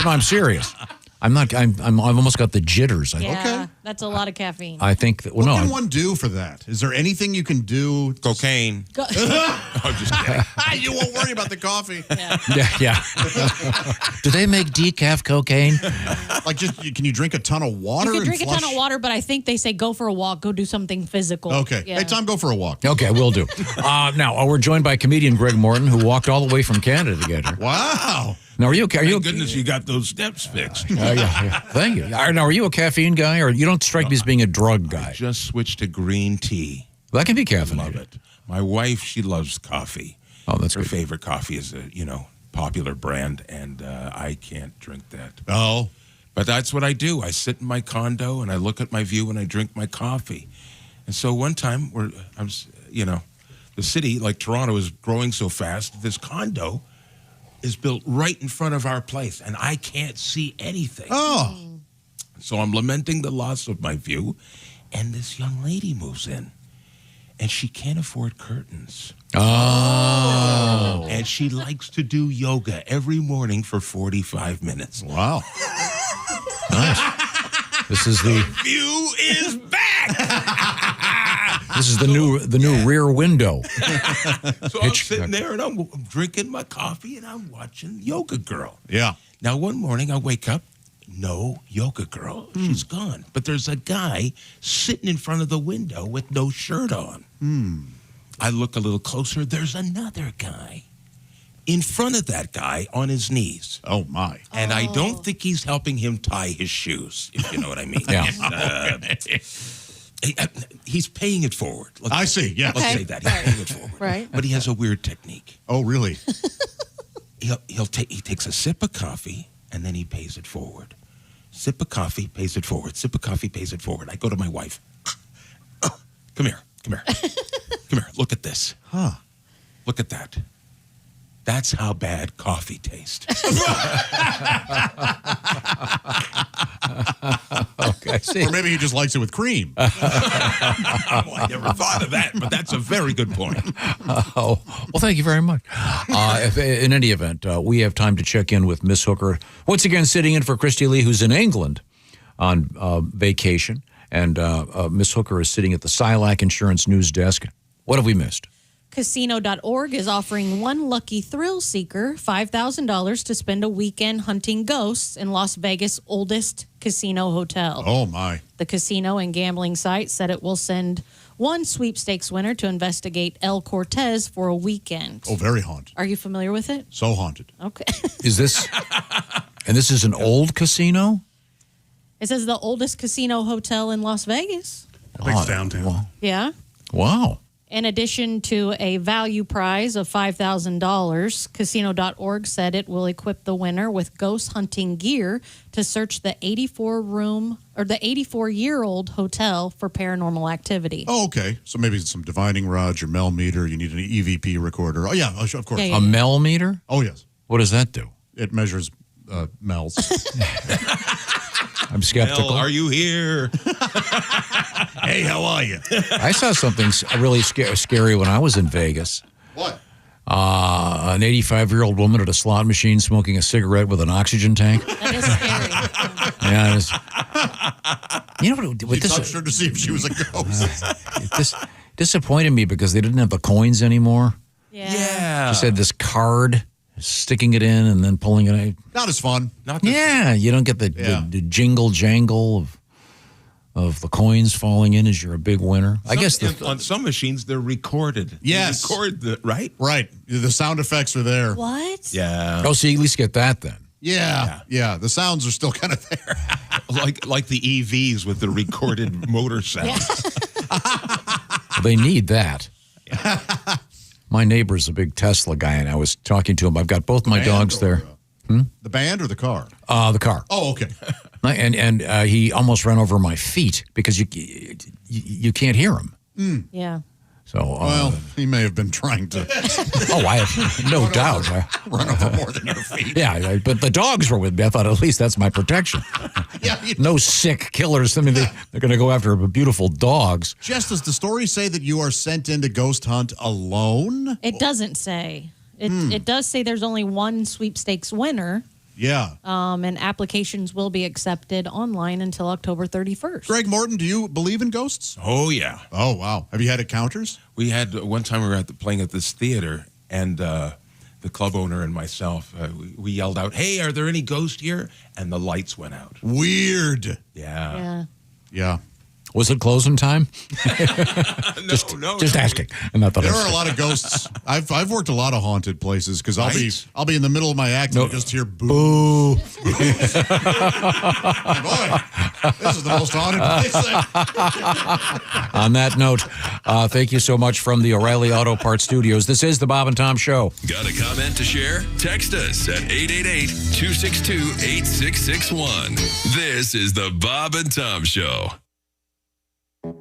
No, I'm serious. I'm not. I've almost got the jitters. Yeah, that's a lot of caffeine. I think that. Well, what can one do for that? Is there anything you can do? Cocaine. I'm just kidding. You won't worry about the coffee. Yeah. Do they make decaf cocaine? Can you drink a ton of water? You can drink a ton of water, but I think they say go for a walk, go do something physical. Okay. Yeah. Hey, Tom, go for a walk. Okay, will do. Now, we're joined by comedian Greg Morton, who walked all the way from Canada to get here. Wow. Now, are you okay? Thank goodness you got those steps fixed. Yeah. Thank you. Now, are you a caffeine guy, or you don't strike me as being a drug guy? I just switched to green tea. Well, that can be caffeinated. Love it. My wife, she loves coffee. Oh, that's her good. favorite coffee is a popular brand, and I can't drink that. Oh, but that's what I do. I sit in my condo and I look at my view and I drink my coffee. And so one time, the city, like Toronto, is growing so fast. This condo is built right in front of our place, and I can't see anything. Oh. So I'm lamenting the loss of my view, and this young lady moves in, and she can't afford curtains. Oh. And she likes to do yoga every morning for 45 minutes. Wow. Nice. This is the view is back. This is the new rear window. So I'm sitting there and I'm drinking my coffee and I'm watching Yoga Girl. Yeah. Now one morning I wake up, no Yoga Girl. She's gone. But there's a guy sitting in front of the window with no shirt on. I look a little closer. There's another guy in front of that guy on his knees. Oh, my. And I don't think he's helping him tie his shoes, if you know what I mean. Yeah. He's paying it forward. I see, yeah. Let's say that. He's paying it forward. Right. But he has a weird technique. Oh, really? He takes a sip of coffee, and then he pays it forward. Sip of coffee, pays it forward. Sip of coffee, pays it forward. I go to my wife. Come here. Come here. Look at this. Huh. Look at that. That's how bad coffee tastes. Okay, see. Or maybe he just likes it with cream. I never thought of that, but that's a very good point. Well, thank you very much. If, in any event, we have time to check in with Miss Hooker, once again sitting in for Christy Lee, who's in England on vacation. And Miss Hooker is sitting at the Silac Insurance News Desk. What have we missed? Casino.org is offering one lucky thrill seeker $5,000 to spend a weekend hunting ghosts in Las Vegas' oldest casino hotel. Oh, my. The casino and gambling site said it will send one sweepstakes winner to investigate El Cortez for a weekend. Oh, very haunted. Are you familiar with it? So haunted. Okay. Is this, and this is an old casino? It says the oldest casino hotel in Las Vegas. I think it's downtown. Wow. Yeah. Wow. In addition to a value prize of $5,000, Casino.org said it will equip the winner with ghost hunting gear to search the 84-year-old hotel for paranormal activity. Oh, okay. So maybe some divining rods, your Mel meter. You need an EVP recorder. Oh, yeah, of course. Yeah. A Mel meter? Oh, yes. What does that do? It measures Mel's. I'm skeptical. Mel, are you here? Hey, how are you? I saw something really scary when I was in Vegas. What? An 85-year-old woman at a slot machine smoking a cigarette with an oxygen tank. That is scary. Yeah, it is. You know what? You touched her to see if she was a ghost. This disappointed me because they didn't have the coins anymore. Yeah. Just had this card, sticking it in and then pulling it out. Not as fun. Yeah, you don't get the jingle jangle of the coins falling in as you're a big winner. I guess on some machines they're recorded. Yes. You record the right. Right. The sound effects are there. What? Yeah. Oh, so you at least get that then. Yeah. The sounds are still kind of there. like the EVs with the recorded motor sound. They need that. My neighbor's a big Tesla guy, and I was talking to him. I've got both my dogs there. The band or the car? The car. Oh, okay. And he almost ran over my feet because you can't hear him. Yeah. So well, he may have been trying to. I have no doubt. Run over more than your feet. Yeah, but the dogs were with me. I thought at least that's my protection. No sick killers. I mean, they're going to go after beautiful dogs. Jess, does the story say that you are sent in to ghost hunt alone? It doesn't say. It does say there's only one sweepstakes winner. Yeah. And applications will be accepted online until October 31st. Greg Morton, do you believe in ghosts? Oh, yeah. Oh, wow. Have you had encounters? We had one time we were playing at this theater, and the club owner and myself, we yelled out, "Hey, are there any ghosts here?" And the lights went out. Weird. Yeah. Was it closing time? Just asking. And I thought there are a lot of ghosts. I've worked a lot of haunted places because I'll be in the middle of my act and I'll just hear boo. Boy, this is the most haunted place. On that note, thank you so much from the O'Reilly Auto Parts Studios. This is the Bob and Tom Show. Got a comment to share? Text us at 888-262-8661. This is the Bob and Tom Show.